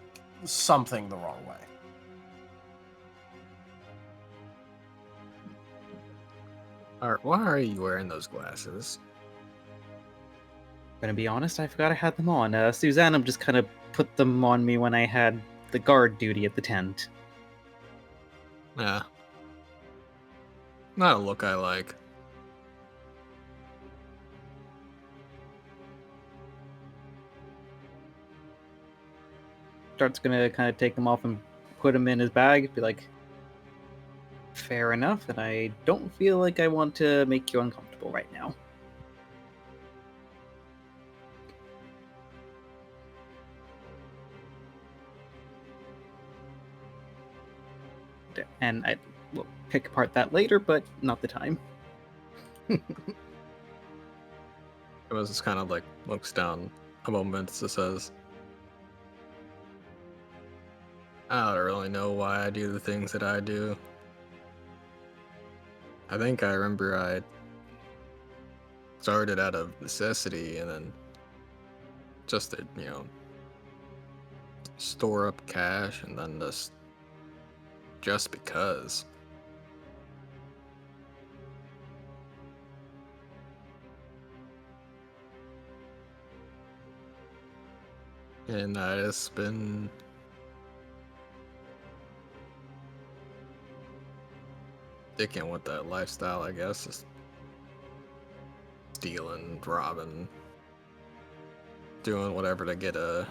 something the wrong way. Alright, why are you wearing those glasses? Gonna be honest, I forgot I had them on. Susanna just kind of put them on me when I had the guard duty at the tent. Yeah. Not a look I like. Dart's gonna kind of take them off and put them in his bag. Be like, fair enough, and I don't feel like I want to make you uncomfortable right now. And I will pick apart that later, but not the time. It was just kind of like looks down a moment and says, I don't really know why I do the things that I do. I think I remember I started out of necessity and then just to, store up cash and then just because. And I just been sticking with that lifestyle, I guess. Just stealing, robbing, doing whatever to get a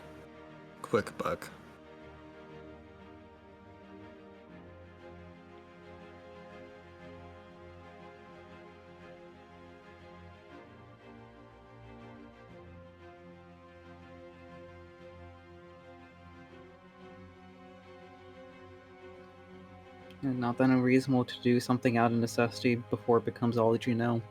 quick buck. And not that unreasonable to do something out of necessity before it becomes all that you know.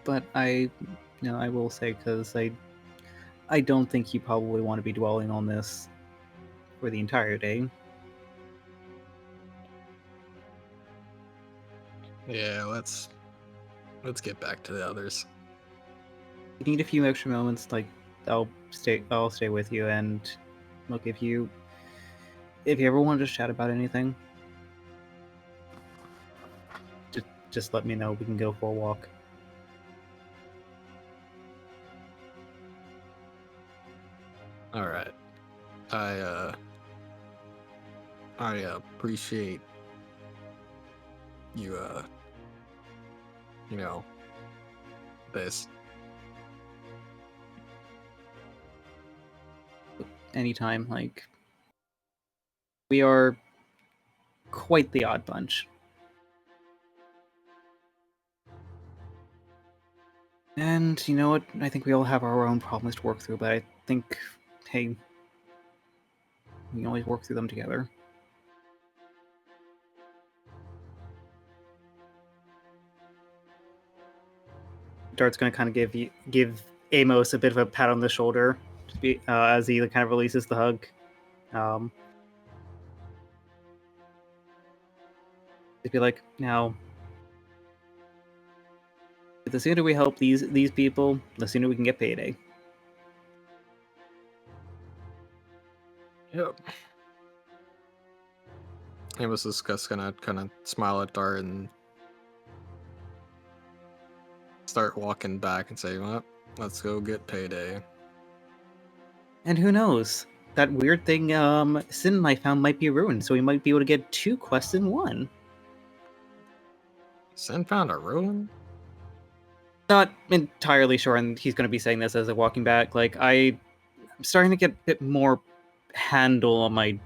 But I will say, because I don't think you probably want to be dwelling on this for the entire day. Yeah, let's get back to the others. If you need a few extra moments, like I'll stay with you, and look, if you ever want to just chat about anything, just let me know. We can go for a walk. All right. I appreciate you this. Anytime, like, we are quite the odd bunch. And you know what? I think we all have our own problems to work through, but I think, hey, we can always work through them together. Dart's going to kind of give Amos a bit of a pat on the shoulder as he kind of releases the hug. He'd be like, now, the sooner we help these people, the sooner we can get payday. Yep. Amos is just gonna kind of smile at Dart and start walking back and say, well, let's go get payday. And who knows? That weird thing Sin and I found might be ruined, so we might be able to get 2 quests in 1. Sin found a ruin? Not entirely sure, and he's going to be saying this as a walking back. Like, I'm starting to get a bit more handle on my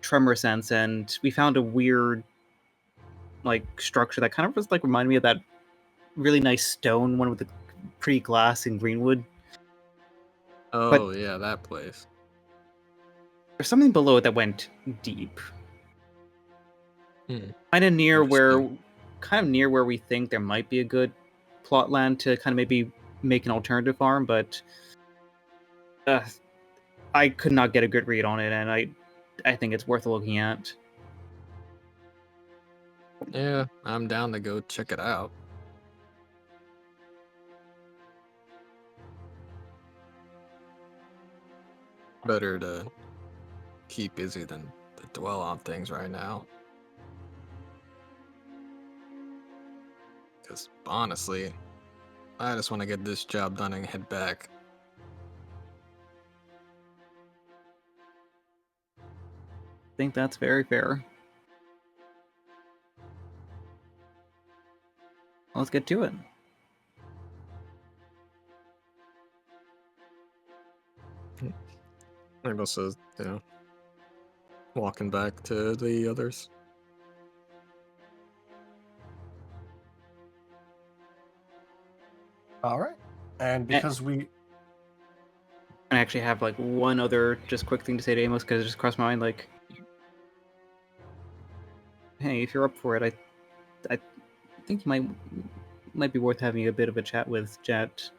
tremor sense, and we found a weird, like, structure that kind of just, like, reminded me of that really nice stone one with the pretty glass in Greenwood. Oh, yeah, that place. There's something below it that went deep. Hmm. Kind of near Interesting. where we think there might be a good plot land to kind of maybe make an alternative farm, but I could not get a good read on it, and I think it's worth looking at. Yeah, I'm down to go check it out. Better to keep busy than to dwell on things right now. Because honestly, I just want to get this job done and head back. I think that's very fair. Let's get to it. I'm also, walking back to the others. All right. And because we I actually have like one other just quick thing to say to Amos because it just crossed my mind. Like, hey, if you're up for it, I think you might be worth having a bit of a chat with Jet.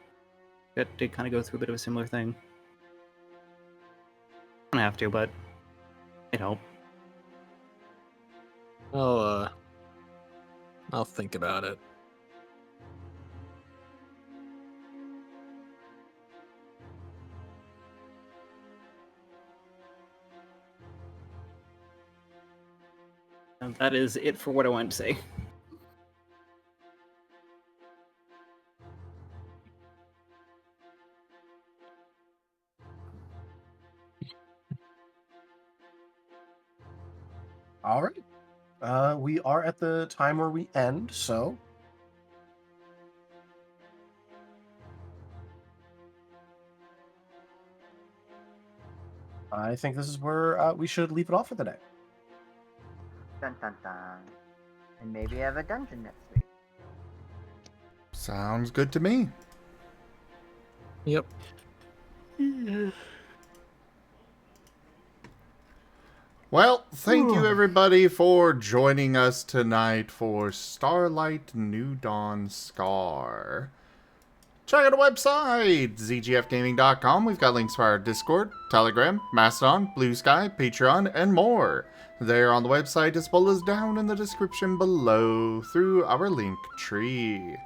Jet did kind of go through a bit of a similar thing. I don't have to, but it helped. I'll think about it. And that is it for what I wanted to say. all right. We are at the time where we end, so I think this is where we should leave it off for the day. Dun dun dun. And maybe have a dungeon next week. Sounds good to me. Yep. Well, thank you everybody for joining us tonight for Starlight New Dawn Scar. Check out our website, zgfgaming.com. We've got links for our Discord, Telegram, Mastodon, Blue Sky, Patreon, and more. They're on the website as well as down in the description below through our link tree.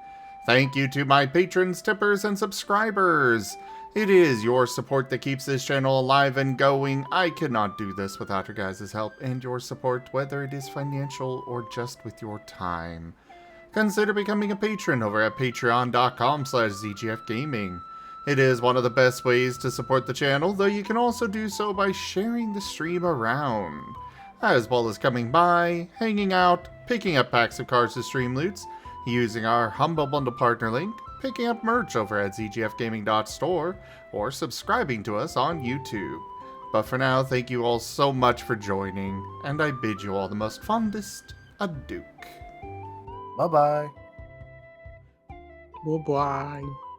Thank you to my patrons, tippers, and subscribers. It is your support that keeps this channel alive and going. I could not do this without your guys' help and your support, whether it is financial or just with your time. Consider becoming a patron over at patreon.com/zgfgaming. It is one of the best ways to support the channel, though you can also do so by sharing the stream around, as well as coming by, hanging out, picking up packs of cards to stream loots, using our Humble Bundle partner link, picking up merch over at zgfgaming.store, or subscribing to us on YouTube. But for now, thank you all so much for joining, and I bid you all the most fondest adieu. Bye-bye. Bye-bye.